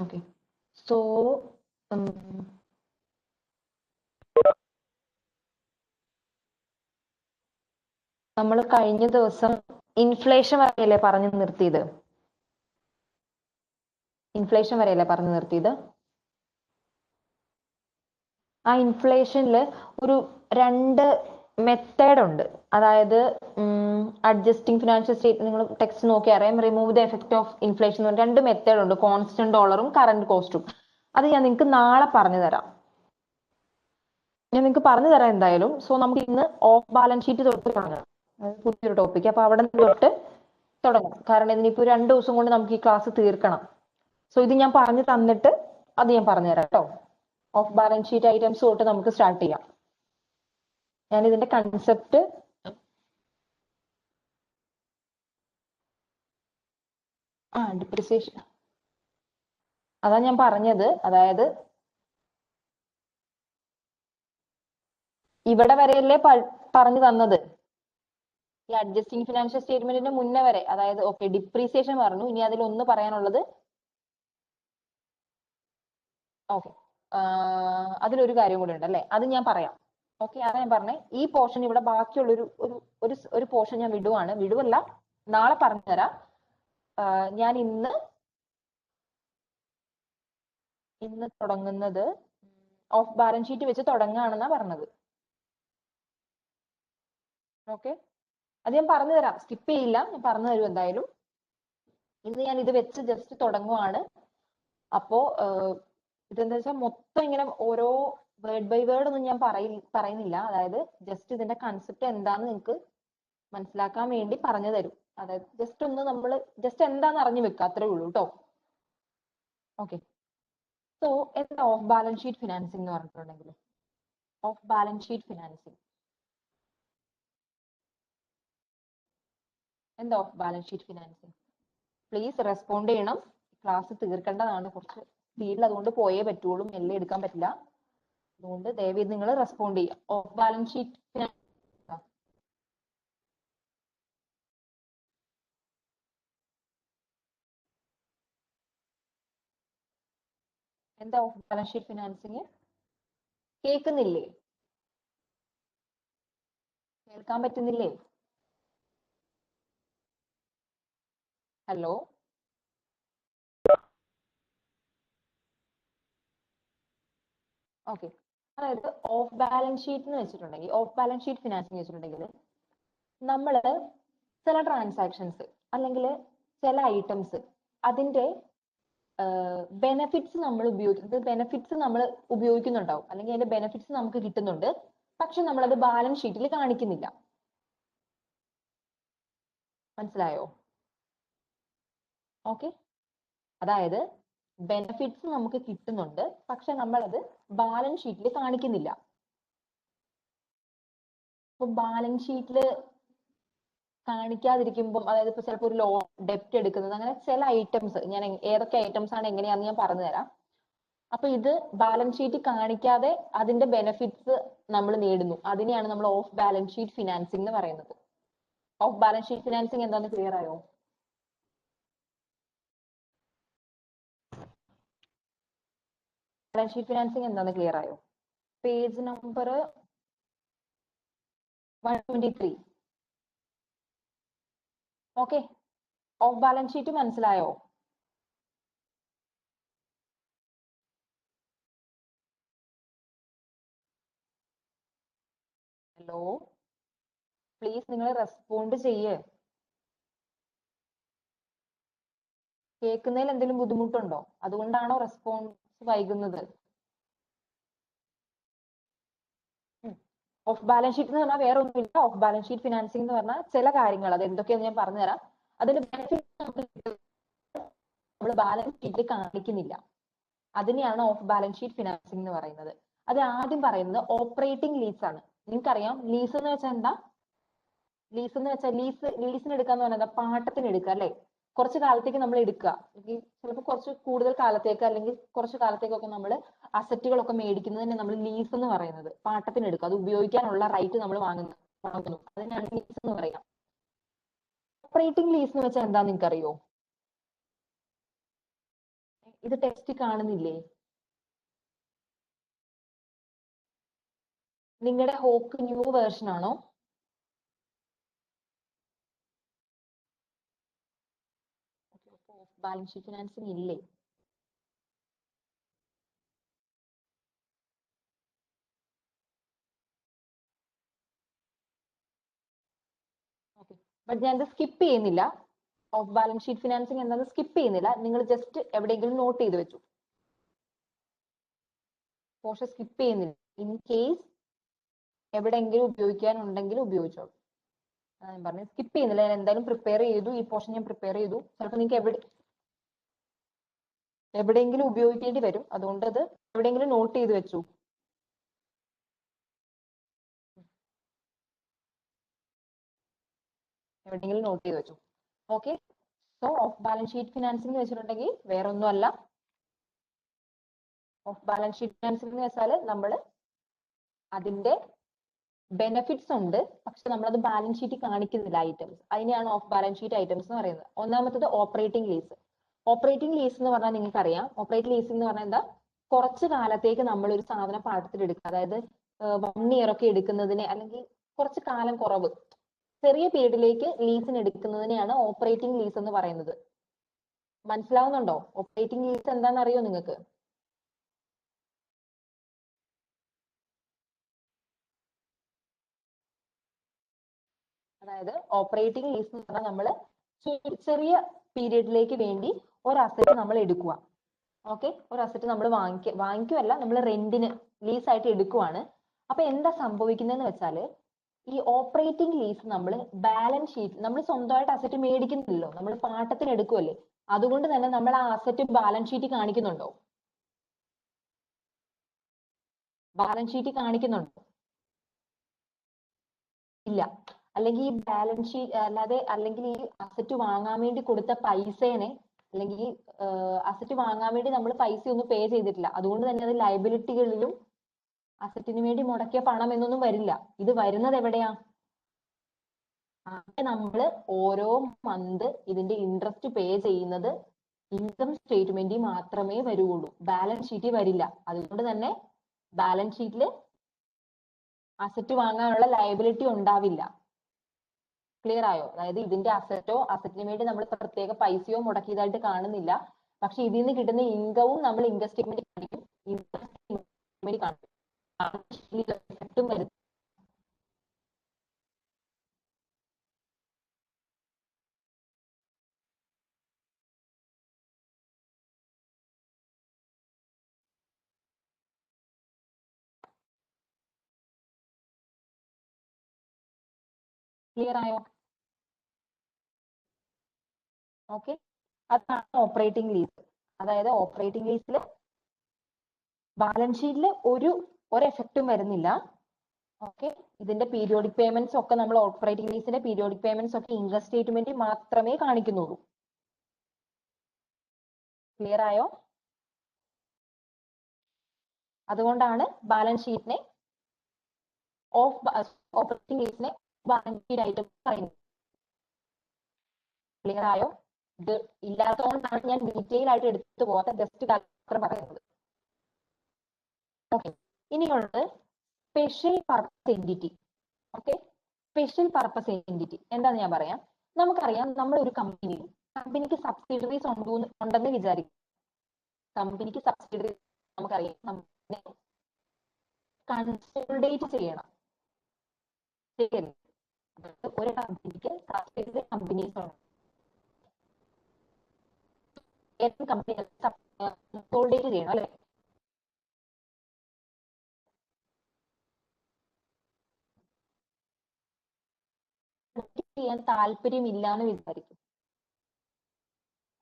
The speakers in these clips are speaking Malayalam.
Okay. So, നമ്മൾ കഴിഞ്ഞ ദിവസം ഇൻഫ്ലേഷൻ വരെയല്ലേ പറഞ്ഞു നിർത്തിയത്? ആ ഇൻഫ്ലേഷനിൽ ഒരു രണ്ട് മെത്തേഡ് ഉണ്ട്. അതായത് അഡ്ജസ്റ്റിംഗ് ഫിനാൻഷ്യൽ സ്റ്റേറ്റ്, നിങ്ങൾ ടെക്സ്റ്റ് നോക്കി അറിയാം. Remove the effect of inflation എന്ന് പറഞ്ഞ രണ്ട് മെത്തേഡ് ഉണ്ട്, കോൺസ്റ്റന്റ് ഡോളറും കറന്റ് കോസ്റ്റും. അത് ഞാൻ നിങ്ങൾക്ക് നാളെ പറഞ്ഞു തരാം. എന്തായാലും. സോ നമുക്ക് ഇന്ന് ഓഫ് ബാലൻസ് ഷീറ്റ് തൊട്ട് തുടങ്ങാം. പുതിയൊരു ടോപ്പിക്. അപ്പൊ അവിടെ തൊട്ട് തുടങ്ങാം. കാരണം ഇതിനിപ്പോ 2 ദിവസം കൊണ്ട് നമുക്ക് ഈ ക്ലാസ് തീർക്കണം. സോ ഇത് ഞാൻ പറഞ്ഞു തന്നിട്ട് അത് ഞാൻ പറഞ്ഞുതരാം കേട്ടോ. ഓഫ് ബാലൻസ് ഷീറ്റ് ഐറ്റംസ് തൊട്ട് നമുക്ക് സ്റ്റാർട്ട് ചെയ്യാം. ഞാൻ ഇതിന്റെ കൺസെപ്റ്റ് ഡിപ്രിസിയേഷൻ അതാ ഞാൻ പറഞ്ഞത്. അതായത് ഇവിടെ വരെയല്ലേ പറഞ്ഞു തന്നത്. ഈ അഡ്ജസ്റ്റിംഗ് ഫിനാൻഷ്യൽ സ്റ്റേറ്റ്മെന്റിന്റെ മുന്നേ വരെ, അതായത് ഓക്കെ ഡിപ്രീസിയേഷൻ പറഞ്ഞു. ഇനി അതിലൊന്ന് പറയാനുള്ളത്, ഓക്കെ അതിലൊരു കാര്യം കൂടി ഉണ്ട് അല്ലെ, അത് ഞാൻ പറയാം. ഓക്കെ, അതാ ഞാൻ പറഞ്ഞേ. ഈ പോർഷൻ ഇവിടെ ബാക്കിയുള്ളൊരു ഒരു പോർഷൻ ഞാൻ വിടുവല്ല, നാളെ പറഞ്ഞുതരാം. ഞാൻ ഇന്ന് തുടങ്ങുന്നത് ഓഫ് ബാലൻസ് ഷീറ്റ് വെച്ച് തുടങ്ങുകയാണെന്നാ പറഞ്ഞത്. ഓക്കെ, അത് ഞാൻ പറഞ്ഞു തരാം, സ്കിപ്പ് ചെയ്യില്ല, ഞാൻ പറഞ്ഞു തരും എന്തായാലും. ഇന്ന് ഞാൻ ഇത് വെച്ച് ജസ്റ്റ് തുടങ്ങുവാണ്. അപ്പോ ഇതെന്താ വെച്ചാൽ മൊത്തം ഇങ്ങനെ ഓരോ വേർഡ് ബൈ വേർഡ് ഒന്നും ഞാൻ പറയുന്നില്ല. അതായത് ജസ്റ്റ് ഇതിന്റെ കൺസെപ്റ്റ് എന്താന്ന് നിങ്ങൾക്ക് മനസ്സിലാക്കാൻ വേണ്ടി പറഞ്ഞു തരും. അതായത് ജസ്റ്റ് ഒന്ന് നമ്മൾ ജസ്റ്റ് എന്താന്ന് അറിഞ്ഞു വെക്കുക, അത്രേ ഉള്ളൂ കേട്ടോ. ഓക്കെ, സോ എന്താ ഓഫ് ബാലൻസ് ഷീറ്റ് ഫിനാൻസിംഗ് എന്ന് പറഞ്ഞിട്ടുണ്ടെങ്കിൽ? ഓഫ് ബാലൻസ് ഷീറ്റ് ഫിനാൻസിംഗ് എന്താ? Off balance sheet financing please respond ചെയ്യണം. ക്ലാസ് തീർക്കേണ്ടതാണ്, കുറച്ച് സ്പീഡിൽ, അതുകൊണ്ട് പോയേ പറ്റുള്ളൂ, മെല്ലെ എടുക്കാൻ പറ്റില്ല. അതുകൊണ്ട് ദയവേത് നിങ്ങൾ റെസ്പോണ്ട് ചെയ്യുക. ഓഫ് ബാലൻസ് ഷീറ്റ് എന്താ? ഓഫ് ബാലൻസ് ഷീറ്റ് ഫിനാൻസിങ് കേൾക്കുന്നില്ലേ? കേൾക്കാൻ പറ്റുന്നില്ലേ? Hello, okay. അതായത് ഓഫ് ബാലൻസ് ഷീറ്റ് എന്ന് വെച്ചിട്ടുണ്ടെങ്കിൽ, ഓഫ് ബാലൻസ് ഷീറ്റ് ഫിനാൻസിങ് വെച്ചിട്ടുണ്ടെങ്കിൽ, നമ്മൾ ചില ട്രാൻസാക്ഷൻസ് അല്ലെങ്കിൽ ചില ഐറ്റംസ് അതിന്റെ ബെനഫിറ്റ്സ് നമ്മൾ ഉപയോഗിക്കുന്നുണ്ടാവും, അല്ലെങ്കിൽ അതിന്റെ ബെനഫിറ്റ്സ് നമുക്ക് കിട്ടുന്നുണ്ട്. പക്ഷെ നമ്മളത് ബാലൻസ് ഷീറ്റിൽ കാണിക്കുന്നില്ല. മനസ്സിലായോ? ഓക്കെ, അതായത് ബെനഫിറ്റ്സ് നമുക്ക് കിട്ടുന്നുണ്ട്, പക്ഷെ നമ്മളത് ബാലൻസ് ഷീറ്റിൽ കാണിക്കുന്നില്ല. ഇപ്പൊ ബാലൻസ് ഷീറ്റിൽ കാണിക്കാതിരിക്കുമ്പോൾ, അതായത് ഇപ്പൊ ചിലപ്പോൾ ഒരു ലോൺ, ഡെപ്റ്റ് എടുക്കുന്നത്, അങ്ങനെ ചില ഐറ്റംസ്, ഞാൻ ഏതൊക്കെ ഐറ്റംസ് ആണ് എങ്ങനെയാണെന്ന് ഞാൻ പറഞ്ഞു തരാം. അപ്പൊ ഇത് ബാലൻസ് ഷീറ്റ് കാണിക്കാതെ അതിന്റെ ബെനഫിറ്റ്സ് നമ്മൾ നേടുന്നു. അതിനെയാണ് നമ്മൾ ഓഫ് ബാലൻസ് ഷീറ്റ് ഫിനാൻസിംഗ് എന്ന് പറയുന്നത്. ഓഫ് ബാലൻസ് ഷീറ്റ് ഫിനാൻസിംഗ് എന്താണെന്ന് ക്ലിയർ ആയോ? ബാലൻസ് ഷീറ്റ് ഫിനാൻസിംഗ് എന്താണെന്ന് ക്ലിയർ ആയോ? Page number 123. Okay, of balance sheet മനസ്സിലായോ? ഹലോ, പ്ലീസ് നിങ്ങൾ റെസ്പോണ്ട് ചെയ്യേ. കേൾക്കുന്നതിൽ എന്തെങ്കിലും ബുദ്ധിമുട്ടുണ്ടോ? അതുകൊണ്ടാണോ റെസ്പോൺസ് വൈകുന്നത്? ഓഫ് ബാലൻസ് ഷീറ്റ് എന്ന് പറഞ്ഞാൽ വേറെ ഒന്നുമില്ല. ഓഫ് ബാലൻസ് ഷീറ്റ് ഫിനാൻസിംഗ് എന്ന് പറഞ്ഞാൽ ചില കാര്യങ്ങൾ, അത് എന്തൊക്കെയാന്ന് ഞാൻ പറഞ്ഞുതരാം. അതിന്റെ ബെനിഫിറ്റ് നമ്മൾ ബാലൻസ് ഷീറ്റിൽ കാണിക്കുന്നില്ല. അതിനെയാണ് ഓഫ് ബാലൻസ് ഷീറ്റ് ഫിനാൻസിംഗ് എന്ന് പറയുന്നത്. അത് ആദ്യം പറയുന്നത് ഓപ്പറേറ്റിംഗ് ലീസ് ആണ്. നിങ്ങൾക്കറിയാം ലീസ് എന്ന് വെച്ചാൽ എന്താ? ലീസിന് എടുക്കാന്ന് പറഞ്ഞാൽ പാട്ടത്തിന് എടുക്കുക അല്ലെ? കുറച്ച് കാലത്തേക്ക് നമ്മൾ എടുക്കുക, ചിലപ്പോൾ കുറച്ച് കൂടുതൽ കാലത്തേക്ക് അല്ലെങ്കിൽ കുറച്ച് കാലത്തേക്കൊക്കെ നമ്മൾ അസറ്റുകളൊക്കെ മേടിക്കുന്നതിനെ നമ്മൾ ലീസ് എന്ന് പറയുന്നത്. പാട്ടത്തിന് എടുക്കുക, അത് ഉപയോഗിക്കാനുള്ള റൈറ്റ് നമ്മൾ വാങ്ങുന്നു, അതിനാണ് ലീസ് എന്ന് പറയാം. ഓപ്പറേറ്റിംഗ് ലീസ് എന്ന് വെച്ചാൽ എന്താ നിങ്ങൾക്ക് അറിയോ? ഇത് ടെക്സ്റ്റ് കാണുന്നില്ലേ? നിങ്ങളുടെ ഹോക്ക് ന്യൂ വേർഷൻ ആണോ? ബാലൻസ് ഷീറ്റ് ഫിനാൻസിങ് ഇല്ലേ? ബട്ട് ഞാൻ സ്കിപ്പ് ചെയ്യുന്നില്ല. ഓഫ് ബാലൻസ് ഷീറ്റ് ഫിനാൻസിങ് എന്നത് സ്കിപ്പ് ചെയ്യുന്നില്ല. നിങ്ങൾ ജസ്റ്റ് എവിടെയെങ്കിലും നോട്ട് ചെയ്ത് വെച്ചു. പോർഷൻ സ്കിപ്പ് ചെയ്യുന്നില്ല. ഇൻ കേസ് എവിടെയെങ്കിലും ഉപയോഗിക്കാനുണ്ടെങ്കിൽ ഉപയോഗിച്ചോളൂ. ഞാൻ പറഞ്ഞു സ്കിപ്പ് ചെയ്യുന്നില്ല. ഞാൻ എന്തായാലും പ്രിപ്പയർ ചെയ്തു. ഈ പോർഷൻ ഞാൻ പ്രിപ്പയർ ചെയ്തു. ചിലപ്പോൾ നിങ്ങൾക്ക് എവിടെയെങ്കിലും ഉപയോഗിക്കേണ്ടി വരും. അതുകൊണ്ട് അത് എവിടെയെങ്കിലും നോട്ട് ചെയ്ത് വെച്ചു. എവിടെയെങ്കിലും നോട്ട് ചെയ്ത് വെച്ചു. Okay. So of balance sheet financing വെച്ചിട്ടുണ്ടെങ്കിൽ വേറെ ഒന്നുമല്ല. ഓഫ് ബാലൻസ് ഷീറ്റ് ഫിനാൻസിംഗ് എന്ന് വെച്ചാൽ നമ്മൾ അതിന്റെ ബെനിഫിറ്റ്സ് ഉണ്ട്, പക്ഷെ നമ്മളത് ബാലൻസ് ഷീറ്റ് കാണിക്കുന്നില്ല ഐറ്റംസ്. അതിനെയാണ് ഓഫ് ബാലൻസ് ഷീറ്റ് ഐറ്റംസ് എന്ന് പറയുന്നത്. ഒന്നാമത്തത് ഓപ്പറേറ്റിംഗ് ലീസ്. ഓപ്പറേറ്റിംഗ് ലീസ് എന്ന് പറഞ്ഞാൽ നിങ്ങൾക്ക് അറിയാം. ഓപ്പറേറ്റിംഗ് ലീസ് എന്ന് പറഞ്ഞാൽ എന്താ? കുറച്ച് കാലത്തേക്ക് നമ്മൾ ഒരു സാധനം പാട്ടത്തിൽ എടുക്കുക. അതായത് 1 ഇയർ ഒക്കെ എടുക്കുന്നതിനെ, അല്ലെങ്കിൽ കുറച്ച് കാലം കുറവ്, ചെറിയ പീരീഡിലേക്ക് ലീസിന് എടുക്കുന്നതിനെയാണ് ഓപ്പറേറ്റിംഗ് ലീസ് എന്ന് പറയുന്നത്. മനസ്സിലാവുന്നുണ്ടോ? ഓപ്പറേറ്റിംഗ് ലീസ് എന്താണെന്ന് അറിയോ നിങ്ങൾക്ക്? അതായത് ഓപ്പറേറ്റിംഗ് ലീസ് എന്ന് പറഞ്ഞാൽ നമ്മൾ ചെറിയ പീരീഡിലേക്ക് വേണ്ടി ഒരു അസറ്റ് നമ്മൾ എടുക്കുക. ഓക്കെ, ഒരു അസറ്റ് നമ്മൾ വാങ്ങിക്കുമല്ല, നമ്മൾ റെന്റിന് ലീസായിട്ട് എടുക്കുവാണ്. അപ്പൊ എന്താ സംഭവിക്കുന്നതെന്ന് വെച്ചാല്, ഈ ഓപ്പറേറ്റിംഗ് ലീസ് നമ്മൾ ബാലൻസ് ഷീറ്റ്, നമ്മൾ സ്വന്തമായിട്ട് അസറ്റ് മേടിക്കുന്നില്ലല്ലോ, നമ്മൾ പാട്ടത്തിന് എടുക്കുമല്ലേ. അതുകൊണ്ട് തന്നെ നമ്മൾ ആ അസറ്റ് ബാലൻസ് ഷീറ്റ് കാണിക്കുന്നുണ്ടോ? ബാലൻസ് ഷീറ്റ് കാണിക്കുന്നുണ്ടോ? ഇല്ല. അല്ലെങ്കിൽ ഈ ബാലൻസ് ഷീറ്റ് അല്ലെങ്കിൽ ഈ അസറ്റ് വാങ്ങാൻ വേണ്ടി കൊടുത്ത പൈസേനെ, അല്ലെങ്കിൽ അസറ്റ് വാങ്ങാൻ വേണ്ടി നമ്മൾ പൈസ ഒന്നും പേ ചെയ്തിട്ടില്ല. അതുകൊണ്ട് തന്നെ അത് ലയബിലിറ്റികളിലും അസറ്റിന് വേണ്ടി മുടക്കിയ പണം എന്നൊന്നും വരില്ല. ഇത് വരുന്നത് എവിടെയാ? നമ്മൾ ഓരോ മന്ത് ഇതിന്റെ ഇൻട്രസ്റ്റ് പേ ചെയ്യുന്നത് ഇൻകം സ്റ്റേറ്റ്മെന്റിൽ മാത്രമേ വരുള്ളൂ, ബാലൻസ് ഷീറ്റിൽ വരില്ല. അതുകൊണ്ട് തന്നെ ബാലൻസ് ഷീറ്റിൽ അസറ്റ് വാങ്ങാനുള്ള ലയബിലിറ്റി ഉണ്ടാവില്ല. ക്ലിയർ ആയോ? അതായത് ഇതിന്റെ അസറ്റിന് വേണ്ടി നമ്മൾ പ്രത്യേക പൈസയോ മുടക്കിയതായിട്ട് കാണുന്നില്ല. പക്ഷെ ഇതിൽ നിന്ന് കിട്ടുന്ന ഇൻകവും നമ്മൾ ഇൻകം സ്റ്റേറ്റ്മെന്റ് കാണിക്കും. ക്ലിയർ ആയോ? ഓക്കെ, അതാണ് ഓപ്പറേറ്റിംഗ് ലീസ്. അതായത് ഓപ്പറേറ്റിംഗ് ലീസിൽ ബാലൻസ് ഷീറ്റിൽ ഒരു എഫക്റ്റും വരുന്നില്ല. ഓക്കെ, ഇതിന്റെ പീരിയോഡിക് പേയ്മെന്റ്സ് ഒക്കെ നമ്മൾ ഓപ്പറേറ്റിംഗ് ലീസിന്റെ പീരിയോഡിക് പേയ്മെന്റ്സ് ഒക്കെ ഇൻകം സ്റ്റേറ്റ്മെന്റ് മാത്രമേ കാണിക്കുന്നുള്ളൂ. ക്ലിയർ ആയോ? അതുകൊണ്ടാണ് ബാലൻസ് ഷീറ്റിനെ ഓപ്പറേറ്റിംഗ് ലീസിനെ ബാലൻസ് ഷീറ്റ് ആയിട്ട് പറയുന്നത്. ക്ലിയർ ആയോ? ഇത് ഇല്ലാത്തതുകൊണ്ടാണ് ഞാൻ ഡീറ്റെയിൽ ആയിട്ട് എടുത്തു പോകാത്ത ജസ്റ്റ് കാര്യം പറയുന്നത്. ഓക്കെ, ഇനിയുള്ളത് special purpose entity. Okay, special purpose entity എന്താന്ന് ഞാൻ പറയാം. നമുക്കറിയാം, നമ്മൾ ഒരു കമ്പനിക്ക് സബ്സിഡറീസ് ഉണ്ടെന്ന് വിചാരിക്കും. കമ്പനിക്ക് സബ്സിഡറി നമുക്കറിയാം, കൺസോളിഡേറ്റ് ചെയ്യണം. ശരിയല്ലേ? ഒരു കമ്പനിക്ക് സബ്സിഡറി കമ്പനീസ് ഉണ്ട്. കമ്പനി കൺസോളിഡേറ്റ് ചെയ്യണം അല്ലെ? ചെയ്യാൻ താല്പര്യമില്ല എന്ന് വിചാരിക്കും.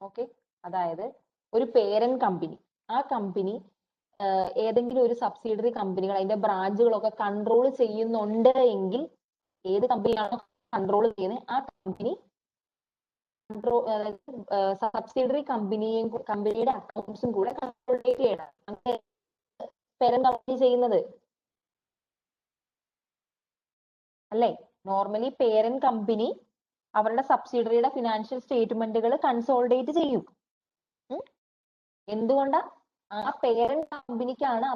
ഓക്കെ, അതായത് ഒരു പേരന്റ് കമ്പനി, ആ കമ്പനി ഏതെങ്കിലും ഒരു സബ്സിഡറി കമ്പനികൾ, അതിന്റെ ബ്രാഞ്ചുകളൊക്കെ കൺട്രോൾ ചെയ്യുന്നുണ്ട് എങ്കിൽ, ഏത് കമ്പനിയാണോ കൺട്രോൾ ചെയ്യുന്നത് ആ കമ്പനി സബ്സിഡറി കമ്പനിയുടെ അക്കൗണ്ട്സും കൂടെ കൺസോളിഡേറ്റ് ചെയ്യണം. പേരന്റ് കമ്പനി ചെയ്യുന്നത് അല്ലേ? നോർമലി പേരന്റ് കമ്പനി അവരുടെ സബ്സിഡറിയുടെ ഫിനാൻഷ്യൽ സ്റ്റേറ്റ്മെന്റുകൾ കൺസോളിഡേറ്റ് ചെയ്യും. എന്തുകൊണ്ടാ? ആ പേരന്റ് കമ്പനിക്കാണ് ആ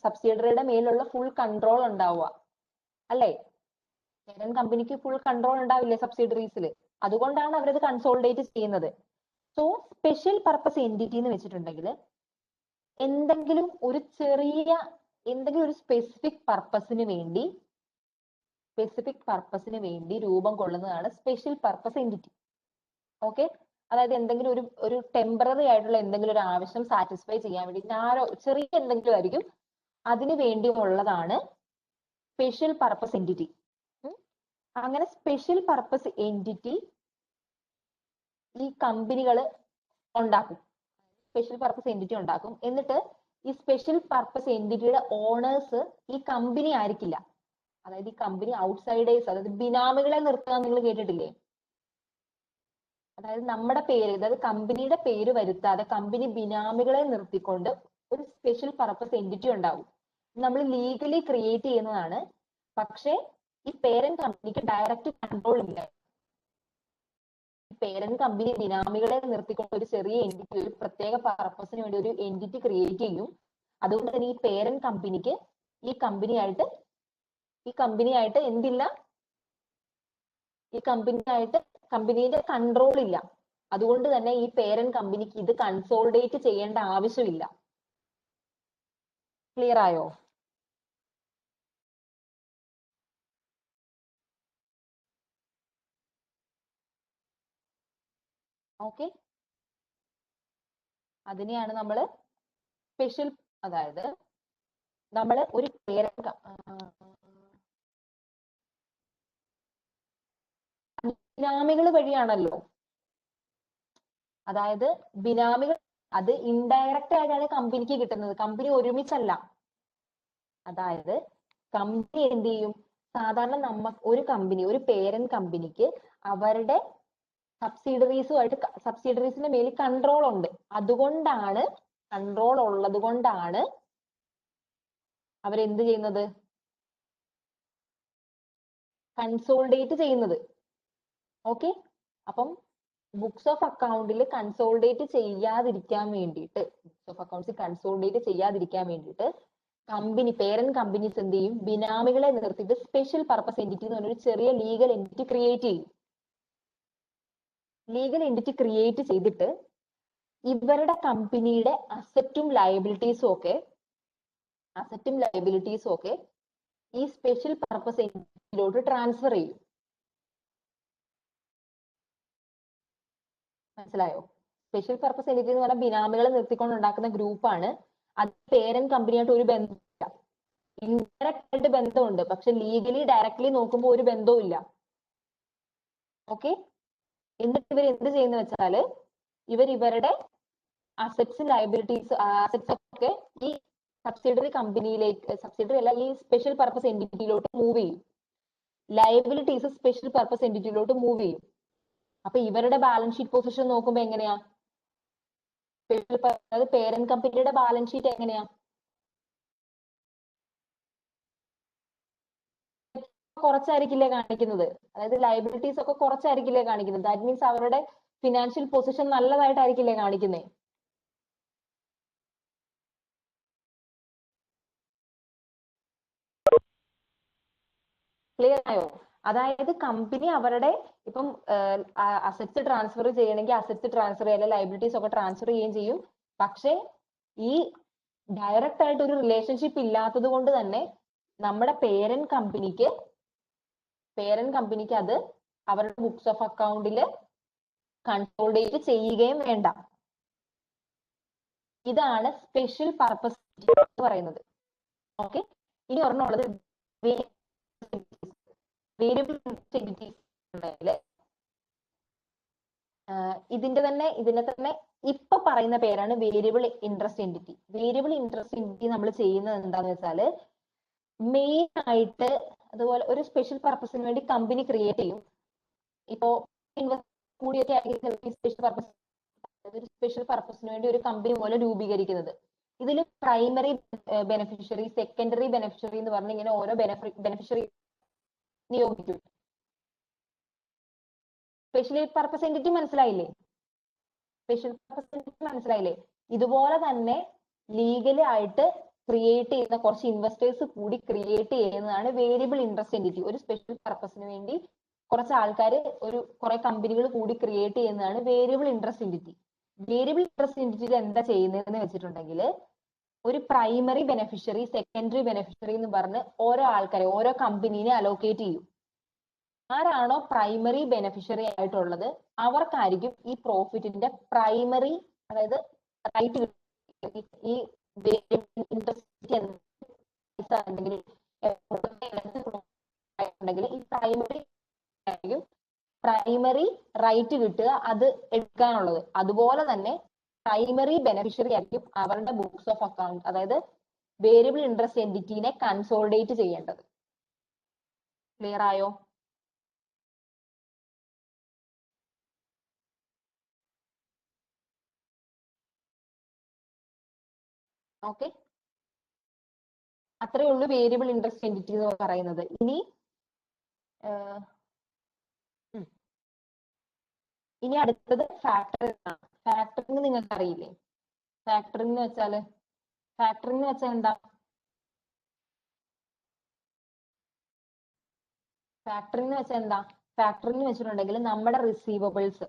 സബ്സിഡറിയുടെ മേലുള്ള ഫുൾ കൺട്രോൾ ഉണ്ടാവുക, അല്ലേ? പേരന്റ് കമ്പനിക്ക് ഫുൾ കൺട്രോൾ ഉണ്ടാവില്ലേ സബ്സിഡറീസിൽ? അതുകൊണ്ടാണ് അവരത് കൺസോളിഡേറ്റ് ചെയ്യുന്നത്. സോ സ്പെഷ്യൽ പർപ്പസ് എൻറ്റിറ്റി എന്ന് വെച്ചിട്ടുണ്ടെങ്കിൽ എന്തെങ്കിലും ഒരു സ്പെസിഫിക് പർപ്പസിന് വേണ്ടി രൂപം കൊള്ളുന്നതാണ് സ്പെഷ്യൽ പർപ്പസ് എൻറ്റിറ്റി. ഓക്കെ, അതായത് എന്തെങ്കിലും ഒരു ടെമ്പററി ആയിട്ടുള്ള എന്തെങ്കിലും ഒരു ആവശ്യം സാറ്റിസ്ഫൈ ചെയ്യാൻ വേണ്ടി ചെറിയ എന്തെങ്കിലും ആയിരിക്കും, അതിനു വേണ്ടിയുള്ളതാണ് സ്പെഷ്യൽ പർപ്പസ് എൻറ്റിറ്റി. അങ്ങനെ സ്പെഷ്യൽ പർപ്പസ് എൻറ്റിറ്റി ഈ കമ്പനികൾ ഉണ്ടാക്കും, സ്പെഷ്യൽ പർപ്പസ് എൻറ്റിറ്റി ഉണ്ടാക്കും. എന്നിട്ട് ഈ സ്പെഷ്യൽ പർപ്പസ് എൻറ്റിറ്റിയുടെ ഓണേഴ്സ് ഈ കമ്പനി ആയിരിക്കില്ല. അതായത് ഈ കമ്പനി ഔട്ട്സൈഡേഴ്സ്, അതായത് ബിനാമികളെ നിർത്തുക നിങ്ങൾ കേട്ടിട്ടില്ലേ? അതായത് നമ്മുടെ പേര്, അതായത് കമ്പനിയുടെ പേര് വരുത്താതെ കമ്പനി ബിനാമികളെ നിർത്തിക്കൊണ്ട് ഒരു സ്പെഷ്യൽ പർപ്പസ് എൻറ്റിറ്റി ഉണ്ടാവും. നമ്മൾ ലീഗലി ക്രിയേറ്റ് ചെയ്യുന്നതാണ്. പക്ഷേ ഈ പേരന്റ് കമ്പനിക്ക് ഡയറക്റ്റ് കൺട്രോൾ ഇല്ല. പേരന്റ് കമ്പനി ബിനാമികളെ നിർത്തിക്കൊണ്ട് ഒരു ചെറിയ എൻറ്റിറ്റി, ഒരു പ്രത്യേക പർപ്പസിന് വേണ്ടി ഒരു എൻറ്റിറ്റി ക്രിയേറ്റ് ചെയ്യും. അതുകൊണ്ട് തന്നെ ഈ പേരന്റ് കമ്പനിക്ക് ഈ കമ്പനിയായിട്ട് എന്തില്ല? ഈ കമ്പനിയുടെ കൺട്രോൾ ഇല്ല. അതുകൊണ്ട് തന്നെ ഈ പേരന്റ് കമ്പനിക്ക് ഇത് കൺസോളിഡേറ്റ് ചെയ്യേണ്ട ആവശ്യമില്ല. ക്ലിയർ ആയോ? ഓക്കെ, അതിനെയാണ് നമ്മൾ സ്പെഷ്യൽ, അതായത് നമ്മൾ ഒരു പേരന്റ് ബിനാമികൾ വഴിയാണല്ലോ, അതായത് ബിനാമികൾ അത് ഇൻഡയറക്റ്റ് ആയിട്ടാണ് കമ്പനിക്ക് കിട്ടുന്നത്, കമ്പനി ഒരുമിച്ചല്ല. അതായത് കമ്പനി എന്ത് ചെയ്യും? സാധാരണ ഒരു പേരന്റ് കമ്പനിക്ക് അവരുടെ സബ്സിഡറീസിന്റെ മേലിൽ കൺട്രോൾ ഉണ്ട്. കൺട്രോൾ ഉള്ളത് കൊണ്ടാണ് അവരെന്ത് ചെയ്യുന്നത്? കൺസോളിഡേറ്റ് ചെയ്യുന്നത്. ഓക്കെ, അപ്പം ബുക്സ് ഓഫ് അക്കൗണ്ടിൽ കൺസോളിഡേറ്റ് ചെയ്യാതിരിക്കാൻ വേണ്ടിയിട്ട് പേരന്റ് കമ്പനീസ് എന്ത് ചെയ്യും? ബിനാമികളെ നിർത്തിയിട്ട് സ്പെഷ്യൽ പർപ്പസ് എൻറ്റിറ്റി എന്ന് പറഞ്ഞൊരു ചെറിയ ലീഗൽ എൻറ്റിറ്റി ക്രിയേറ്റ് ചെയ്യും. ലീഗൽ എൻറ്റിറ്റി ക്രിയേറ്റ് ചെയ്തിട്ട് ഇവരുടെ കമ്പനിയുടെ അസറ്റും ലയബിലിറ്റീസും ഒക്കെ ഈ സ്പെഷ്യൽ പർപ്പസ് എൻറ്റിറ്റിയിലോട്ട് ട്രാൻസ്ഫർ ചെയ്യും. മനസ്സിലായോ? സ്പെഷ്യൽ പർപ്പസ് എൻറ്റിറ്റി എന്ന് പറഞ്ഞാൽ ബിനാമികളെ നിർത്തിക്കൊണ്ട് ഉണ്ടാക്കുന്ന ഗ്രൂപ്പാണ്. അത് പേരന്റ് കമ്പനിയായിട്ട് ഒരു ബന്ധമില്ല. ഇൻഡയറക്റ്റ് ആയിട്ട് ബന്ധമുണ്ട്, പക്ഷെ ലീഗലി ഡയറക്ട്ലി നോക്കുമ്പോൾ ഒരു ബന്ധവും ഇല്ല. ഓക്കെ, എന്നിട്ട് ഇവർ എന്ത് ചെയ്യുന്ന വെച്ചാല് ഇവരുടെ അസറ്റ്സ് ഒക്കെ ഈ സബ്സിഡറി അല്ല, ഈ സ്പെഷ്യൽ പർപ്പസ് എൻറ്റിറ്റിയിലോട്ട് മൂവ് ചെയ്യും. ലയബിലിറ്റീസ് സ്പെഷ്യൽ പർപ്പസ് എൻറ്റിറ്റിയിലോട്ട് മൂവ് ചെയ്യും. അപ്പൊ ഇവരുടെ ബാലൻസ് ഷീറ്റ് പൊസിഷൻ നോക്കുമ്പോ എങ്ങനെയാ? അതായത് പേരന്റ് കമ്പനിയുടെ ബാലൻസ് ഷീറ്റ് എങ്ങനെയാ? കുറച്ചായിരിക്കില്ലേ കാണിക്കുന്നത്? അതായത് ലയബിലിറ്റീസ് ഒക്കെ കുറച്ചായിരിക്കില്ലേ കാണിക്കുന്നത്? ദാറ്റ് മീൻസ് അവരുടെ ഫിനാൻഷ്യൽ പൊസിഷൻ നല്ലതായിട്ടായിരിക്കില്ലേ കാണിക്കുന്നത്? ക്ലിയർ ആയോ? അതായത് കമ്പനി അവരുടെ ഇപ്പം അസറ്റ്സ് ട്രാൻസ്ഫർ ചെയ്യണമെങ്കിൽ അസറ്റ്സ് ട്രാൻസ്ഫർ ചെയ്യാൻ, ലയബിലിറ്റീസ് ഒക്കെ ട്രാൻസ്ഫർ ചെയ്യുകയും ചെയ്യും. പക്ഷെ ഈ ഡയറക്റ്റ് ആയിട്ട് ഒരു റിലേഷൻഷിപ്പ് ഇല്ലാത്തത് കൊണ്ട് തന്നെ നമ്മുടെ പേരന്റ് കമ്പനിക്ക് അത് അവരുടെ ബുക്സ് ഓഫ് അക്കൗണ്ടിൽ കൺസോളിഡേറ്റ് ചെയ്യുകയും വേണ്ട. ഇതാണ് സ്പെഷ്യൽ പർപ്പസ് എന്ന് പറയുന്നത്. ഓക്കെ, ഇനി ഒരെണ്ണമുള്ളത് വേരിയബിൾ എൻറ്റിറ്റീസ്. ഇതിന്റെ തന്നെ ഇപ്പൊ പറയുന്ന പേരാണ് variable interest entity. Variable interest entity നമ്മൾ ചെയ്യുന്നത് എന്താന്ന് വെച്ചാല് മെയിൻ ആയിട്ട് അതുപോലെ ഒരു സ്പെഷ്യൽ പർപ്പസിന് വേണ്ടി കമ്പനി ക്രിയേറ്റ് ചെയ്യും. ഇപ്പോ കൂടിയൊക്കെ ആയിരിക്കും സ്പെഷ്യൽ പർപ്പസിന് വേണ്ടി ഒരു കമ്പനി പോലെ രൂപീകരിക്കുന്നത്. ഇതിൽ പ്രൈമറി ബെനിഫിഷ്യറി, സെക്കൻഡറി ബെനിഫിഷ്യറി എന്ന് പറഞ്ഞ് ഇങ്ങനെ ഓരോ ബെനിഫിഷ്യറി നിയോഗിക്കും. സ്പെഷ്യൽ പർപ്പസ് എൻറ്റിറ്റി മനസ്സിലായില്ലേ? ഇതുപോലെ തന്നെ ലീഗലി ആയിട്ട് ക്രിയേറ്റ് ചെയ്യുന്ന കുറച്ച് ഇൻവെസ്റ്റേഴ്സ് കൂടി ക്രിയേറ്റ് ചെയ്യുന്നതാണ് വേരിയബിൾ ഇൻട്രസ്റ്റ് എൻറ്റിറ്റി. ഒരു സ്പെഷ്യൽ പർപ്പസിന് വേണ്ടി കുറച്ച് ആൾക്കാർ കുറെ കമ്പനികൾ കൂടി ക്രിയേറ്റ് ചെയ്യുന്നതാണ് variable interest entity. Variable interest എൻറ്റിറ്റിയിൽ എന്താ ചെയ്യുന്നതെന്ന് വെച്ചിട്ടുണ്ടെങ്കിൽ ഒരു പ്രൈമറി ബെനിഫിഷ്യറി, സെക്കൻഡറി ബെനിഫിഷ്യറി എന്ന് പറഞ്ഞ് ഓരോ ആൾക്കാരെ, ഓരോ കമ്പനീനെ അലോക്കേറ്റ് ചെയ്യും. ആരാണോ പ്രൈമറി ബെനിഫിഷ്യറി ആയിട്ടുള്ളത് അവർക്കായിരിക്കും ഈ പ്രോഫിറ്റിന്റെ പ്രൈമറി, അതായത് റൈറ്റ്, ഈ ഇൻട്രസ്റ്റ് ഈ പ്രൈമറി റൈറ്റ് കിട്ടുക, അത് എടുക്കാനുള്ളത്. അതുപോലെ തന്നെ പ്രൈമറി ബെനിഫിഷ്യറി ആയിരിക്കും അവരുടെ ബുക്സ് ഓഫ് അക്കൗണ്ട്, അതായത് വേരിയബിൾ ഇൻട്രസ്റ്റ് എൻറ്റിറ്റിനെ കൺസോളിഡേറ്റ് ചെയ്യേണ്ടത്. ക്ലിയർ ആയോ? ഓക്കെ, അത്രേ ഉള്ളൂ വേരിയബിൾ ഇൻട്രസ്റ്റ് എൻറ്റിറ്റി എന്ന് പറയുന്നത്. ഇനി അടുത്തത് ഫാക്ടറിംഗ് ആണ്. ഫാക്ടറിംഗ് നിങ്ങൾക്ക് അറിയില്ലേ? ഫാക്ടറിംഗ് എന്ന് വെച്ചാൽ എന്താ? ഫാക്ടറിംഗ് എന്ന് വെച്ചാൽ എന്താ? ഫാക്ടറിംഗ് എന്ന് വെച്ചിട്ടുണ്ടെങ്കിൽ നമ്മുടെ റിസീവബിൾസ്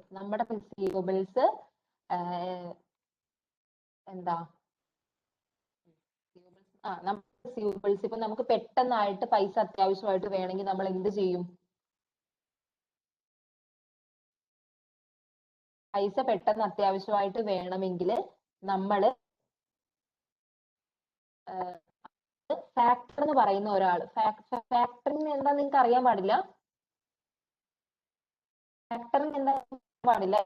എന്താ, നമ്മുടെ റിസീവബിൾസ് ഇപ്പൊ നമുക്ക് പെട്ടെന്നായിട്ട് പൈസ അത്യാവശ്യമായിട്ട് വേണമെങ്കിൽ നമ്മൾ എന്ത് ചെയ്യും? പൈസ പെട്ടെന്ന് അത്യാവശ്യമായിട്ട് വേണമെങ്കിൽ നമ്മൾ ഫാക്ടർ എന്ന് പറയുന്ന ഒരാൾ, ഫാക്ടറിംഗ് എന്താ നിങ്ങൾക്ക് അറിയാൻ പാടില്ല? ഫാക്ടറിംഗ് എന്താ പാടില്ല?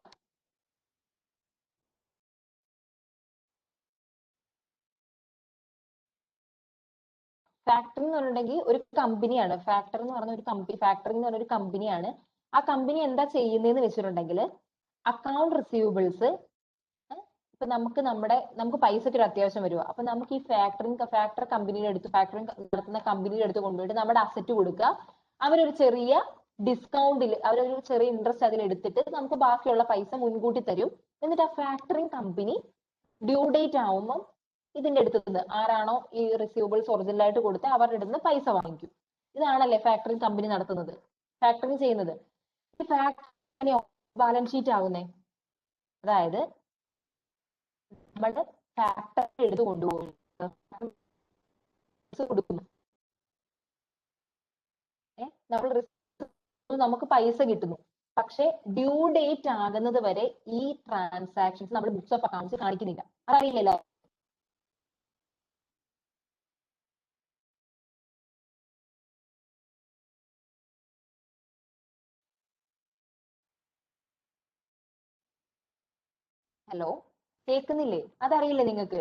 ഫാക്ടറിംഗ് എന്ന് പറഞ്ഞിട്ടുണ്ടെങ്കിൽ ഒരു കമ്പനിയാണ്. ഫാക്ടറിംഗ് എന്ന് പറഞ്ഞ ഒരു കമ്പനിയാണ്. ആ കമ്പനി എന്താ ചെയ്യുന്നതെന്ന് വെച്ചിട്ടുണ്ടെങ്കിൽ അക്കൗണ്ട് റിസീവബിൾസ്, ഇപ്പൊ നമുക്ക് പൈസയ്ക്ക് ഒരു അത്യാവശ്യം വരുക, അപ്പൊ നമുക്ക് ഈ ഫാക്ടറിംഗ് നടത്തുന്ന കമ്പനിയുടെ അടുത്ത് കൊണ്ടുപോയിട്ട് നമ്മുടെ അസറ്റ് കൊടുക്കുക. അവരൊരു ചെറിയ ഡിസ്കൗണ്ടിൽ, അവരൊരു ചെറിയ ഇൻട്രസ്റ്റ് അതിൽ എടുത്തിട്ട് നമുക്ക് ബാക്കിയുള്ള പൈസ മുൻകൂട്ടി തരും. എന്നിട്ട് ആ ഫാക്ടറിംഗ് കമ്പനി ഡ്യൂ ഡേറ്റ് ആവുമ്പോൾ ഇതിന്റെ അടുത്ത് നിന്ന് ആരാണോ ഈ റിസീവബിൾസ് ഒറിജിനൽ ആയിട്ട് കൊടുത്ത് അവരുടെ അടുത്ത് നിന്ന് പൈസ വാങ്ങിക്കും. ഇതാണല്ലേ ഫാക്ടറിംഗ് കമ്പനി നടത്തുന്നത്, ഫാക്ടറിംഗ് ചെയ്യുന്നത്. ഈ ഫാക്ടറി ബാലൻസ് ഷീറ്റ് ആവുന്നേ, അതായത് നമ്മുടെ ഫാക്ടറി എടുത്ത് കൊണ്ടുപോകും, കൊടുക്കുന്നു. നമുക്ക് പൈസ കിട്ടുന്നു. പക്ഷെ ഡ്യൂ ഡേറ്റ് ആകുന്നത് വരെ ഈ ട്രാൻസാക്ഷൻസ് നമ്മൾ ബുക്സ് ഓഫ് അക്കൗണ്ട്സ് കാണിക്കുന്നില്ല. അതറിയില്ലല്ലോ. ഹലോ, കേൾക്കുന്നില്ലേ? അതറിയില്ലേ നിങ്ങൾക്ക്?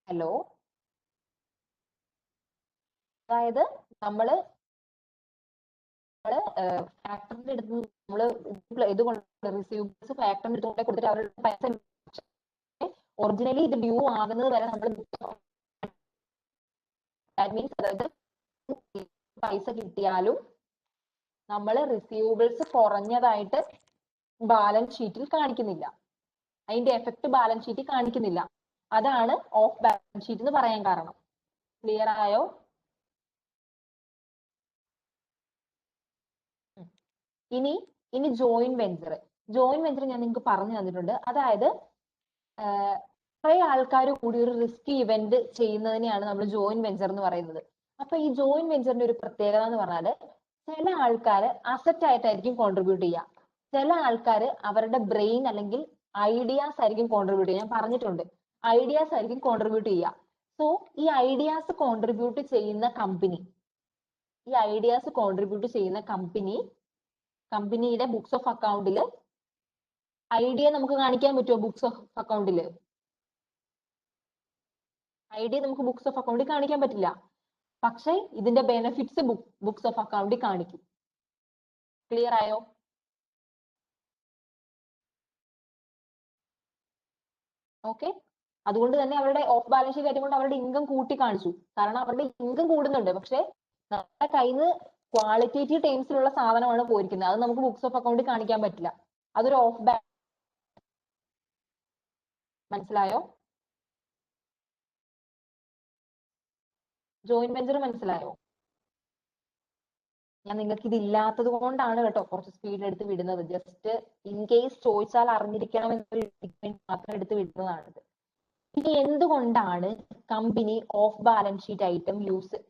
ഹലോ, അതായത് നമ്മള് ഫാക്ടറിന്റെ അടുത്ത് നമ്മള് റിസീവബിൾസ് ഫാക്ടറിന്റെ അടുത്ത് കൊടുത്തിട്ട് അവരുടെ പൈസ ഒറിജിനലി ഇത് ഡ്യൂ ആകുന്നത് വരെ നമ്മൾ മീൻസ്, അതായത് പൈസ കിട്ടിയാലും നമ്മൾ റിസീവബിൾസ് കുറഞ്ഞതായിട്ട് ബാലൻസ് ഷീറ്റിൽ കാണിക്കുന്നില്ല. അതിന്റെ എഫക്ട് ബാലൻസ് ഷീറ്റിൽ കാണിക്കുന്നില്ല. അതാണ് ഓഫ് ബാലൻസ് ഷീറ്റ് എന്ന് പറയാൻ കാരണം. ക്ലിയർ ആയോ? ഇനി ജോയിന്റ് വെഞ്ചർ ഞാൻ നിങ്ങൾക്ക് പറഞ്ഞു തന്നിട്ടുണ്ട്. അതായത് കുറെ ആൾക്കാർ കൂടി ഒരു റിസ്കി ഇവന്റ് ചെയ്യുന്നതിനെയാണ് നമ്മൾ ജോയിന്റ് വെഞ്ചർ എന്ന് പറയുന്നത്. അപ്പൊ ഈ ജോയിന്റ് വെഞ്ചറിന്റെ ഒരു പ്രത്യേകത എന്ന് പറഞ്ഞാൽ ചില ആൾക്കാർ അസറ്റ് ആയിട്ടായിരിക്കും കോൺട്രിബ്യൂട്ട് ചെയ്യുക, ചില ആൾക്കാർ അവരുടെ ബ്രെയിൻ അല്ലെങ്കിൽ ഐഡിയാസ് ആയിരിക്കും കോൺട്രിബ്യൂട്ട് ചെയ്യുക. ഞാൻ പറഞ്ഞിട്ടുണ്ട്, ഐഡിയാസ് ആയിരിക്കും കോൺട്രിബ്യൂട്ട് ചെയ്യുക. സോ ഈ ഐഡിയാസ് കോൺട്രിബ്യൂട്ട് ചെയ്യുന്ന കമ്പനിയുടെ ബുക്സ് ഓഫ് അക്കൗണ്ടിൽ ഐഡിയ നമുക്ക് കാണിക്കാൻ പറ്റുമോ? ബുക്സ് ഓഫ് അക്കൗണ്ടിൽ ഐഡിയ നമുക്ക് ബുക്സ് ഓഫ് അക്കൗണ്ടിൽ കാണിക്കാൻ പറ്റില്ല. പക്ഷെ ഇതിന്റെ ബെനിഫിറ്റ്സ് ബുക്സ് ഓഫ് അക്കൗണ്ടിൽ കാണിക്കും. ക്ലിയർ ആയോ? ഓക്കെ, അതുകൊണ്ട് തന്നെ അവരുടെ ഓഫ് ബാലൻസ് ഷീറ്റ് ആയതുകൊണ്ട് അവരുടെ ഇൻകം കൂട്ടി കാണിച്ചു. കാരണം അവരുടെ ഇൻകം കൂടുന്നുണ്ട്, പക്ഷെ നമ്മുടെ കയ്യിൽ നിന്ന് ക്വാളിറ്റേറ്റീവ് ടേംസിലുള്ള സാധനമാണ് പോയിരിക്കുന്നത്. അത് നമുക്ക് ബുക്സ് ഓഫ് അക്കൗണ്ടിൽ കാണിക്കാൻ പറ്റില്ല. അതൊരു ഓഫ് ബാലൻസ് മനസ്സിലായോ? ജോയിന്റ് വെഞ്ചർ മനസ്സിലായോ? ഞാൻ നിങ്ങൾക്ക് ഇത് ഇല്ലാത്തത് കൊണ്ടാണ് കേട്ടോ കുറച്ച് സ്പീഡ് എടുത്ത് വിടുന്നത്. ജസ്റ്റ് ഇൻ കേസ് ചോദിച്ചാൽ അറിഞ്ഞിരിക്കണം എന്നൊരു മാത്രം എടുത്ത് വിടുന്നതാണിത്. ഇനി എന്തുകൊണ്ടാണ് company off balance sheet item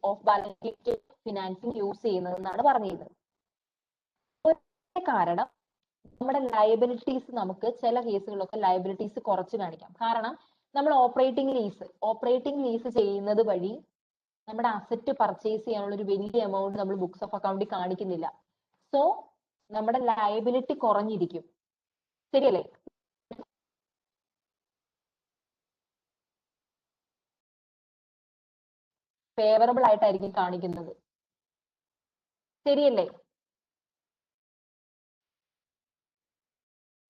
off balance sheet financing use ചെയ്യുന്നതെന്നാണ് പറഞ്ഞിരുന്നത്. കാരണം നമ്മുടെ ലയബിലിറ്റീസ് നമുക്ക് ചില കേസുകളിലൊക്കെ ലയബിലിറ്റീസ് കുറച്ച് കാണിക്കാം. കാരണം നമ്മൾ ഓപ്പറേറ്റിംഗ് ലീസ് ചെയ്യുന്നത് വഴി നമ്മുടെ അസറ്റ് പർച്ചേസ് ചെയ്യാനുള്ള ഒരു വലിയ എമൗണ്ട് നമ്മൾ ബുക്സ് ഓഫ് അക്കൗണ്ടിൽ കാണിക്കുന്നില്ല. സോ നമ്മുടെ ലയബിലിറ്റി കുറഞ്ഞിരിക്കും. ശരിയല്ലേ? ഫേവറബിൾ ആയിട്ടായിരിക്കും കാണിക്കുന്നത്. ശരിയല്ലേ?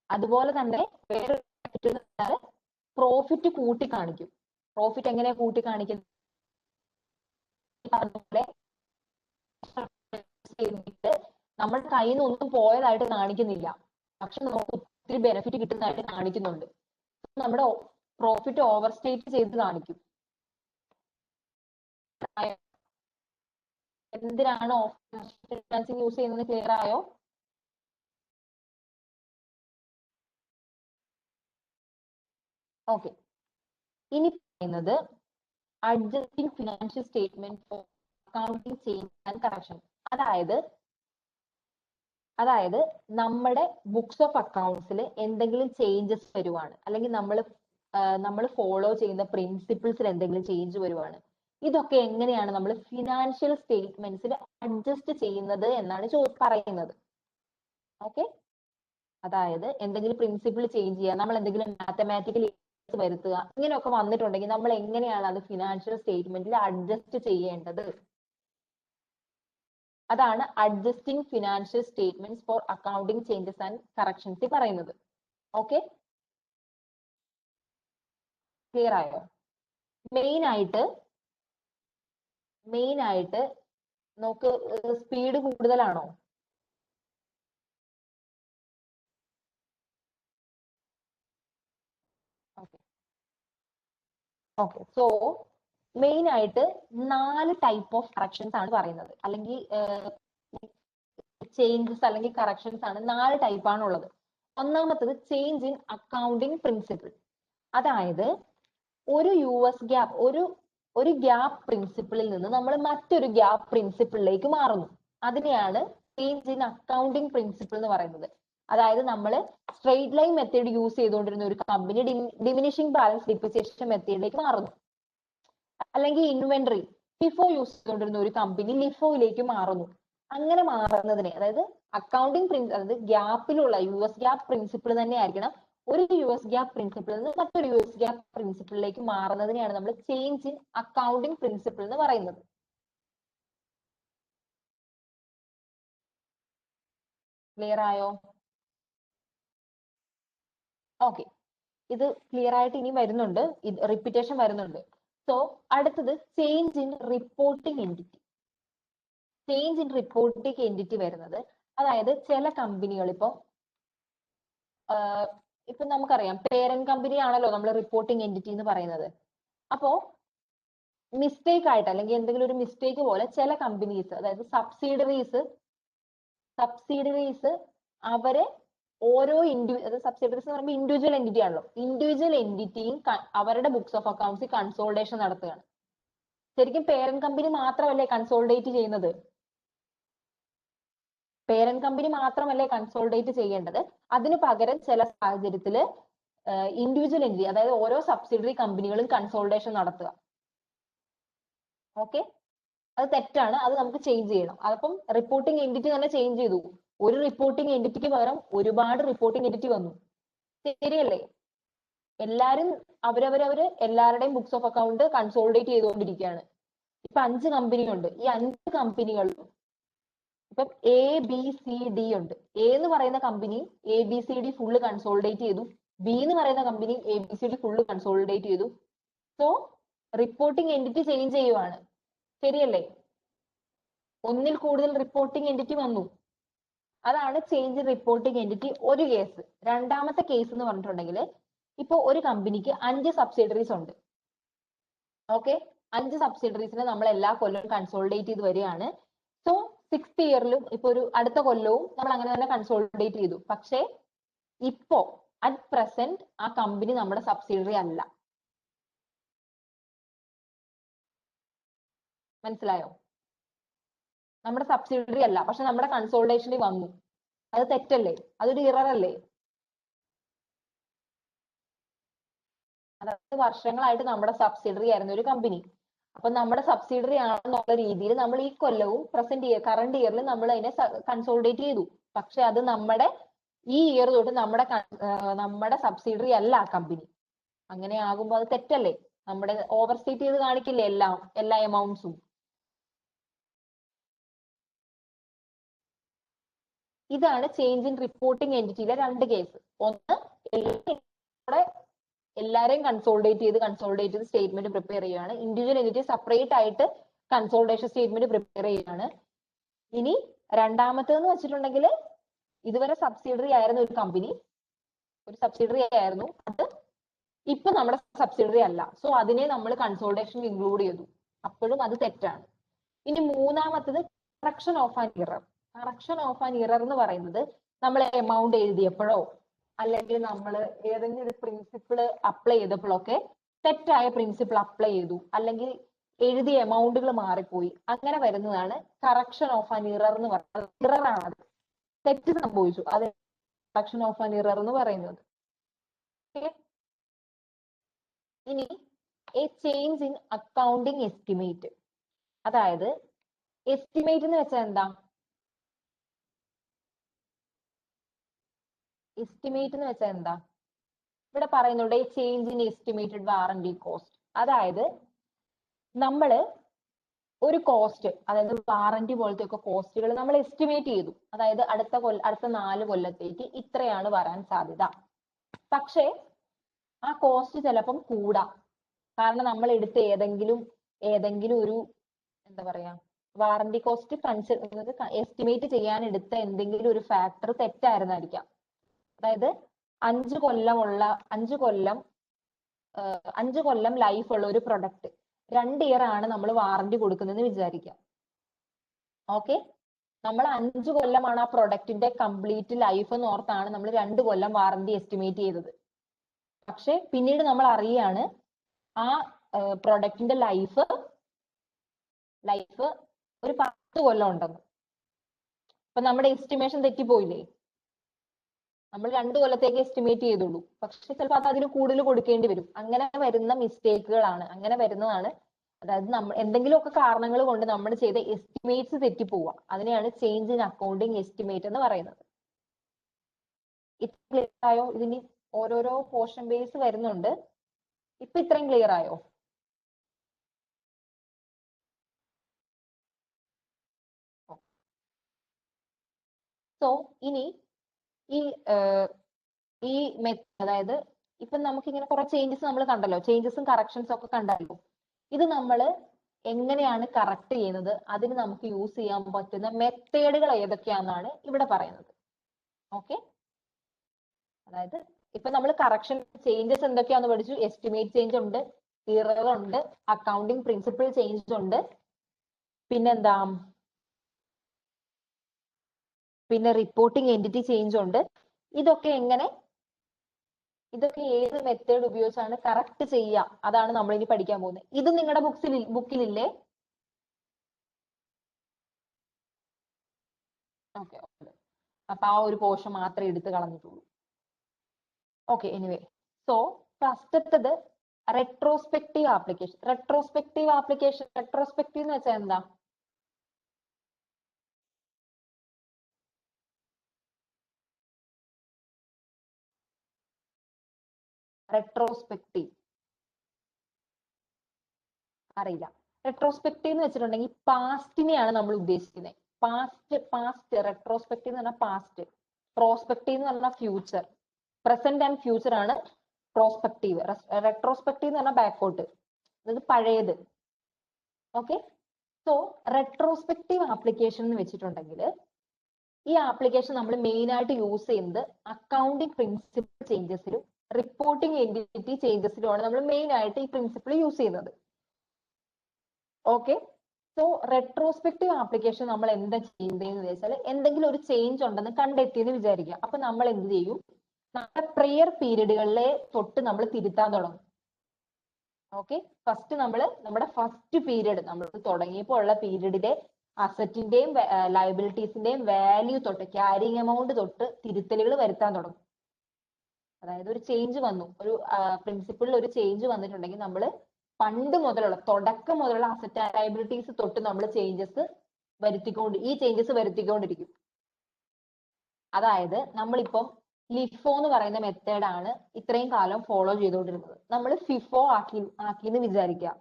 അതുപോലെ തന്നെ വേറെ പ്രോഫിറ്റ് കൂട്ടി കാണിക്കും. പ്രോഫിറ്റ് എങ്ങനെയാ കൂട്ടി കാണിക്കുന്നത്? നമ്മുടെ കയ്യിൽ നിന്ന് ഒന്നും പോയതായിട്ട് കാണിക്കുന്നില്ല, പക്ഷെ നമുക്ക് ഒത്തിരി ബെനിഫിറ്റ് കിട്ടുന്നതായിട്ട് കാണിക്കുന്നുണ്ട്. നമ്മുടെ പ്രോഫിറ്റ് ഓവർ സ്റ്റേറ്റ് ചെയ്ത് കാണിക്കും. എന്തിനാണ് ഫിനാൻസിങ് യൂസ് ചെയ്യുന്നത്? ക്ലിയർ ആയോ? ഓക്കെ. ഇനി പറയുന്നത് adjusting financial statement four accounting change and correction. അതായത് നമ്മുടെ ബുക്സ് ഓഫ് അക്കൗണ്ട്സിൽ എന്തെങ്കിലും ചേഞ്ചസ് വരുവാണ്, അല്ലെങ്കിൽ നമ്മൾ ഫോളോ ചെയ്യുന്ന പ്രിൻസിപ്പിൾസിൽ എന്തെങ്കിലും ചേഞ്ച് വരുവാണ്, ഇതൊക്കെ എങ്ങനെയാണ് നമ്മൾ ഫിനാൻഷ്യൽ സ്റ്റേറ്റ്മെന്റ്സിൽ അഡ്ജസ്റ്റ് ചെയ്യുന്നത് എന്നാണ് പറയുന്നത്. ഓക്കെ. അതായത് എന്തെങ്കിലും പ്രിൻസിപ്പിൾ ചേഞ്ച് ചെയ്യുക, നമ്മൾ എന്തെങ്കിലും മാത്തമാറ്റിക്കൽ വരുത്തുക, ഇങ്ങനെയൊക്കെ വന്നിട്ടുണ്ടെങ്കിൽ നമ്മൾ എങ്ങനെയാണ് അത് ഫിനാൻഷ്യൽ സ്റ്റേറ്റ്മെന്റിൽ അഡ്ജസ്റ്റ് ചെയ്യേണ്ടത്? അതാണ് adjusting financial statements four accounting changes and corrections പറയുന്നത്. ഓക്കെ, ക്ലിയർ ആയോ? മെയിൻ ആയിട്ട് നമുക്ക് സ്പീഡ് കൂടുതലാണോ? ഓക്കെ. സോ മെയിൻ ആയിട്ട് 4 ടൈപ്പ് ഓഫ് കറക്ഷൻസ് ആണ് പറയുന്നത്, അല്ലെങ്കിൽ ചേഞ്ചസ് അല്ലെങ്കിൽ കറക്ഷൻസ് ആണ് 4 ടൈപ്പ് ആണ് ഉള്ളത്. ഒന്നാമത്തത് ചേഞ്ച് ഇൻ അക്കൗണ്ടിംഗ് പ്രിൻസിപ്പിൾ. അതായത് ഒരു ഒരു ഗ്യാപ്പ് പ്രിൻസിപ്പിളിൽ നിന്ന് നമ്മൾ മറ്റൊരു ഗ്യാപ്പ് പ്രിൻസിപ്പിളിലേക്ക് മാറുന്നു. അതിനെയാണ് ചേഞ്ച് ഇൻ അക്കൗണ്ടിംഗ് പ്രിൻസിപ്പിൾ എന്ന് പറയുന്നത്. അതായത് നമ്മൾ സ്ട്രെയിറ്റ് ലൈൻ മെത്തേഡ് യൂസ് ചെയ്തുകൊണ്ടിരുന്ന ഒരു കമ്പനി ഡിമിനിഷിംഗ് ബാലൻസ് ഡിപ്രിസിയേഷൻ മെത്തേഡിലേക്ക് മാറുന്നു. അല്ലെങ്കിൽ ഇൻവെന്ററി ലിഫോ യൂസ് ചെയ്തുകൊണ്ടിരുന്ന ഒരു കമ്പനി ലിഫോയിലേക്ക് മാറുന്നു. അങ്ങനെ മാറുന്നതിനെ, അതായത് അതായത് ഗ്യാപ്പിലുള്ള US ഗ്യാപ്പ് പ്രിൻസിപ്പിൾ തന്നെ ആയിരിക്കണം ഒരു US ഗ്യാപ്പ് പ്രിൻസിപ്പിളിൽ നിന്ന് മറ്റൊരു US ഗ്യാപ്പ് പ്രിൻസിപ്പിളിലേക്ക് മാറുന്നതിനെയാണ് നമ്മൾ ചേഞ്ച് ഇൻ അക്കൗണ്ടിംഗ് പ്രിൻസിപ്പിൾ എന്ന് പറയുന്നത്. ക്ലിയർ ആയോ? ഓക്കെ, ഇത് ക്ലിയർ ആയിട്ട് ഇനി വരുന്നുണ്ട്, റിപ്പീറ്റേഷൻ വരുന്നുണ്ട്. സോ അടുത്തത് change in reporting entity. Change in reporting entity വരുന്നത്, അതായത് ചില കമ്പനികൾ ഇപ്പൊ നമുക്കറിയാം പേരന്റ് കമ്പനി ആണല്ലോ നമ്മൾ റിപ്പോർട്ടിംഗ് എൻറ്റിറ്റി എന്ന് പറയുന്നത്. അപ്പോ മിസ്റ്റേക്ക് ആയിട്ട് അല്ലെങ്കിൽ എന്തെങ്കിലും ഒരു മിസ്റ്റേക്ക് പോലെ ചില കമ്പനീസ്, അതായത് സബ്സിഡറീസ് അവരെ ഓരോ സബ്സിഡറീസ് എന്ന് പറയുമ്പോൾ ഇൻഡിവിജ്വൽ എൻറ്റിറ്റി ആണല്ലോ, ഇൻഡിവിജ്വൽ എൻറ്റിറ്റിയും അവരുടെ ബുക്സ് ഓഫ് അക്കൗണ്ട്സ് കൺസോൾട്ടേഷൻ നടത്തുകയാണ്. ശരിക്കും പേരന്റ് കമ്പനി മാത്രമല്ലേ കൺസോൾട്ടേറ്റ് ചെയ്യുന്നത്? പേരന്റ് കമ്പനി മാത്രമല്ലേ കൺസോൾട്ടേറ്റ് ചെയ്യേണ്ടത്? അതിന് പകരം ചില സാഹചര്യത്തിൽ ഇൻഡിവിജ്വൽ എൻറ്റിറ്റി, അതായത് ഓരോ സബ്സിഡറി കമ്പനികളും കൺസോൾട്ടേഷൻ നടത്തുക. ഓക്കെ, അത് തെറ്റാണ്, അത് നമുക്ക് ചേഞ്ച് ചെയ്യണം. അപ്പം റിപ്പോർട്ടിംഗ് എൻറ്റിറ്റി തന്നെ ചേഞ്ച് ചെയ്തു. ഒരു റിപ്പോർട്ടിംഗ് എൻറ്റിറ്റിക്ക് പകരം ഒരുപാട് റിപ്പോർട്ടിംഗ് എൻറ്റിറ്റി വന്നു. ശരിയല്ലേ? എല്ലാരും എല്ലാവരുടെയും ബുക്സ് ഓഫ് അക്കൗണ്ട് കൺസോൾട്ടേറ്റ് ചെയ്തുകൊണ്ടിരിക്കുകയാണ്. ഇപ്പൊ 5 കമ്പനി ഉണ്ട്. ഈ 5 കമ്പനികളിലും ഇപ്പം ABCD ഉണ്ട്. A എന്ന് പറയുന്ന കമ്പനി ABCD ഫുള്ള് കൺസോൾട്ടേറ്റ് ചെയ്തു. B എന്ന് പറയുന്ന കമ്പനി ABCD ഫുള്ള് കൺസോൾട്ടേറ്റ് ചെയ്തു. സോ റിപ്പോർട്ടിംഗ് എൻറ്റിറ്റി ചേഞ്ച് ചെയ്യുവാണ്. ശരിയല്ലേ? ഒന്നിൽ കൂടുതൽ റിപ്പോർട്ടിംഗ് എൻറ്റിറ്റി വന്നു. അതാണ് ചേഞ്ച് ഇൻ റിപ്പോർട്ടിംഗ് എൻറ്റിറ്റി ഒരു കേസ്. രണ്ടാമത്തെ കേസ് എന്ന് പറഞ്ഞിട്ടുണ്ടെങ്കിൽ ഇപ്പൊ ഒരു കമ്പനിക്ക് 5 സബ്സിഡറീസ് ഉണ്ട്. ഓക്കെ, 5 സബ്സിഡറീസിനെ നമ്മൾ എല്ലാ കൊല്ലവും കൺസോളിഡേറ്റ് ചെയ്ത് വരികയാണ്. സോ 6th ഇയറിലും ഇപ്പൊ ഒരു അടുത്ത കൊല്ലവും നമ്മൾ അങ്ങനെ തന്നെ കൺസോളിഡേറ്റ് ചെയ്തു. പക്ഷേ ഇപ്പോ അറ്റ് പ്രസന്റ് ആ കമ്പനി നമ്മുടെ സബ്സിഡറി അല്ല. മനസ്സിലായോ? നമ്മുടെ സബ്സിഡറി അല്ല, പക്ഷെ നമ്മുടെ കൺസോളിഡേഷനിൽ വന്നു. അത് തെറ്റല്ലേ? അതൊരു ഇറർ അല്ലേ? അതായത് വർഷങ്ങളായിട്ട് നമ്മുടെ സബ്സിഡറി ആയിരുന്ന ഒരു കമ്പനി. അപ്പൊ നമ്മുടെ സബ്സിഡറി ആണെന്നുള്ള രീതിയിൽ നമ്മൾ ഈ കൊല്ലവും കറണ്ട് ഇയറിൽ നമ്മൾ അതിനെ കൺസോളിഡേറ്റ് ചെയ്തു. പക്ഷെ അത് നമ്മുടെ ഈ ഇയർ തൊട്ട് നമ്മുടെ സബ്സിഡറി അല്ല ആ കമ്പനി. അങ്ങനെ ആകുമ്പോൾ അത് തെറ്റല്ലേ? നമ്മുടെ ഓവർസ്റ്റേറ്റ് ചെയ്ത് കാണിക്കില്ലേ എല്ലാ എമൗണ്ട്സും? ഇതാണ് ചേഞ്ച് ഇൻ റിപ്പോർട്ടിംഗ് എന്റിറ്റിയിലെ 2 കേസ്. ഒന്ന്, എല്ലാരെയും കൺസോളിഡേറ്റ് ചെയ്ത് സ്റ്റേറ്റ്മെന്റ് പ്രിപ്പയർ ചെയ്യുകയാണ്. ഇൻഡിവിജ്വൽ എന്റിറ്റി സെപ്പറേറ്റ് ആയിട്ട് കൺസോളിഡേഷൻ സ്റ്റേറ്റ്മെന്റ് പ്രിപ്പയർ ചെയ്യുകയാണ്. ഇനി രണ്ടാമത്തേന്ന് വെച്ചിട്ടുണ്ടെങ്കിൽ ഇതുവരെ സബ്സിഡറി ആയിരുന്ന ഒരു കമ്പനി, ഒരു സബ്സിഡറി ആയിരുന്നു, അത് ഇപ്പൊ നമ്മുടെ സബ്സിഡറി അല്ല. സോ അതിനെ നമ്മൾ കൺസോളിഡേഷനിൽ ഇൻക്ലൂഡ് ചെയ്തു. അപ്പോഴും അത് തെറ്റാണ്. ഇനി മൂന്നാമത്തത് correction of an error. Correction of an error എന്ന് പറയുന്നത് നമ്മൾ എമൗണ്ട് എഴുതിയപ്പോഴോ അല്ലെങ്കിൽ നമ്മൾ ഏതെങ്കിലും ഒരു പ്രിൻസിപ്പിൾ അപ്ലൈ ചെയ്തപ്പോഴൊക്കെ തെറ്റായ പ്രിൻസിപ്പിൾ അപ്ലൈ ചെയ്തു, അല്ലെങ്കിൽ എഴുതിയ എമൗണ്ടുകൾ മാറിപ്പോയി, അങ്ങനെ വരുന്നതാണ് കറക്ഷൻ ഓഫ് ആൻ ഇറർ എന്ന് പറയുന്നത്. ഇറർ ആണ്, തെറ്റ് സംഭവിച്ചു, അത് കറക്ഷൻ ഓഫ് ആൻ ഇറർ എന്ന് പറയുന്നത്. ഇനി A change in accounting estimate. അതായത് എസ്റ്റിമേറ്റ് എന്ന് വെച്ചാൽ എന്താ? എസ്റ്റിമേറ്റ് എന്ന് വെച്ചാൽ എന്താ? ഇവിടെ പറയുന്നുണ്ട് change in estimated warranty cost. അതായത് നമ്മള് ഒരു കോസ്റ്റ്, അതായത് വാറന്റി പോലത്തെ ഒക്കെ കോസ്റ്റുകൾ നമ്മൾ എസ്റ്റിമേറ്റ് ചെയ്തു. അതായത് അടുത്ത 4 കൊല്ലത്തേക്ക് ഇത്രയാണ് വരാൻ സാധ്യത. പക്ഷേ ആ കോസ്റ്റ് ചിലപ്പം കൂടാം. കാരണം നമ്മൾ എടുത്ത ഏതെങ്കിലും ഒരു എന്താ പറയാ വാറന്റി കോസ്റ്റ് എസ്റ്റിമേറ്റ് ചെയ്യാൻ എടുത്ത എന്തെങ്കിലും ഒരു ഫാക്ടർ തെറ്റായിരുന്നായിരിക്കാം. അതായത് 5 കൊല്ലം ലൈഫ് ഉള്ള ഒരു പ്രൊഡക്റ്റ് 2 ഇയർ ആണ് നമ്മൾ വാറന്റി കൊടുക്കുന്നതെന്ന് വിചാരിക്കാം. ഓക്കെ, നമ്മൾ 5 കൊല്ലമാണ് ആ പ്രൊഡക്റ്റിന്റെ കംപ്ലീറ്റ് ലൈഫ് എന്ന് ഓർത്താണ് നമ്മൾ 2 കൊല്ലം വാറന്റി എസ്റ്റിമേറ്റ് ചെയ്തത്. പക്ഷെ പിന്നീട് നമ്മൾ അറിയാണ് ആ പ്രൊഡക്റ്റിന്റെ ലൈഫ് ഒരു 10 കൊല്ലം ഉണ്ടെന്ന്. അപ്പൊ നമ്മുടെ എസ്റ്റിമേഷൻ തെറ്റിപ്പോയില്ലേ? നമ്മൾ 2 കൊല്ലത്തേക്ക് എസ്റ്റിമേറ്റ് ചെയ്തുള്ളൂ, പക്ഷെ ചിലപ്പോൾ അത് അതിന് കൂടുതൽ കൊടുക്കേണ്ടി വരും. അങ്ങനെ വരുന്ന മിസ്റ്റേക്കുകളാണ്, അങ്ങനെ വരുന്നതാണ്. അതായത് എന്തെങ്കിലുമൊക്കെ കാരണങ്ങൾ കൊണ്ട് നമ്മൾ ചെയ്ത എസ്റ്റിമേറ്റ്സ് തെറ്റിപ്പോവുക. അതിനെയാണ് ചേഞ്ച് ഇൻ അക്കൗണ്ടിങ് എസ്റ്റിമേറ്റ് എന്ന് പറയുന്നത്. ഇത്ര ക്ലിയർ ആയോ? ഇതിന് ഓരോരോ പോർഷൻ ബേസ് വരുന്നുണ്ട്. ഇപ്പൊ ഇത്രയും ക്ലിയർ ആയോ? സോ ഇനി ഈ അതായത് ഇപ്പൊ നമുക്ക് ഇങ്ങനെ കുറെ ചേഞ്ചസ് നമ്മൾ കണ്ടല്ലോ, ചേഞ്ചസും കറക്ഷൻസും ഒക്കെ കണ്ടല്ലോ. ഇത് നമ്മൾ എങ്ങനെയാണ് കറക്റ്റ് ചെയ്യുന്നത്, അതിന് നമുക്ക് യൂസ് ചെയ്യാൻ പറ്റുന്ന മെത്തേഡുകൾ ഏതൊക്കെയാണെന്നാണ് ഇവിടെ പറയുന്നത്. ഓക്കെ, അതായത് ഇപ്പൊ നമ്മൾ കറക്ഷൻ ചേഞ്ചസ് എന്തൊക്കെയാന്ന് പഠിച്ചു. എസ്റ്റിമേറ്റ് ചേഞ്ച് ഉണ്ട്, ഇറർ ഉണ്ട്, അക്കൗണ്ടിങ് പ്രിൻസിപ്പിൾ ചേഞ്ച് ഉണ്ട്, പിന്നെന്താ, പിന്നെ റിപ്പോർട്ടിംഗ് എൻറ്റിറ്റി ചേഞ്ച് ഉണ്ട്. ഇതൊക്കെ ഏത് മെത്തേഡ് ഉപയോഗിച്ചാണ് കറക്റ്റ് ചെയ്യുക, അതാണ് നമ്മൾ ഇനി പഠിക്കാൻ പോകുന്നത്. ഇത് നിങ്ങളുടെ ബുക്കിലില്ലേ? ഓക്കെ, അപ്പൊ ആ ഒരു പോർഷൻ മാത്രമേ എടുത്ത് കളഞ്ഞിട്ടുള്ളൂ. ഓക്കെ, എനിവേ, സോ ഫസ്റ്റത്തത് റെട്രോസ്പെക്റ്റീവ് ആപ്ലിക്കേഷൻ. റെട്രോസ്പെക്റ്റീവ് എന്ന് വെച്ചാൽ എന്താ? റെട്രോസ്പെക്റ്റീവ് അറിയില്ല. റെട്രോസ്പെക്റ്റീവ് എന്ന് വെച്ചിട്ടുണ്ടെങ്കിൽ പാസ്റ്റിനെയാണ് നമ്മൾ ഉദ്ദേശിക്കുന്നത്. പാസ്റ്റ് റെട്രോസ്പെക്റ്റീവ് എന്ന് പറഞ്ഞാൽ പാസ്റ്റ്, പ്രോസ്പെക്റ്റീവ് എന്ന് പറഞ്ഞാൽ ഫ്യൂച്ചർ. പ്രസന്റ് ആൻഡ് ഫ്യൂച്ചർ ആണ് പ്രോസ്പെക്റ്റീവ്. റെട്രോസ്പെക്റ്റീവ് എന്ന് പറഞ്ഞാൽ ബാക്കോട്ട്, അതായത് പഴയത്. ഓക്കെ, സോ റെട്രോസ്പെക്റ്റീവ് ആപ്ലിക്കേഷൻ എന്ന് വെച്ചിട്ടുണ്ടെങ്കിൽ ഈ ആപ്ലിക്കേഷൻ നമ്മൾ മെയിൻ ആയിട്ട് യൂസ് ചെയ്യുന്നത് അക്കൗണ്ടിങ് പ്രിൻസിപ്പിൾ ചേഞ്ചസിലും റിപ്പോർട്ടിംഗ് എൻറ്റിറ്റി ചേഞ്ചസിലുമാണ് നമ്മൾ മെയിൻ ആയിട്ട് ഈ പ്രിൻസിപ്പിൾ യൂസ് ചെയ്യുന്നത്. ഓക്കെ, സോ റെട്രോസ്പെക്റ്റീവ് ആപ്ലിക്കേഷൻ നമ്മൾ എന്താ ചെയ്യുന്നതെന്ന് വെച്ചാൽ എന്തെങ്കിലും ഒരു ചേഞ്ച് ഉണ്ടെന്ന് കണ്ടെത്തിയെന്ന് വിചാരിക്കുക. അപ്പൊ നമ്മൾ എന്ത് ചെയ്യും, നമ്മുടെ പ്രിയർ പീരീഡുകളിലെ തൊട്ട് നമ്മൾ തിരുത്താൻ തുടങ്ങും. ഓക്കെ, ഫസ്റ്റ് നമ്മൾ നമ്മുടെ ഫസ്റ്റ് പീരീഡ് നമ്മൾ തുടങ്ങിയപ്പോൾ ഉള്ള പീരീഡിലെ അസറ്റിന്റെയും ലയബിലിറ്റീസിന്റെയും വാല്യൂ തൊട്ട് ക്യാരിങ് എമൗണ്ട് തൊട്ട് തിരുത്തലുകൾ വരുത്താൻ തുടങ്ങും. അതായത് ഒരു ചേഞ്ച് വന്നു, ഒരു പ്രിൻസിപ്പിളിൽ ഒരു ചേഞ്ച് വന്നിട്ടുണ്ടെങ്കിൽ നമ്മൾ പണ്ട് മുതലുള്ള തുടക്കം മുതലുള്ള അസറ്റ് ആൻഡ് ലയബിലിറ്റീസ് തൊട്ട് നമ്മൾ ഈ ചേഞ്ചസ് വരുത്തിക്കൊണ്ടിരിക്കും. അതായത് നമ്മളിപ്പം ലിഫോ എന്ന് പറയുന്ന മെത്തേഡാണ് ഇത്രയും കാലം ഫോളോ ചെയ്തുകൊണ്ടിരുന്നത്. നമ്മൾ ഫിഫോ ആക്കിന്ന് വിചാരിക്കുക.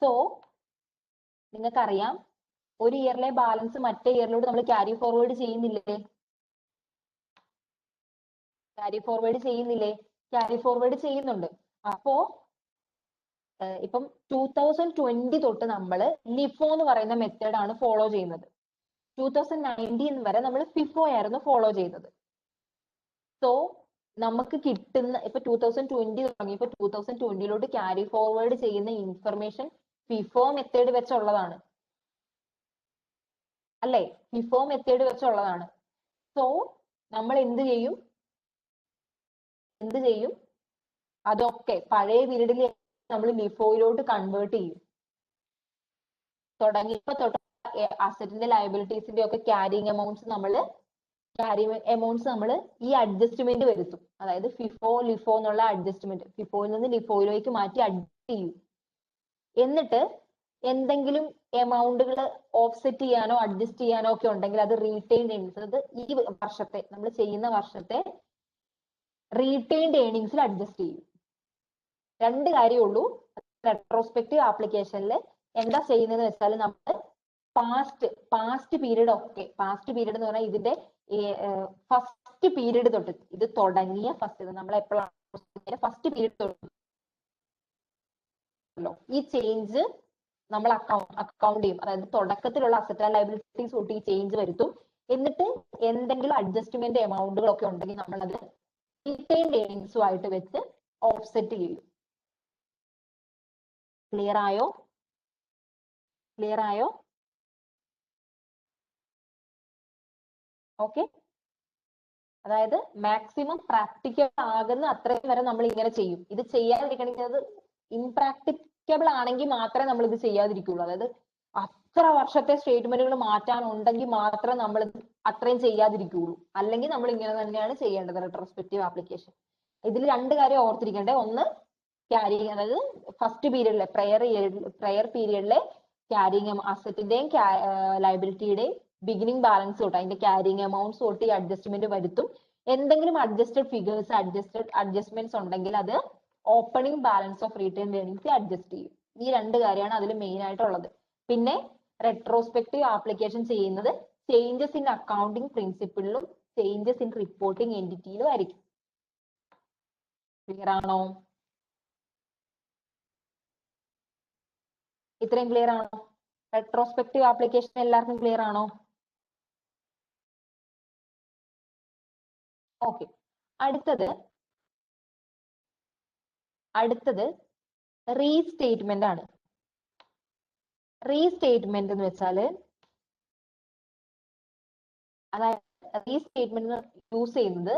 സോ നിങ്ങൾക്കറിയാം, ഒരു ഇയറിലെ ബാലൻസ് മറ്റേ ഇയറിലോട്ട് നമ്മൾ ക്യാരി ഫോർവേഡ് ചെയ്യുന്നില്ലേ? ക്യാരി ഫോർവേഡ് ചെയ്യുന്നുണ്ട്. അപ്പോ ഇപ്പം 2020 തൊട്ട് നമ്മൾ ലിഫോ എന്ന് പറയുന്ന മെത്തേഡാണ് ഫോളോ ചെയ്യുന്നത്. 2019 വരെ നമ്മൾ ഫിഫോ ആയിരുന്നു ഫോളോ ചെയ്തത്. സോ നമുക്ക് കിട്ടുന്ന ഇപ്പൊ 2020 തുടങ്ങിയപ്പോ 2020 ക്യാരി ഫോർവേഡ് ചെയ്യുന്ന ഇൻഫർമേഷൻ ഫിഫോ മെത്തേഡ് വെച്ചുള്ളതാണ്, അല്ലേ? FIFO method വെച്ചുള്ളതാണ്. സോ നമ്മൾ എന്ത് ചെയ്യും, അതൊക്കെ പഴയ പീരീഡിൽ നമ്മൾ ലിഫോയിലോട്ട് കൺവേർട്ട് ചെയ്യും. തുടങ്ങിയപ്പോ തൊട്ട് അസറ്റിന്റെ ലയബിലിറ്റീസിന്റെ ഒക്കെ ക്യാരിങ് എമൗണ്ട്സ് നമ്മൾ ഈ അഡ്ജസ്റ്റ്മെന്റ് വരുത്തും. അതായത് ലിഫോ എന്നുള്ള അഡ്ജസ്റ്റ്മെന്റ് ഫിഫോയിൽ നിന്ന് ലിഫോയിലേക്ക് മാറ്റി അഡ്ജസ്റ്റ് ചെയ്യും. എന്നിട്ട് എന്തെങ്കിലും എമൗണ്ടുകൾ ഓഫ്സെറ്റ് ചെയ്യാനോ അഡ്ജസ്റ്റ് ചെയ്യാനോ ഒക്കെ ഉണ്ടെങ്കിൽ അത് റീറ്റെയിൻഡ് ഏണിങ്സ്, അത് ഈ വർഷത്തെ നമ്മൾ ചെയ്യുന്ന വർഷത്തെ റീറ്റെയിൻഡ് ഏണിങ്സിൽ അഡ്ജസ്റ്റ് ചെയ്യും. രണ്ട് കാര്യമേ ഉള്ളൂ. റെട്രോസ്പെക്റ്റീവ് ആപ്ലിക്കേഷനിൽ എന്താ ചെയ്യുന്നതെന്ന് വെച്ചാൽ നമ്മൾ പാസ്റ്റ് പീരീഡ് എന്ന് പറഞ്ഞാൽ ഇതിന്റെ ഫസ്റ്റ് പീരീഡ് തൊട്ട് ഇത് തുടങ്ങിയ നമ്മൾ എപ്പോഴാണ് ഫസ്റ്റ് പീരീഡ് തൊട്ട് ഈ ചേഞ്ച് നമ്മൾ അക്കൗണ്ട് ചെയ്യും. അതായത് തുടക്കത്തിലുള്ള അസറ്റ് ആൻഡ് ലയബിലിറ്റീസ് തൊട്ട് ഈ ചേഞ്ച് വരുത്തും. എന്നിട്ട് എന്തെങ്കിലും അഡ്ജസ്റ്റ്മെന്റ് എമൗണ്ടുകളൊക്കെ ഉണ്ടെങ്കിൽ നമ്മൾ അത് റീറ്റെയിൻഡ് ഏണിങ്സുമായിട്ട് വെച്ച് ഓഫ്സെറ്റ് ചെയ്യും. ക്ലിയർ ആയോ? ഓക്കെ, അതായത് മാക്സിമം പ്രാക്ടിക്കൽ ആകുന്ന അത്രയും വരെ നമ്മൾ ഇങ്ങനെ ചെയ്യും. ഇത് ചെയ്യാതിരിക്കണമെങ്കിൽ അത് ഇംപ്രാക്ടിക്കബിൾ ആണെങ്കിൽ മാത്രമേ നമ്മൾ ഇത് ചെയ്യാതിരിക്കുള്ളൂ. അതായത് അത്ര വർഷത്തെ സ്റ്റേറ്റ്മെന്റുകൾ മാറ്റാനുണ്ടെങ്കിൽ മാത്രമേ നമ്മൾ അത്രയും ചെയ്യാതിരിക്കുള്ളൂ. അല്ലെങ്കിൽ നമ്മൾ ഇങ്ങനെ തന്നെയാണ് ചെയ്യേണ്ടത് റെട്രോസ്പെക്റ്റീവ് ആപ്ലിക്കേഷൻ. ഇതിൽ രണ്ട് കാര്യം ഓർത്തിരിക്കേണ്ടത്. ഒന്ന്, ക്യാരിങ്, അതായത് ഫസ്റ്റ് പീരീഡിലെ പ്രയർ പീരീഡിലെ ക്യാരിങ് അസറ്റിന്റെയും ലയബിലിറ്റിയുടെയും ബിഗിനിങ് ബാലൻസ് തൊട്ട് അതിന്റെ ക്യാരിങ് എമൗണ്ട്സ് തൊട്ട് ഈ അഡ്ജസ്റ്റ്മെന്റ് വരുത്തും. എന്തെങ്കിലും അഡ്ജസ്റ്റ്മെന്റ്സ് ഉണ്ടെങ്കിൽ അത് opening balance of retained earnings adjust ചെയ്യും. ഈ രണ്ട് കാര്യമാണ് അതിൽ മെയിൻ ആയിട്ടുള്ളത്. പിന്നെ റെട്രോസ്പെക്റ്റീവ് ആപ്ലിക്കേഷൻ ചെയ്യുന്നത് ചേഞ്ചസ് ഇൻ അക്കൗണ്ടിങ് പ്രിൻസിപ്പിളിലും ചേഞ്ചസ് ഇൻ റിപ്പോർട്ടിംഗ് എൻറ്റിറ്റിയിലും ആയിരിക്കും. ക്ലിയർ ആണോ? ഇത്രയും ക്ലിയർ ആണോ? റെട്രോസ്പെക്റ്റീവ് ആപ്ലിക്കേഷൻ എല്ലാവർക്കും ക്ലിയർ ആണോ? ഓക്കെ, അടുത്തത് റീസ്റ്റേറ്റ്മെന്റ് ആണ്. റീസ്റ്റേറ്റ്മെന്റ് എന്ന് വെച്ചാല് അതായത് റീസ്റ്റേറ്റ്മെന്റ് യൂസ് ചെയ്യുന്നത്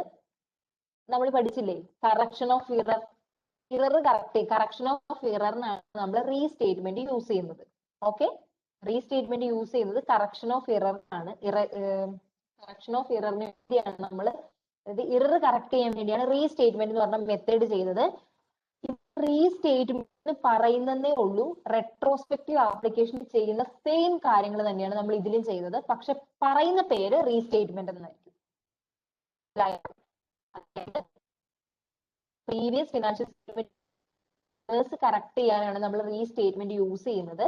നമ്മൾ പഠിച്ചില്ലേ, കറക്ഷൻ ഓഫ് ഇററിനാണ് നമ്മൾ റീസ്റ്റേറ്റ്മെന്റ് യൂസ് ചെയ്യുന്നത്. ഓക്കെ, റീസ്റ്റേറ്റ്മെന്റ് യൂസ് ചെയ്യുന്നത് കറക്ഷൻ ഓഫ് ഇററിനാണ്. കറക്ഷൻ ഓഫ് ഇററിന് വേണ്ടിയാണ് നമ്മൾ, ഇറർ കറക്റ്റ് ചെയ്യാൻ വേണ്ടിയാണ് റീസ്റ്റേറ്റ്മെന്റ് എന്ന് പറഞ്ഞ മെത്തേഡ് ചെയ്യുന്നത്. റീസ്റ്റേറ്റ്മെന്റ് പറയുന്നതേ ഉള്ളൂ റെട്രോസ്പെക്റ്റീവ് ആപ്ലിക്കേഷൻ ചെയ്യുന്ന സെയിം കാര്യങ്ങൾ തന്നെയാണ് നമ്മൾ ഇതിലും ചെയ്യുന്നത്. പക്ഷെ പറയുന്ന പേര് റീസ്റ്റേറ്റ്മെന്റ് എന്നായിരിക്കും. പ്രീവിയസ് ഫിനാൻഷ്യൽ സ്റ്റേറ്റ്മെന്റ് കറക്റ്റ് ചെയ്യാനാണ് നമ്മൾ റീസ്റ്റേറ്റ്മെന്റ് യൂസ് ചെയ്യുന്നത്.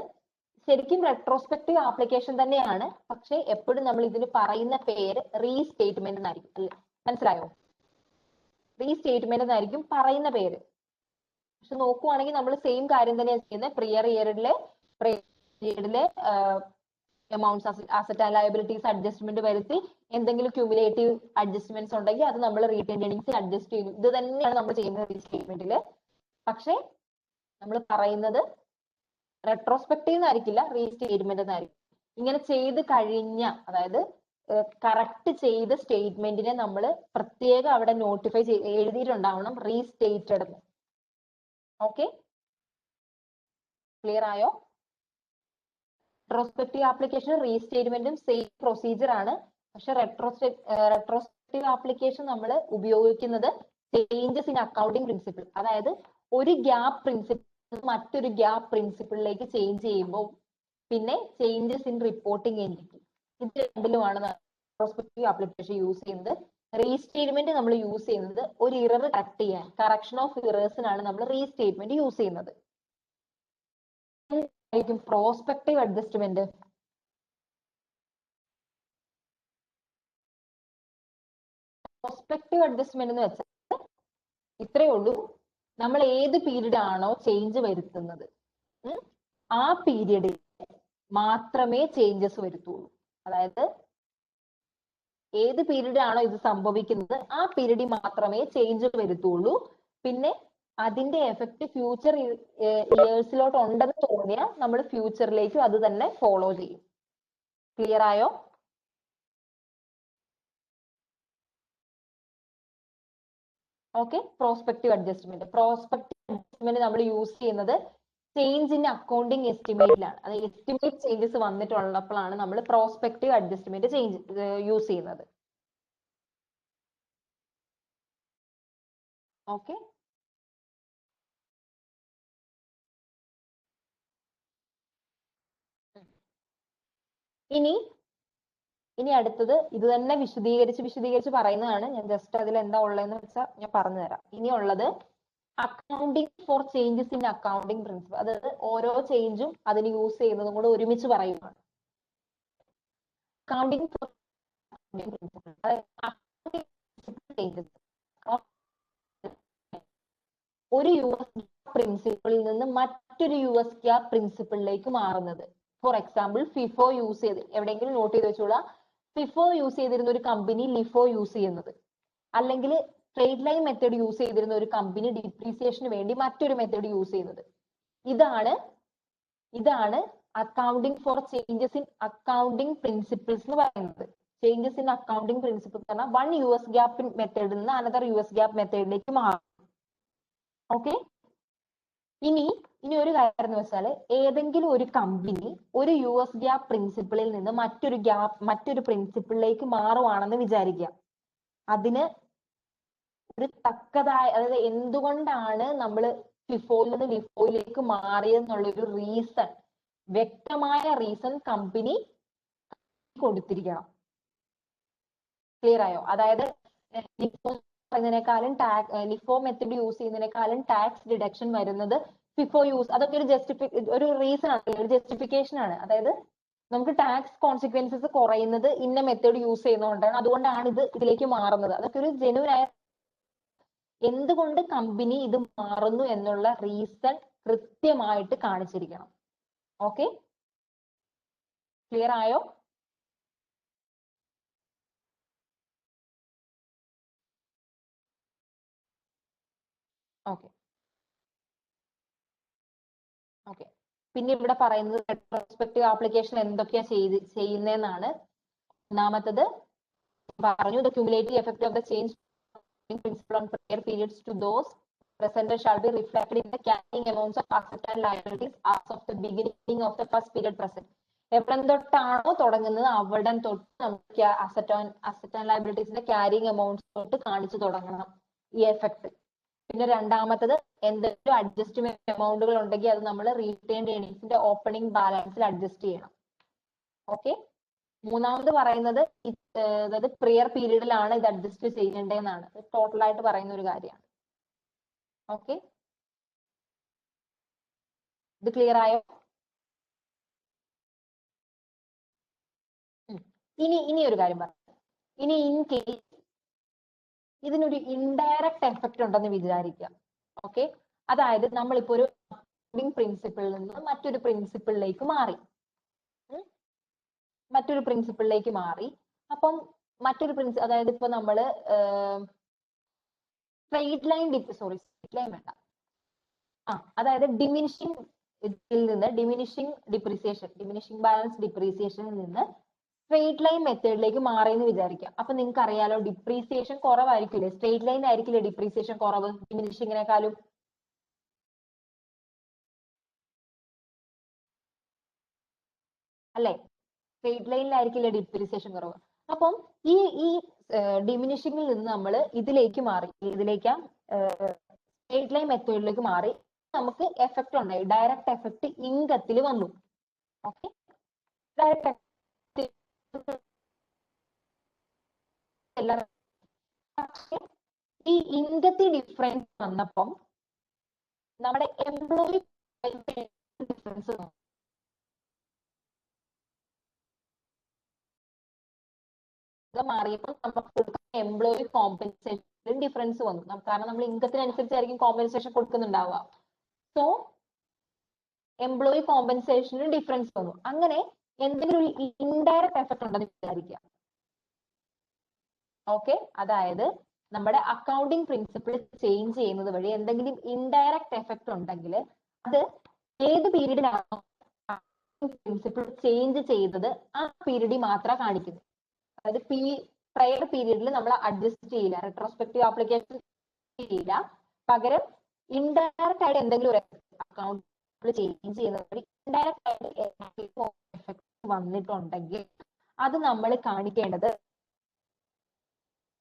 ശരിക്കും റെട്രോസ്പെക്റ്റീവ് ആപ്ലിക്കേഷൻ തന്നെയാണ്, പക്ഷെ എപ്പോഴും നമ്മൾ ഇതിന് പറയുന്ന പേര് റീസ്റ്റേറ്റ്മെന്റ് എന്നായിരിക്കും. അല്ലെ, മനസ്സിലായോ? റീസ്റ്റേറ്റ്മെന്റ് എന്നായിരിക്കും പറയുന്ന പേര്. പക്ഷെ നോക്കുവാണെങ്കിൽ നമ്മൾ സെയിം കാര്യം തന്നെയാണ് ചെയ്യുന്നത്. Prior period amounts asset and liabilities adjustment വരുത്തി എന്തെങ്കിലും ക്യൂമുലേറ്റീവ് അഡ്ജസ്റ്റ്മെന്റ്സ് ഉണ്ടെങ്കിൽ അത് നമ്മൾ റീറ്റെയിൻഡ് ഏർണിംഗ്സിൽ അഡ്ജസ്റ്റ് ചെയ്യും. ഇത് തന്നെയാണ് നമ്മൾ ചെയ്യുന്നത് റീസ്റ്റേറ്റ്മെന്റിൽ. പക്ഷേ നമ്മൾ പറയുന്നത് റെട്രോസ്പെക്റ്റീവ് എന്നായിരിക്കില്ല, റീസ്റ്റേറ്റ്മെന്റ് എന്നായിരിക്കും. ഇങ്ങനെ ചെയ്ത് കഴിഞ്ഞ, അതായത് കറക്റ്റ് ചെയ്ത സ്റ്റേറ്റ്മെന്റിനെ നമ്മൾ പ്രത്യേകം അവിടെ നോട്ടിഫൈ എഴുതിയിട്ടുണ്ടാവണം റീസ്റ്റേറ്റഡ് എന്ന്. ഓക്കെ, ക്ലിയർ ആയോ? റെട്രോസ്പെക്റ്റീവ് ആപ്ലിക്കേഷൻ റീസ്റ്റേറ്റ്മെന്റും സെയിം പ്രൊസീജിയർ ആണ്. പക്ഷെ റെട്രോസ്പെക്റ്റീവ് ആപ്ലിക്കേഷൻ നമ്മൾ ഉപയോഗിക്കുന്നത് ചേഞ്ചസ് ഇൻ അക്കൗണ്ടിങ് പ്രിൻസിപ്പിൾ, അതായത് ഒരു ഗ്യാപ് പ്രിൻസിപ്പിൾ മറ്റൊരു ഗ്യാപ് പ്രിൻസിപ്പിളിലേക്ക് ചേഞ്ച് ചെയ്യുമ്പോൾ, പിന്നെ ചേഞ്ചസ് ഇൻ റിപ്പോർട്ടിംഗ് എൻറ്റിറ്റി, ഇത് രണ്ടിലുമാണ് റെട്രോസ്പെക്റ്റീവ് ആപ്ലിക്കേഷൻ യൂസ് ചെയ്യുന്നത്. റീസ്റ്റേറ്റ്മെന്റ് നമ്മൾ യൂസ് ചെയ്യുന്നത് ഒരു ഇറർ കറക്റ്റ് ചെയ്യാൻ, കറക്ഷൻ ഓഫ് ഇറേഴ്സിനാണ് നമ്മൾ റീസ്റ്റേറ്റ്മെന്റ് യൂസ് ചെയ്യുന്നത്. പ്രോസ്പെക്റ്റീവ് അഡ്ജസ്റ്റ്മെന്റ് എന്ന് വെച്ചാൽ ഇത്രയേ ഉള്ളൂ, നമ്മൾ ഏത് പീരീഡ് ആണോ ചേഞ്ച് വരുത്തുന്നത് ആ പീരീഡിൽ മാത്രമേ ചേഞ്ചസ് വരുത്തുള്ളൂ. അതായത് ഏത് പീരീഡ് ആണോ ഇത് സംഭവിക്കുന്നത് ആ പീരീഡിൽ മാത്രമേ ചേഞ്ച് വരുത്തുള്ളൂ. പിന്നെ അതിന്റെ എഫക്ട് ഫ്യൂച്ചർ ഇയേഴ്സിലോട്ട് ഉണ്ടെന്ന് തോന്നിയാൽ നമ്മൾ ഫ്യൂച്ചറിലേക്കും അത് തന്നെ ഫോളോ ചെയ്യും. ക്ലിയർ ആയോ? ഓക്കെ, പ്രോസ്പെക്റ്റീവ് അഡ്ജസ്റ്റ്മെന്റ് നമ്മൾ യൂസ് ചെയ്യുന്നത് ചേഞ്ച് ഇൻ അക്കൗണ്ടിങ് എസ്റ്റിമേറ്റിലാണ്. അത് എസ്റ്റിമേറ്റ് ചേഞ്ചസ് വന്നിട്ടുള്ളപ്പോഴാണ് നമ്മൾ പ്രോസ്പെക്റ്റീവ് അഡ്ജസ്റ്റ്മെന്റ് യൂസ് ചെയ്യുന്നത്. ഓക്കെ, ഇനി അടുത്തത് ഇത് തന്നെ വിശദീകരിച്ച് പറയുന്നതാണ്. ഞാൻ ജസ്റ്റ് അതിൽ എന്താ ഉള്ളതെന്ന് വെച്ചാൽ ഞാൻ പറഞ്ഞുതരാം. ഇനിയുള്ളത് accounting for changes in accounting principle, അതായത് ഓരോ ചേഞ്ചും അതിന് യൂസ് ചെയ്യുന്നതും കൂടെ ഒരുമിച്ച് പറയുന്നതാണ്. അക്കൗണ്ടിങ് ഫോർ ഒരു US പ്രിൻസിപ്പിളിൽ നിന്ന് മറ്റൊരു US GAAP പ്രിൻസിപ്പിളിലേക്ക് മാറുന്നത്. ഫോർ എക്സാമ്പിൾ ഫിഫോ യൂസ് ചെയ്ത് എവിടെയെങ്കിലും നോട്ട് ചെയ്ത് വെച്ചോളാം. ഫിഫോ യൂസ് ചെയ്തിരുന്ന ഒരു കമ്പനി ലിഫോ യൂസ് ചെയ്യുന്നത്, അല്ലെങ്കിൽ സ്ട്രേറ്റ് ലൈൻ മെത്തേഡ് യൂസ് ചെയ്തിരുന്ന ഒരു കമ്പനി ഡിപ്രീസിയേഷന് വേണ്ടി മറ്റൊരു മെത്തേഡ് യൂസ് ചെയ്യുന്നത്. ഇതാണ് accounting for changes in accounting principles എന്ന് പറയുന്നത്. ചേഞ്ചസ് ഇൻ അക്കൗണ്ടിങ് പ്രിൻസിപ്പിൾസ് പറഞ്ഞാൽ വൺ US GAAP മെത്തേഡിൽ നിന്ന് അനദർ US GAAP മെത്തേഡിലേക്ക് മാറും. ഓക്കെ, ഇനി ഒരു കാര്യം എന്ന് വെച്ചാൽ ഏതെങ്കിലും ഒരു കമ്പനി ഒരു US GAAP പ്രിൻസിപ്പിളിൽ നിന്ന് മറ്റൊരു പ്രിൻസിപ്പിളിലേക്ക് മാറുവാണെന്ന് വിചാരിക്കുക. അതിന് ഒരു തക്കതായ, അതായത് എന്തുകൊണ്ടാണ് നമ്മൾ ഫിഫോയിൽ നിന്ന് ലിഫോയിലേക്ക് മാറിയെന്നുള്ളൊരു റീസൺ, വ്യക്തമായ റീസൺ കമ്പനി കൊടുത്തിരിക്കണം. ക്ലിയർ ആയോ? അതായത് ലിഫോ മെത്തേഡ് യൂസ് ചെയ്യുന്നതിനേക്കാളും ടാക്സ് ഡിഡക്ഷൻ വരുന്നത് ഫിഫോ യൂസ്, അതൊക്കെ ഒരു റീസൺ ആണ്, ഒരു ജസ്റ്റിഫിക്കേഷൻ ആണ്. അതായത് നമുക്ക് ടാക്സ് കോൺസിക്വൻസസ് കുറയുന്നത് ഇന്ന മെത്തേഡ് യൂസ് ചെയ്യുന്നതുകൊണ്ടാണ്, അതുകൊണ്ടാണ് ഇതിലേക്ക് മാറുന്നത്. അതൊക്കെ ഒരു ജെന്യൂൻ ആയ എന്തുകൊണ്ട് കമ്പനി ഇത് മാറുന്നു എന്നുള്ള റീസൺ കൃത്യമായിട്ട് കാണിച്ചിരിക്കണം. ഓക്കെ, ക്ലിയർ ആയോ? ഓക്കെ, പിന്നെ ഇവിടെ പറയുന്നത് റെട്രോസ്പെക്റ്റീവ് ആപ്ലിക്കേഷൻ എന്തൊക്കെയാ ചെയ്യുന്നതെന്നാണ്. ഒന്നാമത്തത് പറഞ്ഞു, the cumulative effect of the change in principle on prior periods to those presented shall be reflected in the carrying amounts of assets and liabilities as of the beginning of the first period present. എവിടെ തൊട്ടാണോ തുടങ്ങുന്നത് അവിടെ തൊട്ട് നമുക്ക് അസറ്റ് ആൻഡ് ലയബിലിറ്റീസിന്റെ ക്യാരിങ് അമൗണ്ട്സ് തൊട്ട് കാണിച്ചു തുടങ്ങണം ഈ എഫക്ട്. പിന്നെ രണ്ടാമത്തത് എന്തെങ്കിലും അഡ്ജസ്റ്റ്മെന്റ് എമൗണ്ടുകൾ ഉണ്ടെങ്കിൽ അത് നമ്മൾ റീറ്റെയിൻഡ് ഏർണിങ്സിന്റെ ഓപ്പണിംഗ് ബാലൻസിൽ അഡ്ജസ്റ്റ് ചെയ്യണം. ഓക്കെ, മൂന്നാമത് പറയുന്നത് അതായത് പ്രിയർ പീരീഡിലാണ് ഇത് അഡ്ജസ്റ്റ് ചെയ്യേണ്ടതെന്നാണ്. ടോട്ടൽ ആയിട്ട് പറയുന്ന ഒരു കാര്യമാണ്. ഓക്കെ, ഇത് ക്ലിയർ ആയോ? ഇനി ഒരു കാര്യം പറയാം. ഇനി ഇൻ കേസ് ഇതിനൊരു ഇൻഡയറക്റ്റ് എഫക്റ്റ് ഉണ്ടെന്ന് വിചാരിക്കുക. ഓക്കെ, അതായത് നമ്മളിപ്പോ ഒരു പ്രിൻസിപ്പിളിൽ നിന്ന് മറ്റൊരു പ്രിൻസിപ്പിളിലേക്ക് മാറി. മറ്റൊരു പ്രിൻസിപ്പിളിലേക്ക് മാറി. അപ്പം മറ്റൊരു അതായത് ഇപ്പൊ നമ്മള് സ്ട്രെയിറ്റ് ലൈൻ സ്ട്രെയിറ്റ് ലൈൻ വേണ്ട, അതായത് ഡിമിനിഷിംഗ് നിന്ന് ഡിമിനിഷിംഗ് ബാലൻസ് ഡിപ്രീസിയേഷനിൽ നിന്ന് സ്ട്രെയിറ്റ് ലൈൻ മെത്തേഡിലേക്ക് മാറി എന്ന് വിചാരിക്കാം. അപ്പൊ നിങ്ങൾക്ക് അറിയാലോ ഡിപ്രീസിയേഷൻ കുറവായിരിക്കില്ലേ, സ്ട്രെയിറ്റ് ലൈൻ ആയിരിക്കില്ലേ ഡിപ്രീസിയേഷൻ കുറവ് ഡിമിനിഷിങ്ങിനേക്കാളും. അല്ലെ, സ്ട്രെയിറ്റ് ലൈനിലായിരിക്കില്ലേ ഡിപ്രീസിയേഷൻ കുറവ്. അപ്പം ഈ ഡിമിനിഷിങ്ങിൽ നിന്ന് നമ്മൾ ഇതിലേക്ക് മാറി, ഇതിലേക്ക് സ്ട്രെയിറ്റ് ലൈൻ മെത്തേഡിലേക്ക് മാറി. നമുക്ക് എഫക്ട് ഉണ്ടായി, ഡയറക്റ്റ് എഫക്ട് ഇൻകത്തിൽ വന്നു. ഓക്കെ, ഡയറക്റ്റ് ഈ ഇൻകത്തിൽ ഡിഫറൻസ് വന്നപ്പം നമ്മുടെ എംപ്ലോയി ഡിഫറൻസ് മാറിയപ്പോൾ നമുക്ക് എംപ്ലോയി കോമ്പൻസേഷൻ ഡിഫറൻസ് വന്നു. കാരണം നമ്മൾ ഇൻകത്തിനനുസരിച്ചായിരിക്കും കോമ്പൻസേഷൻ കൊടുക്കുന്നുണ്ടാവുക. സോ എംപ്ലോയി കോമ്പൻസേഷന് ഡിഫറൻസ് വന്നു. അങ്ങനെ എന്തെങ്കിലും ഒരു ഇൻഡയറക്റ്റ് എഫക്ട് ഉണ്ടെന്ന് വിചാരിക്കുക. ഓക്കെ, അതായത് നമ്മുടെ അക്കൗണ്ടിങ് പ്രിൻസിപ്പിൾ ചേഞ്ച് ചെയ്യുന്നത് വഴി എന്തെങ്കിലും ഇൻഡയറക്റ്റ് എഫക്ട് ഉണ്ടെങ്കിൽ അത് ഏത് പീരീഡിലാണോ പ്രിൻസിപ്പിൾ ചേഞ്ച് ചെയ്തത് ആ പീരീഡിൽ മാത്രമേ കാണിക്കുന്നത്. അതായത് പ്രയർ പീരീഡിൽ നമ്മൾ അഡ്ജസ്റ്റ് ചെയ്യില്ല, റെട്രോസ്പെക്റ്റീവ് ആപ്ലിക്കേഷൻ ചെയ്യില്ല. പകരം ഇൻഡയറക്റ്റ് ആയിട്ട് എന്തെങ്കിലും ഒരു അക്കൗണ്ട് ചേഞ്ച് ചെയ്യുന്നത് വഴി ഇൻഡയറക്റ്റ് ആയിട്ട് എഫക്ട് വന്നിട്ടുണ്ടെങ്കിൽ അത് നമ്മൾ കാണിക്കേണ്ടത്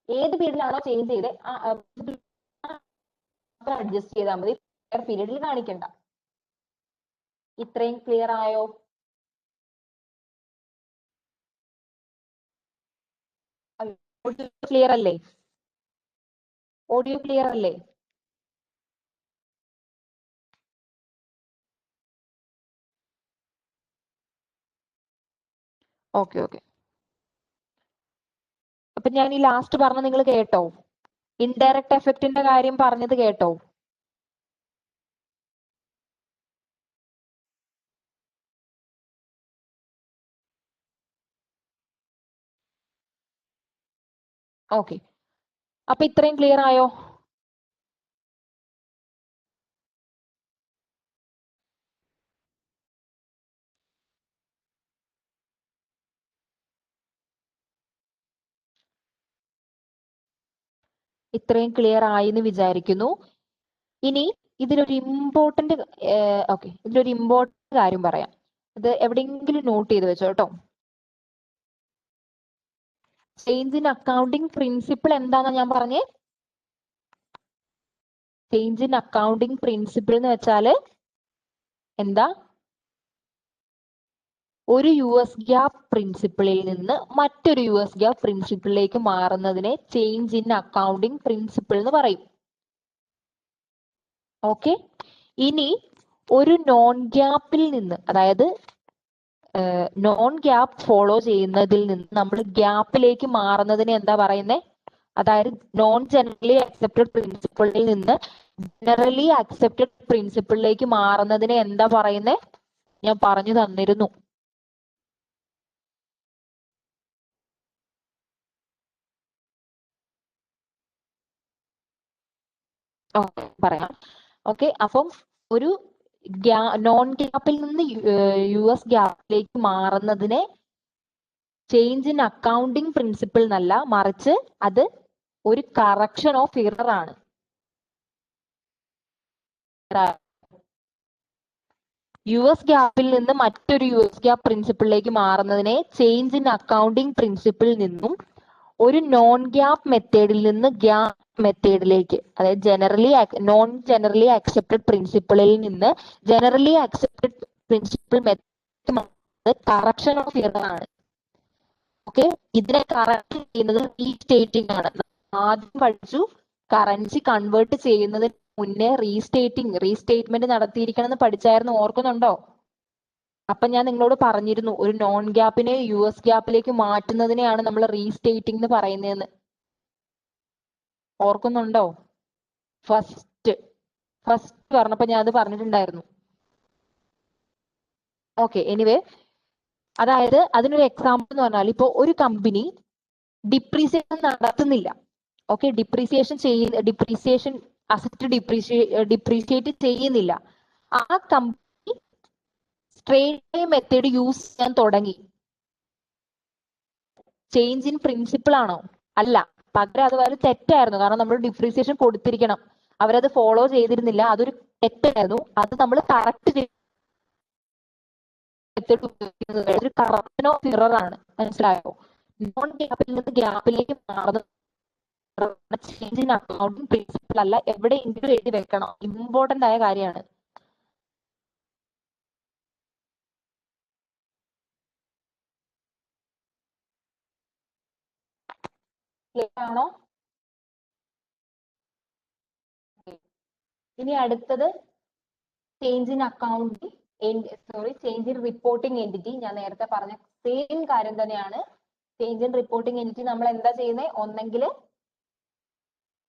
ഏത് പീരീഡിലാണോ ചേഞ്ച് ചെയ്ത് അഡ്ജസ്റ്റ് ചെയ്താൽ മതി, പീരീഡിൽ കാണിക്കണ്ട. ഇത്രയും ക്ലിയർ ആയോ? ക്ലിയർ അല്ലേ? ഓഡിയോ ക്ലിയർ അല്ലേ? Okay okay. അപ്പൊ ഞാൻ ഈ ലാസ്റ്റ് പറഞ്ഞ നിങ്ങൾ കേട്ടോ? ഇൻഡയറക്റ്റ് എഫക്റ്റിന്റെ കാര്യം പറഞ്ഞത് കേട്ടോ? ഓക്കെ, അപ്പൊ ഇത്രയും ക്ലിയർ ആയോ? ഇത്രയും ക്ലിയർ ആയി എന്ന് വിചാരിക്കുന്നു. ഇനി ഇതിലൊരു ഇമ്പോർട്ടന്റ് കാര്യം പറയാം. ഇത് എവിടെയെങ്കിലും നോട്ട് ചെയ്ത് വെച്ചോ കേട്ടോ. ചേഞ്ച് ഇൻ അക്കൗണ്ടിങ് പ്രിൻസിപ്പിൾ എന്താണെന്ന് ഞാൻ പറഞ്ഞേ. ചേഞ്ച് ഇൻ അക്കൗണ്ടിങ് പ്രിൻസിപ്പിൾ എന്ന് വെച്ചാല് എന്താ? ഒരു US GAAP പ്രിൻസിപ്പിളിൽ നിന്ന് മറ്റൊരു US GAAP പ്രിൻസിപ്പിളിലേക്ക് മാറുന്നതിനെ ചേഞ്ച് ഇൻ അക്കൗണ്ടിങ് പ്രിൻസിപ്പിൾ എന്ന് പറയും. ഓക്കെ, ഇനി ഒരു നോൺ ഗ്യാപ്പിൽ നിന്ന്, അതായത് നോൺ ഗ്യാപ്പ് ഫോളോ ചെയ്യുന്നതിൽ നിന്ന് നമ്മൾ ഗ്യാപ്പിലേക്ക് മാറുന്നതിനെ എന്താ പറയുന്നത്? അതായത് നോൺ ജനറലി അക്സെപ്റ്റഡ് പ്രിൻസിപ്പിളിൽ നിന്ന് ജനറലി അക്സെപ്റ്റഡ് പ്രിൻസിപ്പിളിലേക്ക് മാറുന്നതിനെ എന്താ പറയുന്നത്? ഞാൻ പറഞ്ഞു തന്നിരുന്നു. പറയാം. ഓക്കെ, അപ്പം ഒരു നോൺ ഗ്യാപ്പിൽ നിന്ന് US ഗ്യാപ്പിലേക്ക് മാറുന്നതിനെ ചേഞ്ച് ഇൻ അക്കൗണ്ടിങ് പ്രിൻസിപ്പിൾ എന്നല്ല, മറിച്ച് അത് ഒരു കറക്ഷൻ ഓഫ് എറർ ആണ്. US ഗ്യാപ്പിൽ നിന്ന് മറ്റൊരു US ഗ്യാപ്പ് പ്രിൻസിപ്പിളിലേക്ക് മാറുന്നതിനെ ചേഞ്ച് ഇൻ അക്കൗണ്ടിങ് പ്രിൻസിപ്പിളിൽ നിന്നും ഒരു നോൺ ഗ്യാപ്പ് മെത്തേഡിൽ നിന്ന് ഗ്യാപ്പ് മെത്തേഡിലേക്ക്, അതായത് നോൺ ജനറലി അക്സെപ്റ്റഡ് പ്രിൻസിപ്പിളിൽ നിന്ന് generally accepted principle method correction of error ആണ്. ഓക്കെ, ഇതിനെ കറക്റ്റ് ചെയ്യുന്നത് റീസ്റ്റേറ്റിംഗ് ആണ്. ആദ്യം പഠിച്ചു കറൻസി കൺവേർട്ട് ചെയ്യുന്നതിന് മുന്നേ റീസ്റ്റേറ്റ്മെന്റ് നടത്തിയിരിക്കണം എന്ന് പഠിച്ചായിരുന്നു, ഓർക്കുന്നുണ്ടോ? അപ്പൊ ഞാൻ നിങ്ങളോട് പറഞ്ഞിരുന്നു ഒരു നോൺ ഗ്യാപ്പിനെ US ഗ്യാപ്പിലേക്ക് മാറ്റുന്നതിനെയാണ് നമ്മൾ റീസ്റ്റേറ്റിംഗ് എന്ന് പറയുന്നതെന്ന്. ഓർക്കുന്നുണ്ടോ? ഫസ്റ്റ് പറഞ്ഞപ്പോ ഞാൻ അത് പറഞ്ഞിട്ടുണ്ടായിരുന്നു. ഓക്കെ, എനിവേ അതായത് അതിനൊരു എക്സാമ്പിൾ എന്ന് പറഞ്ഞാൽ ഇപ്പോ ഒരു കമ്പനി ഡിപ്രീസിയേഷൻ നടത്തുന്നില്ല. ഓക്കെ, ഡിപ്രീസിയേഷൻ അസറ്റ് ഡിപ്രീസിയേറ്റ് ചെയ്യുന്നില്ല. ആ കമ്പനി സ്ട്രെയിറ്റ് മെത്തേഡ് യൂസ് ചെയ്യാൻ തുടങ്ങി. ചേഞ്ച് ഇൻ പ്രിൻസിപ്പിൾ ആണോ? അല്ല, പകരം അത് വളരെ തെറ്റായിരുന്നു. കാരണം നമ്മൾ ഡിപ്രീസിയേഷൻ കൊടുത്തിരിക്കണം, അവരത് ഫോളോ ചെയ്തിരുന്നില്ല, അതൊരു തെറ്റായിരുന്നു. അത് നമ്മൾ കറക്റ്റ് ഒരു കറപ്ഷൻ ഓഫ് ഇറർ ആണ്. മനസ്സിലായോ? നോൺ ഗ്യാപ്പിൽ നിന്ന് ഗ്യാപ്പിലേക്ക് മാറുന്ന ചേഞ്ച് ഇൻ അക്കൗണ്ടിങ് പ്രിൻസിപ്പിൾ അല്ല, എവിടെയെങ്കിലും എഴുതി വെക്കണം, ഇമ്പോർട്ടന്റ് ആയ കാര്യമാണ്. ആണോ? ഇനി അടുത്തത് change in accounting change in reporting entity. ഞാൻ നേരത്തെ പറഞ്ഞ സെയിം കാര്യം തന്നെയാണ്. ചേഞ്ച് ഇൻ റിപ്പോർട്ടിംഗ് എൻറ്റിറ്റി നമ്മൾ എന്താ ചെയ്യുന്നത്? ഒന്നെങ്കിൽ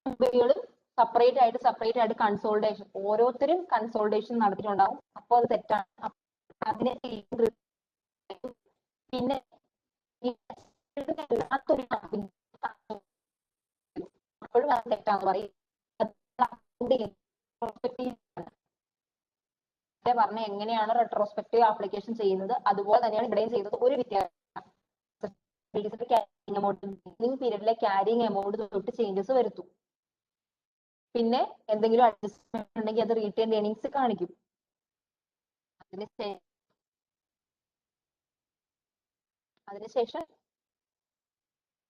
കമ്പനികളും സെപ്പറേറ്റ് ആയിട്ട് കൺസോൾട്ടേഷൻ, ഓരോരുത്തരും കൺസോൾട്ടേഷൻ നടത്തിയിട്ടുണ്ടാവും. അപ്പോൾ അത് തെറ്റാണ്. അതിനെ പിന്നെ അല്ലാത്തൊരു കമ്പനി അപ്പോഴും അത് തെറ്റാന്ന് പറയും. പറഞ്ഞ എങ്ങനെയാണ് റെട്രോസ്പെക്റ്റീവ് ആപ്ലിക്കേഷൻ ചെയ്യുന്നത് അതുപോലെ തന്നെയാണ് ഇവിടെയും ചെയ്യുന്നത്. ഒരു വ്യത്യാസം, പീരീഡിലെ ക്യാരിങ് എമൗണ്ട് തൊട്ട് ചേഞ്ചസ് വരുത്തും. പിന്നെ എന്തെങ്കിലും അഡ്ജസ്റ്റ്മെന്റ് ഉണ്ടെങ്കിൽ അത് റീറ്റെയിൻ ഏർണിങ്സ് കാണിക്കും. അതിനുശേഷം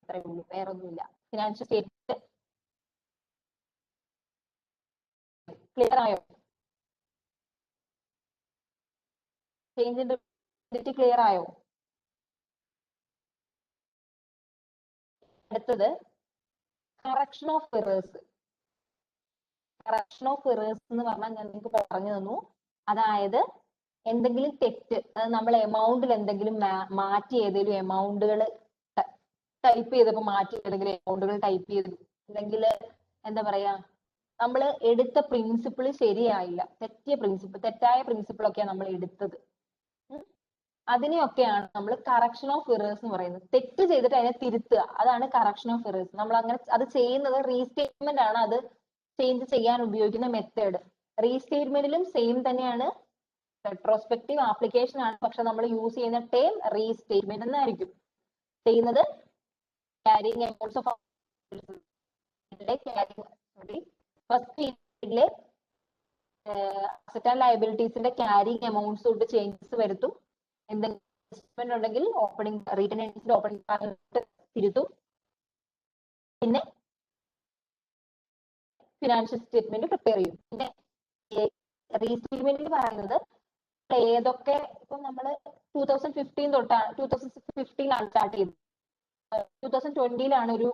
അത്രേ ഉള്ളൂ, വേറൊന്നുമില്ല. ഫിനാൻഷ്യൽ സ്റ്റേറ്റ്മെന്റ് ക്ലിയർ ആയോ? ചേഞ്ച് ഇൻ റിപ്പോർട്ടിംഗ് ക്ലിയർ ആയോ? അടുത്തത് correction of errors. Correction of errors എന്ന് പറഞ്ഞാൽ ഞാൻ നിങ്ങൾക്ക് പറഞ്ഞു തന്നു. അതായത് എന്തെങ്കിലും തെറ്റ്, നമ്മൾ എമൗണ്ടിൽ എന്തെങ്കിലും മാറ്റി ഏതെങ്കിലും എമൗണ്ടുകൾ ടൈപ്പ് ചെയ്തപ്പോൾ മാറ്റി ഏതെങ്കിലും എമൗണ്ടുകൾ ടൈപ്പ് ചെയ്തു, അല്ലെങ്കിൽ എന്താ പറയാ, നമ്മൾ എടുത്ത പ്രിൻസിപ്പിൾ ശരിയായില്ല, തെറ്റായ പ്രിൻസിപ്പിൾ ഒക്കെയാണ് നമ്മൾ എടുത്തത്. അതിനെയൊക്കെയാണ് നമ്മൾ കറക്ഷൻ ഓഫ് എറേഴ്സ് എന്ന് പറയുന്നത്. തെറ്റ് ചെയ്തിട്ട് അതിനെ തിരുത്തുക, അതാണ് കറക്ഷൻ ഓഫ് എറേഴ്സ്. നമ്മൾ അങ്ങനെ അത് ചെയ്യുന്നത് റീസ്റ്റേറ്റ്മെന്റ് ആണ്, അത് ചേഞ്ച് ചെയ്യാൻ ഉപയോഗിക്കുന്ന മെത്തേഡ്. റീസ്റ്റേറ്റ്മെന്റിലും സെയിം തന്നെയാണ്, റെട്രോസ്പെക്റ്റീവ് ആപ്ലിക്കേഷൻ ആണ്, പക്ഷെ നമ്മൾ യൂസ് ചെയ്യുന്ന ടേം റീസ്റ്റേറ്റ്മെന്റ് എന്നായിരിക്കും. ചെയ്യുന്നത് ക്യാരിങ് എമൗണ്ട്സ് ഓഫ് ഫസ്റ്റ് പീരീഡിലെ അസറ്റ് ആൻഡ് ലയബിലിറ്റീസിന്റെ ക്യാരിങ് എമൗണ്ട്സ് തൊട്ട് ചേഞ്ചസ് വരുത്തും. എന്തെങ്കിലും ഉണ്ടെങ്കിൽ റിട്ടേൺ ഏർണിങ്സിന്റെ ഓപ്പണിംഗ് തിരുത്തും. പിന്നെ ഫിനാൻഷ്യൽ സ്റ്റേറ്റ്മെന്റ് പ്രിപ്പയർ ചെയ്യും. പിന്നെ റീസ്റ്റേറ്റ്മെന്റിൽ പറയുന്നത് ഏതൊക്കെ, ഇപ്പൊ നമ്മൾ 2015 തൊട്ടാണ് 2015 സ്റ്റാർട്ട് ചെയ്തത്, 2020 ഒരു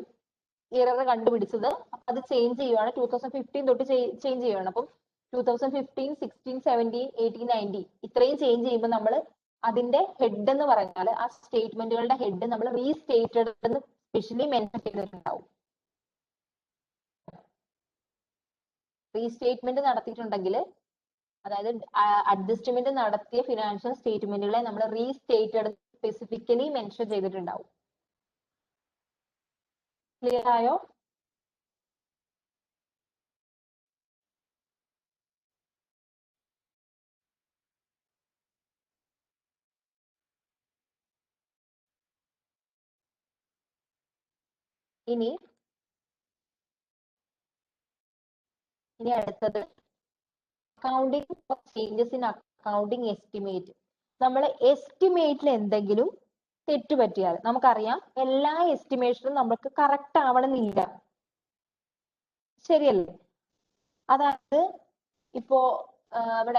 എറർ കണ്ടുപിടിച്ചത്. അപ്പൊ അത് ചേഞ്ച് ചെയ്യുവാണ്, 2015 തൊട്ട് ചേഞ്ച് ചെയ്യുവാണ്. അപ്പം 2015, 16, 17, 18, 19 ഇത്രയും ചേഞ്ച് ചെയ്യുമ്പോൾ നമ്മൾ അതിന്റെ ഹെഡ് എന്ന് പറഞ്ഞാൽ ആ സ്റ്റേറ്റ്മെന്റുകളുടെ ഹെഡ് നമ്മൾ റീസ്റ്റേറ്റഡ് എന്ന് സ്പെഷ്യലി മെൻഷൻ ചെയ്തിട്ടുണ്ടാവും. റീസ്റ്റേറ്റ്മെന്റ് നടത്തിയിട്ടുണ്ടെങ്കിൽ, അതായത് അഡ്ജസ്റ്റ്മെന്റ് നടത്തിയ ഫിനാൻഷ്യൽ സ്റ്റേറ്റ്മെന്റുകളെ നമ്മൾ റീസ്റ്റേറ്റഡ് സ്പെസിഫിക്കലി മെൻഷൻ ചെയ്തിട്ടുണ്ടാവും. ക്ലിയർ ആയോ? ഇനി അടുത്തത് accounting changes in accounting estimate. നമ്മൾ എസ്റ്റിമേറ്റിൽ എന്തെങ്കിലും തെറ്റ് പറ്റിയാൽ, നമുക്കറിയാം എല്ലാ എസ്റ്റിമേഷനും നമുക്ക് കറക്റ്റ് ആവണമെന്നില്ല, ശരിയല്ലേ? അതായത് ഇപ്പോ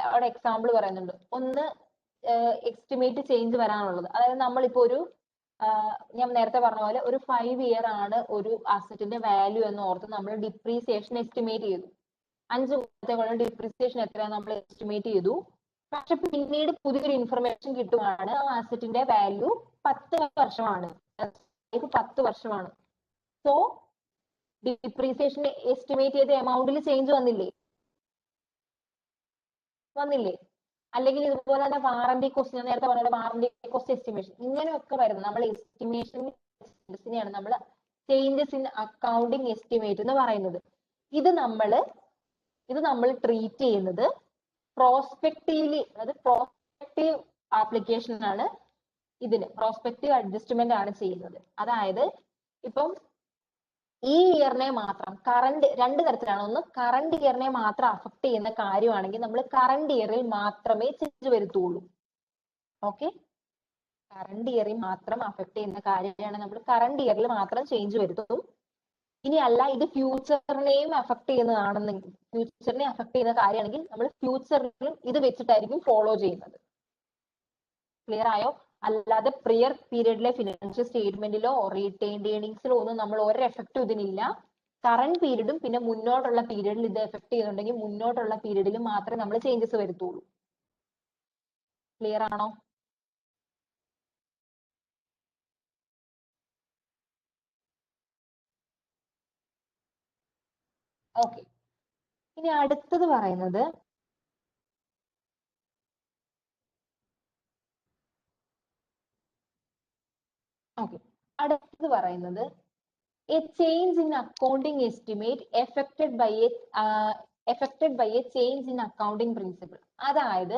അവിടെ എക്സാമ്പിൾ പറയുന്നുണ്ട്. ഒന്ന് എസ്റ്റിമേറ്റ് ചേഞ്ച് വരാനുള്ളത്, അതായത് നമ്മളിപ്പോ ഒരു ഞാൻ നേരത്തെ പറഞ്ഞ പോലെ ഒരു 5 ഇയർ ആണ് ഒരു അസറ്റിന്റെ വാല്യൂ എന്ന് ഓർത്ത് നമ്മൾ ഡിപ്രീസിയേഷൻ എസ്റ്റിമേറ്റ് ചെയ്തു. 5 കൊല്ലത്തേക്കുള്ള ഡിപ്രീസിയേഷൻ എത്രയാണ് നമ്മൾ എസ്റ്റിമേറ്റ് ചെയ്തു. പക്ഷെ പിന്നീട് പുതിയൊരു ഇൻഫർമേഷൻ കിട്ടുവാണ്, ആ അസറ്റിന്റെ വാല്യൂ 10 വർഷമാണ്, 10 വർഷമാണ്. സോ ഡിപ്രീസിയേഷൻ എസ്റ്റിമേറ്റ് ചെയ്ത എമൗണ്ടിൽ ചേഞ്ച് വന്നില്ലേ? അല്ലെങ്കിൽ ഇതുപോലെ തന്നെ വാറന്റി കോസ്റ്റ്, ഞാൻ നേരത്തെ പറഞ്ഞ വാറന്റി കോസ്റ്റ് എസ്റ്റിമേഷൻ, ഇങ്ങനെയൊക്കെ വരുന്നത് നമ്മൾ എസ്റ്റിമേഷനെയാണ് നമ്മൾ ചേഞ്ചസ് ഇൻ അക്കൗണ്ടിങ് എസ്റ്റിമേറ്റ് എന്ന് പറയുന്നത്. ഇത് നമ്മൾ ട്രീറ്റ് ചെയ്യുന്നത് പ്രോസ്പെക്റ്റീവ്ലി, അതായത് പ്രോസ്പെക്റ്റീവ് ആപ്ലിക്കേഷൻ ആണ്. ഇതിന് പ്രോസ്പെക്റ്റീവ് അഡ്ജസ്റ്റ്മെന്റ് ആണ് ചെയ്യുന്നത്. അതായത് ഇപ്പം ഈ ഇയറിനെ മാത്രം, കറണ്ട് രണ്ട് തരത്തിലാണ്. ഒന്ന് കറണ്ട് ഇയറിനെ മാത്രം അഫക്ട് ചെയ്യുന്ന കാര്യമാണെങ്കിൽ നമ്മൾ കറണ്ട് ഇയറിൽ മാത്രമേ ചേഞ്ച് വരുത്തുള്ളൂ. ഓക്കെ, കറണ്ട് ഇയറിൽ മാത്രം അഫക്ട് ചെയ്യുന്ന കാര്യമാണ് നമ്മൾ കറണ്ട് ഇയറിൽ മാത്രം ചേഞ്ച് വരുത്തും. ഇനി അല്ല ഇത് ഫ്യൂച്ചറിനെയും അഫക്ട് ചെയ്യുന്നതാണെന്നെങ്കിൽ, ഫ്യൂച്ചറിനെ അഫക്ട് ചെയ്യുന്ന കാര്യമാണെങ്കിൽ നമ്മൾ ഫ്യൂച്ചറിലും ഇത് വെച്ചിട്ടായിരിക്കും ഫോളോ ചെയ്യുന്നത്. ക്ലിയർ ആയോ? അല്ലാതെ പ്രിയർ പീരീഡിലെ ഫിനാൻഷ്യൽ സ്റ്റേറ്റ്മെന്റിലോ റീറ്റെയിൻഡ് ഏർണിംഗ്സിലോ ഒന്നും നമ്മൾ ഒരു എഫക്റ്റും ഇതിനില്ല. കറണ്ട് പീരീഡും പിന്നെ മുന്നോട്ടുള്ള പീരീഡിൽ ഇത് എഫക്ട് ചെയ്യുന്നുണ്ടെങ്കിൽ മുന്നോട്ടുള്ള പീരീഡിൽ മാത്രമേ നമ്മൾ ചേഞ്ചസ് വരുത്തുള്ളൂ. ക്ലിയർ ആണോ? ഓക്കെ, ഇനി അടുത്തത് പറയുന്നത് a change in accounting estimate affected by a change in accounting principle. അതായത്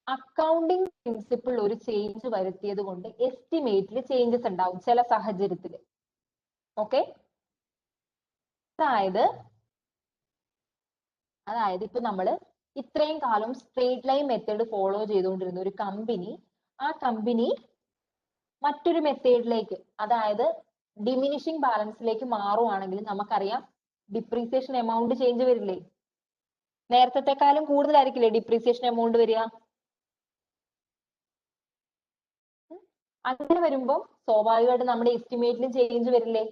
അക്കൗണ്ടിങ് പ്രിൻസിപ്പിൾ ഒരു ചേഞ്ച് വരുത്തിയത് കൊണ്ട് എസ്റ്റിമേറ്റിൽ ചേഞ്ചസ് ഉണ്ടാവും ചില സാഹചര്യത്തിൽ. ഓക്കെ, അതായത് ഇപ്പൊ നമ്മൾ ഇത്രയും കാലം സ്ട്രേറ്റ് ലൈൻ മെത്തേഡ് ഫോളോ ചെയ്തുകൊണ്ടിരുന്ന ഒരു കമ്പനി, ആ കമ്പനി മറ്റൊരു മെത്തേഡിലേക്ക്, അതായത് ഡിമിനിഷിംഗ് ബാലൻസിലേക്ക് മാറുവാണെങ്കിൽ നമുക്കറിയാം ഡിപ്രീസിയേഷൻ എമൗണ്ട് ചേഞ്ച് വരില്ലേ? നേരത്തെക്കാളും കൂടുതലായിരിക്കില്ലേ ഡിപ്രീസിയേഷൻ എമൗണ്ട് വരിക? അങ്ങനെ വരുമ്പോൾ സ്വാഭാവികമായിട്ട് നമ്മുടെ എസ്റ്റിമേറ്റിലും ചേഞ്ച് വരില്ലേ?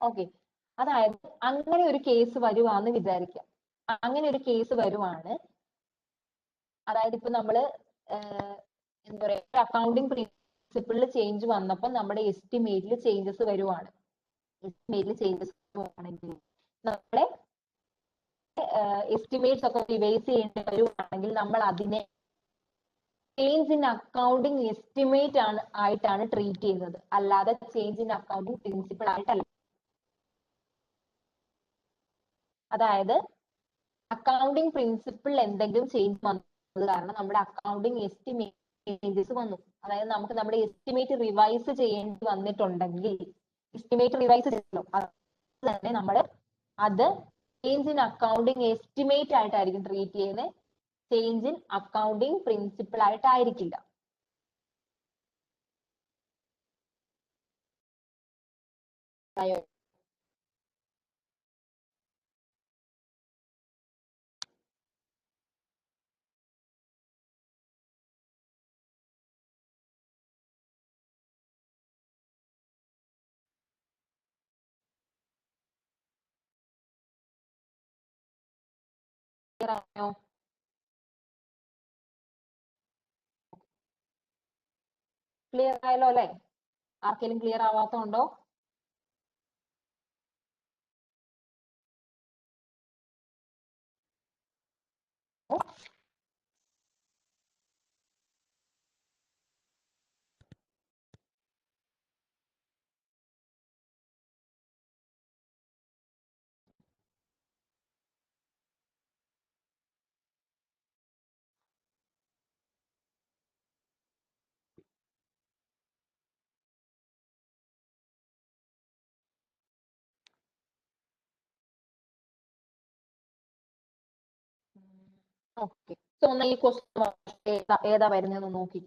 ഓക്കെ, അതായത് അങ്ങനെ ഒരു കേസ് വരുവാന്ന് വിചാരിക്കാം. അങ്ങനെ ഒരു കേസ് വരുവാണ്, അതായത് ഇപ്പൊ നമ്മള് എന്താ പറയുക, അക്കൗണ്ടിങ് പ്രിൻസിപ്പിളിൽ ചേഞ്ച് വന്നപ്പോൾ നമ്മുടെ എസ്റ്റിമേറ്റിൽ ചേഞ്ചസ് വരുവാണ്. എസ്റ്റിമേറ്റിൽ ചേഞ്ചസ് വരുവാണെങ്കിൽ നമ്മളെ എസ്റ്റിമേറ്റ്സ് ഒക്കെ റിവൈസ് ചെയ്യേണ്ടി വരുവാണെങ്കിൽ നമ്മൾ അതിനെ ചേഞ്ച് ഇൻ അക്കൗണ്ടിങ് എസ്റ്റിമേറ്റ് ആയിട്ടാണ് ട്രീറ്റ് ചെയ്യുന്നത്, അല്ലാതെ ചേഞ്ച് ഇൻ അക്കൗണ്ടിങ് പ്രിൻസിപ്പിൾ ആയിട്ടല്ല. അതായത് അക്കൗണ്ടിങ് പ്രിൻസിപ്പിൾ എന്തെങ്കിലും ചേഞ്ച് വന്നത് കാരണം നമ്മുടെ അക്കൗണ്ടിങ് എസ്റ്റിമേറ്റ് ചേഞ്ചസ് വന്നു. അതായത് നമുക്ക് നമ്മുടെ എസ്റ്റിമേറ്റ് റിവൈസ് ചെയ്യേണ്ടി വന്നിട്ടുണ്ടെങ്കിൽ, എസ്റ്റിമേറ്റ് റിവൈസ് ചെയ്യണം, തന്നെ നമ്മൾ അത് ചേഞ്ച് ഇൻ അക്കൗണ്ടിങ് എസ്റ്റിമേറ്റ് ആയിട്ടായിരിക്കും ട്രീറ്റ് ചെയ്യുന്നത്, ചേഞ്ച് ഇൻ അക്കൗണ്ടിങ് പ്രിൻസിപ്പിൾ ആയിട്ടായിരിക്കില്ല. ക്ലിയർ ആയല്ലോ അല്ലെ? ആർക്കെങ്കിലും ക്ലിയർ ആവാത്തതുണ്ടോ? ഓക്കെ, സോ ഒന്ന് ഈ ക്വസ്റ്റ്യൻ ഏതാ വരുന്നതെന്ന് നോക്കി.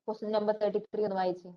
ക്വസ്റ്റ്യൻ നമ്പർ 33 ഒന്ന് വായിച്ചേ.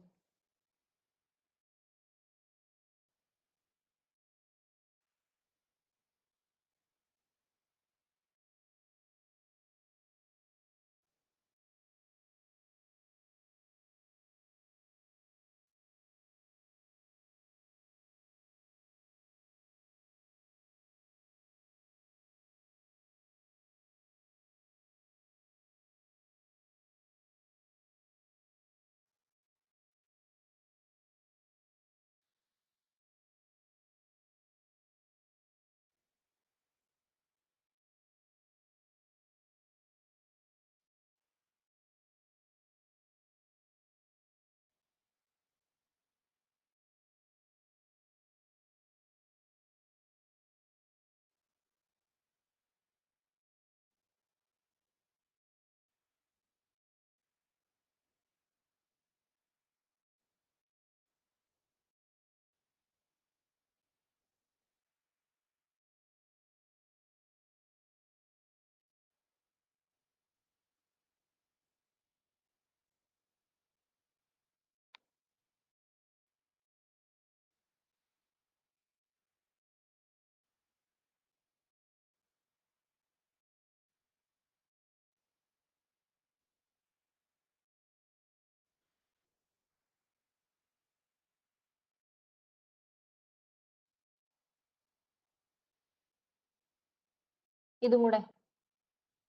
ഇതും കൂടെ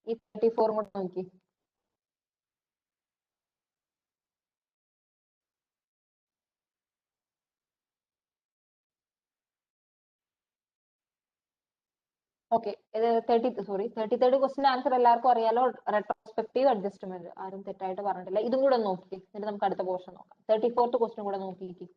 ഈ 34 കൂടെ നോക്കി. ഓക്കെ, ഇത് 33rd ക്വസ്റ്റിന്റെ ആൻസർ എല്ലാവർക്കും അറിയാലോ. റെട്രോസ്പെക്റ്റീവ് അഡ്ജസ്റ്റ്മെന്റ്, ആരും തെറ്റായിട്ട് പറഞ്ഞിട്ടില്ല. ഇതും കൂടെ നോക്കി, എന്നിട്ട് നമുക്ക് അടുത്ത പോർഷൻ നോക്കാം. 34th ക്വസ്റ്റ്യൻ കൂടെ നോക്കിയിരിക്കും.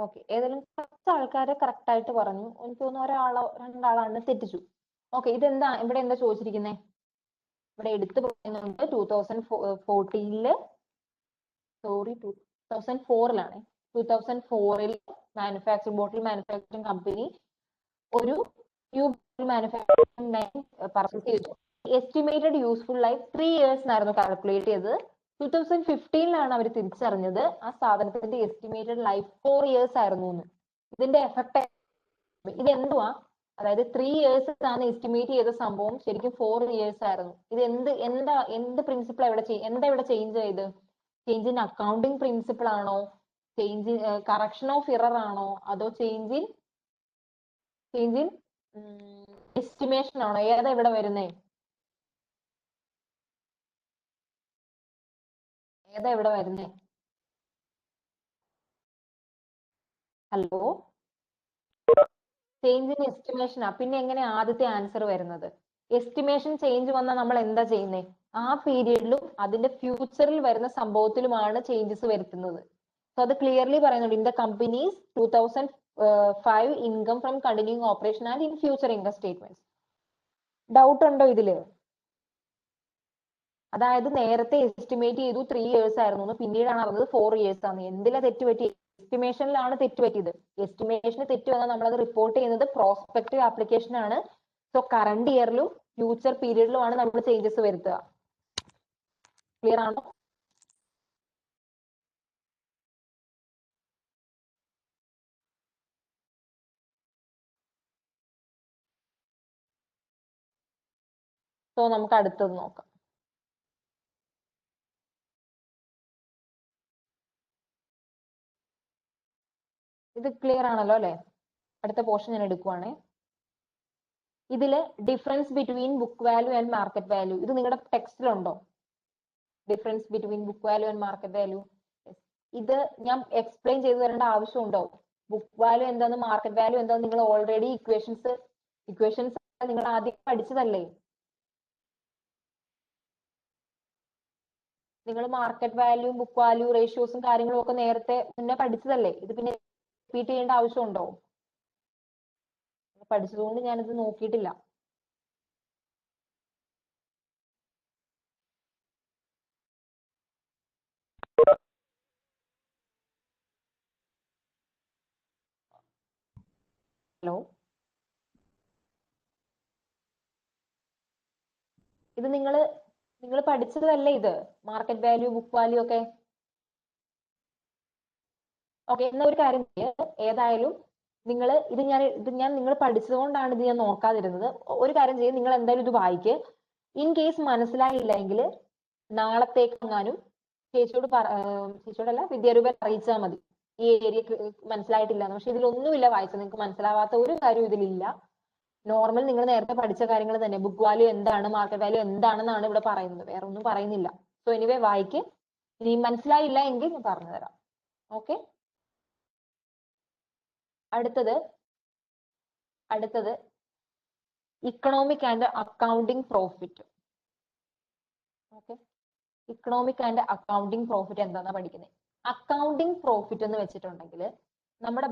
ഓക്കെ, ഏതായാലും കുറച്ച് ആൾക്കാര് കറക്റ്റ് ആയിട്ട് പറഞ്ഞു. എനിക്ക് തോന്നുന്നു ഒരാളോ രണ്ടാളാണ് തെറ്റിച്ചു. ഓക്കെ, ഇതെന്താ ഇവിടെ എന്താ ചോദിച്ചിരിക്കുന്നത്? ഇവിടെ എടുത്തു പറയുന്നുണ്ട് 2014 സോറി 2004 2004 ബോട്ടിൽ മാനുഫാക്ചറിംഗ് കമ്പനി ഒരു ട്യൂബ് മാനുഫാക്ചറിംഗ് പർച്ചേസ് ചെയ്തു. എസ്റ്റിമേറ്റഡ് യൂസ്ഫുൾ ലൈഫ് 3 years എന്നായിരുന്നു കാൽക്കുലേറ്റ് ചെയ്തത്. 2015 അവർ തിരിച്ചറിഞ്ഞത് ആ സാധനത്തിന്റെ എസ്റ്റിമേറ്റഡ് ലൈഫ് 4 years ആയിരുന്നു എന്ന്. ഇതിന്റെ എഫക്ട് ഇത് എന്തുവാ? അതായത് 3 years ആണ് എസ്റ്റിമേറ്റ് ചെയ്ത സംഭവം, ശരിക്കും 4 years ആയിരുന്നു. ഇത് എന്ത് പ്രിൻസിപ്പിൾ എന്താ ഇവിടെ ചേഞ്ച് ചെയ്ത്? ചേഞ്ച് ഇൻ അക്കൗണ്ടിങ് പ്രിൻസിപ്പിൾ ആണോ, ചേഞ്ച് കറക്ഷൻ ഓഫ് ഇറർ ആണോ, അതോ ചേഞ്ച് ഇൻ എസ്റ്റിമേഷൻ ആണോ? ഏതാ ഇവിടെ വരുന്നേ? ഏതാ ഇവിടെ വരുന്നേ? ഹലോ, ചേഞ്ച് ഇൻ എസ്റ്റിമേഷൻ ആ. പിന്നെ എങ്ങനെ ആദ്യത്തെ ആൻസർ വരുന്നത്? എസ്റ്റിമേഷൻ ചേഞ്ച് വന്നാൽ നമ്മൾ എന്താ ചെയ്യുന്നത്? ആ പീരീഡിലും അതിന്റെ ഫ്യൂച്ചറിൽ വരുന്ന സംഭവത്തിലുമാണ് ചേഞ്ചസ് വരുത്തുന്നത്. സോ അത് ക്ലിയർലി പറയുന്നുണ്ട്. In the companies 2005 income from continuing operation and in future income statement. Doubt ഉണ്ടോ ഇതില്? അതായത് നേരത്തെ എസ്റ്റിമേറ്റ് ചെയ്തു 3 years ആയിരുന്നു, പിന്നീടാണ് അറിഞ്ഞത് 4 years ആണ്. എന്തിലാ തെറ്റുപറ്റി? എസ്റ്റിമേഷനിലാണ് തെറ്റുപറ്റിയത്. എസ്റ്റിമേഷന് തെറ്റ് വന്നാൽ നമ്മളത് റിപ്പോർട്ട് ചെയ്യുന്നത് പ്രോസ്പെക്റ്റീവ് ആപ്ലിക്കേഷൻ ആണ്. സോ കറണ്ട് ഇയറിലും ഫ്യൂച്ചർ പീരീഡിലുമാണ് നമ്മൾ ചേഞ്ചസ് വരുത്തുക. ക്ലിയർ ആണോ? സോ നമുക്ക് അടുത്തത് നോക്കാം. ഇത് ക്ലിയർ ആണല്ലോ അല്ലെ? അടുത്ത പോർഷൻ ഞാൻ എടുക്കുവാണേ. ഇതില് difference between book value and market value, ഇത് നിങ്ങളുടെ ടെക്സ്റ്റിലുണ്ടോ? Difference between book value and market value. ഇത് ഞാൻ എക്സ്പ്ലെയിൻ ചെയ്തു തരേണ്ട ആവശ്യമുണ്ടോ? ബുക്ക് വാല്യൂ എന്താന്ന് മാർക്കറ്റ് വാല്യൂ എന്താന്ന് നിങ്ങൾ ഓൾറെഡി ഇക്വേഷൻസ് നിങ്ങൾ ആദ്യം പഠിച്ചതല്ലേ? നിങ്ങൾ മാർക്കറ്റ് വാല്യൂ ബുക്ക് വാല്യൂ റേഷ്യോസും കാര്യങ്ങളും ഒക്കെ നേരത്തെ മുന്നേ പഠിച്ചതല്ലേ? ഇത് പിന്നെ റിപ്പീറ്റ് ചെയ്യേണ്ട ആവശ്യമുണ്ടോ? പഠിച്ചതുകൊണ്ട് ഞാനിത് നോക്കിയിട്ടില്ല. ഹലോ, ഇത് നിങ്ങൾ പഠിച്ചതല്ലേ? ഇത് മാർക്കറ്റ് വാല്യൂ ബുക്ക് വാല്യൂ ഒക്കെ. ഓക്കെ, എന്നാ ഒരു കാര്യം ഏതായാലും നിങ്ങൾ ഇത് ഞാൻ നിങ്ങൾ പഠിച്ചതുകൊണ്ടാണ് ഇത് ഞാൻ നോക്കാതിരുന്നത്. ഒരു കാര്യം ചെയ്യും, നിങ്ങൾ എന്തായാലും ഇത് വായിക്ക്. ഇൻ കേസ് മനസ്സിലായില്ലെങ്കിൽ നാളത്തേക്കെങ്ങാനും ചേച്ചിയോടല്ല വിദ്യാരൂപൻ അറിയിച്ചാൽ മതി. ഈ ഏരിയ മനസ്സിലായിട്ടില്ല. പക്ഷെ ഇതിലൊന്നുമില്ല വായിച്ചത്. നിങ്ങൾക്ക് മനസ്സിലാവാത്ത ഒരു കാര്യം ഇതിലില്ല. നോർമൽ നിങ്ങൾ നേരത്തെ പഠിച്ച കാര്യങ്ങൾ തന്നെ. ബുക്ക് വാല്യൂ എന്താണ്, മാർക്കറ്റ് വാല്യൂ എന്താണെന്നാണ് ഇവിടെ പറയുന്നത്, വേറെ ഒന്നും പറയുന്നില്ല. സോ എനിവേ വായിക്ക്. ഇനി മനസ്സിലായില്ല എങ്കിൽ ഞാൻ പറഞ്ഞുതരാം. ഓക്കെ, അടുത്തത് economic and accounting profit. Okay, economic and accounting profit എന്താണെന്നാ പഠിക്കുന്നത്. അക്കൗണ്ടിങ് പ്രോഫിറ്റ് എന്ന് വെച്ചിട്ടുണ്ടെങ്കിൽ നമ്മുടെ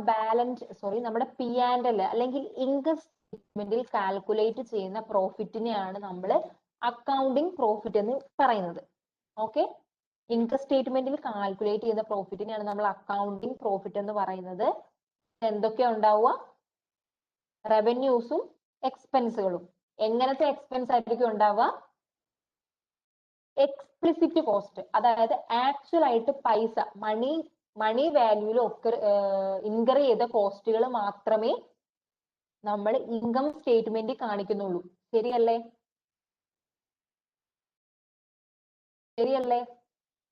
നമ്മുടെ P&L അല്ലെങ്കിൽ ഇൻകം സ്റ്റേറ്റ്മെന്റിൽ കാൽക്കുലേറ്റ് ചെയ്യുന്ന പ്രോഫിറ്റിനെയാണ് നമ്മൾ അക്കൗണ്ടിങ് പ്രോഫിറ്റ് എന്ന് പറയുന്നത്. ഓക്കെ, ഇൻകം സ്റ്റേറ്റ്മെന്റിൽ കാൽക്കുലേറ്റ് ചെയ്യുന്ന പ്രോഫിറ്റിനെയാണ് നമ്മൾ അക്കൗണ്ടിങ് പ്രോഫിറ്റ് എന്ന് പറയുന്നത്. എന്തൊക്കെയാ ഉണ്ടാവുക? റവന്യൂസും എക്സ്പെൻസുകളും. എങ്ങനത്തെ എക്സ്പെൻസ് ആയിരിക്കും ഉണ്ടാവുക? എക്സ്പ്ലിസിറ്റ് കോസ്റ്റ്, അതായത് ആക്ച്വൽ ആയിട്ട് പൈസ മണി വാല്യൂവിൽ ഒക്കെ ഇൻകർ ചെയ്ത കോസ്റ്റുകൾ മാത്രമേ നമ്മൾ ഇൻകം സ്റ്റേറ്റ്മെന്റ് കാണിക്കുന്നുള്ളൂ. ശരിയല്ലേ?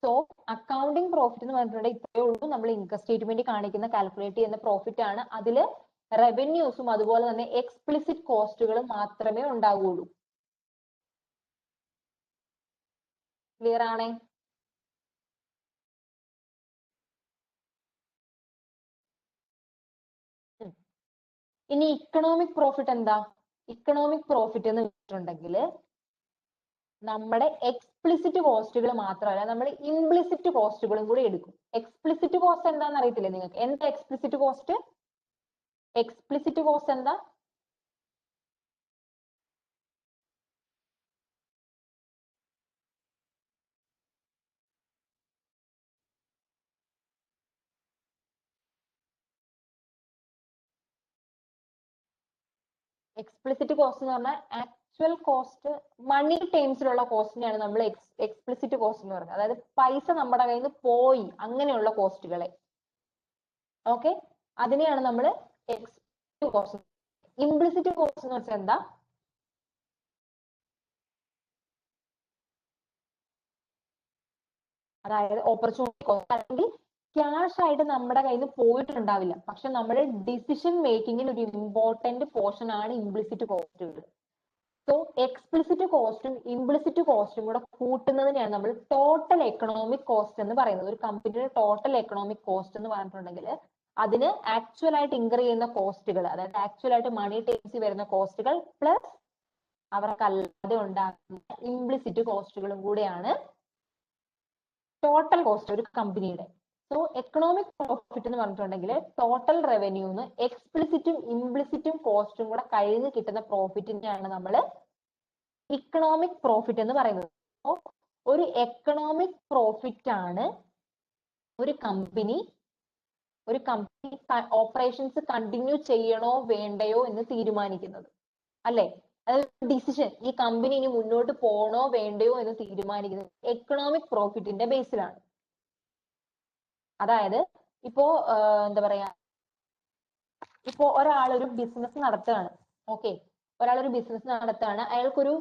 സോ അക്കൗണ്ടിങ് പ്രോഫിറ്റ് എന്ന് പറഞ്ഞിട്ടുണ്ടെങ്കിൽ ഇത്രയേ ഉള്ളൂ. നമ്മൾ ഇൻകം സ്റ്റേറ്റ്മെന്റ് കാണിക്കുന്ന കാൽക്കുലേറ്റ് ചെയ്യുന്ന പ്രോഫിറ്റ് ആണ്. അതില് റവന്യൂസും അതുപോലെ തന്നെ എക്സ്പ്ലിസിറ്റ് കോസ്റ്റുകളും മാത്രമേ ഉണ്ടാവുകയുള്ളൂ. ക്ലിയർ ആണേ? ഇനി ഇക്കണോമിക് പ്രോഫിറ്റ് എന്താ? ഇക്കണോമിക് പ്രോഫിറ്റ് എന്ന് വെച്ചിട്ടുണ്ടെങ്കിൽ നമ്മുടെ എക്സ്പ്ലിസിറ്റ് കോസ്റ്റുകൾ മാത്രമല്ല, നമ്മൾ ഇംപ്ലിസിറ്റ് കോസ്റ്റുകളും കൂടി എടുക്കും. എക്സ്പ്ലിസിറ്റ് കോസ്റ്റ് എന്താണെന്ന് അറിയത്തില്ലേ നിങ്ങൾക്ക്? എന്താ എക്സ്പ്ലിസിറ്റ് കോസ്റ്റ്? എക്സ്പ്ലിസിറ്റ് കോസ്റ്റ് എന്താ? എക്സ്പ്ലിസിറ്റ് കോസ്റ്റ് എന്ന് പറഞ്ഞാൽ ആക്ച്വൽ കോസ്റ്റ്, മണി ടേംസിലുള്ള കോസ്റ്റിനെയാണ് നമ്മൾ എക്സ്പ്ലിസിറ്റ് കോസ്റ്റ് എന്ന് പറയുന്നത്. അതായത് പൈസ നമ്മുടെ കയ്യിൽ നിന്ന് പോയി അങ്ങനെയുള്ള കോസ്റ്റുകളെ. ഓക്കെ, അതിനെയാണ് നമ്മൾ എക്സ്പ്ലിസിറ്റ് കോസ്റ്റ്. ഇംപ്ലിസിറ്റ് കോസ്റ്റ് എന്ന് വെച്ചാൽ എന്താ? അതായത് ഓപ്പർച്യൂണിറ്റി കോസ്റ്റ്, അല്ലെങ്കിൽ ക്യാഷ് ആയിട്ട് നമ്മുടെ കയ്യിൽ നിന്ന് പോയിട്ടുണ്ടാവില്ല, പക്ഷെ നമ്മുടെ ഡിസിഷൻ മേക്കിങ്ങിന് ഒരു ഇമ്പോർട്ടന്റ് പോർഷൻ ആണ് ഇംപ്ലിസിറ്റ് കോസ്റ്റുകൾ. സോ എക്സ്പ്ലിസിറ്റ് കോസ്റ്റും ഇംപ്ലിസിറ്റ് കോസ്റ്റും കൂടെ കൂട്ടുന്നതിനെയാണ് നമ്മൾ ടോട്ടൽ എക്കണോമിക് കോസ്റ്റ് എന്ന് പറയുന്നത്. ഒരു കമ്പനിയുടെ ടോട്ടൽ എക്കണോമിക് കോസ്റ്റ് എന്ന് പറഞ്ഞിട്ടുണ്ടെങ്കിൽ അതിന് ആക്ച്വൽ ആയിട്ട് ഇൻകർ ചെയ്യുന്ന കോസ്റ്റുകൾ, അതായത് ആക്ച്വൽ ആയിട്ട് മണി ടേംസിൽ വരുന്ന കോസ്റ്റുകൾ പ്ലസ് അവർക്കല്ലാതെ ഉണ്ടാകുന്ന ഇംപ്ലിസിറ്റ് കോസ്റ്റുകളും കൂടെയാണ് ടോട്ടൽ കോസ്റ്റ് ഒരു കമ്പനിയുടെ. സോ എക്കണോമിക് പ്രോഫിറ്റ് എന്ന് പറഞ്ഞിട്ടുണ്ടെങ്കിൽ ടോട്ടൽ റവന്യൂന്ന് എക്സ്പ്ലിസിറ്റും ഇംപ്ലിസിറ്റും കോസ്റ്റും കൂടെ കഴിഞ്ഞ് കിട്ടുന്ന പ്രോഫിറ്റിനെയാണ് നമ്മൾ ഇക്കണോമിക് പ്രോഫിറ്റ് എന്ന് പറയുന്നത്. ഒരു എക്കണോമിക് പ്രോഫിറ്റ് ആണ് ഒരു കമ്പനി ഓപ്പറേഷൻസ് കണ്ടിന്യൂ ചെയ്യണോ വേണ്ടയോ എന്ന് തീരുമാനിക്കുന്നത്. അല്ലെ? അതായത് ഡിസിഷൻ, ഈ കമ്പനി ഇനി മുന്നോട്ട് പോകണോ വേണ്ടയോ എന്ന് തീരുമാനിക്കുന്നത് എക്കണോമിക് പ്രോഫിറ്റിന്റെ ബേസിലാണ്. അതായത് ഇപ്പോ എന്താ പറയാ, ഇപ്പോ ഒരാൾ ഒരു ബിസിനസ് നടത്തുകയാണ്. ഓക്കെ, ഒരാൾ ഒരു ബിസിനസ് നടത്തുകയാണ്, അയാൾക്കൊരു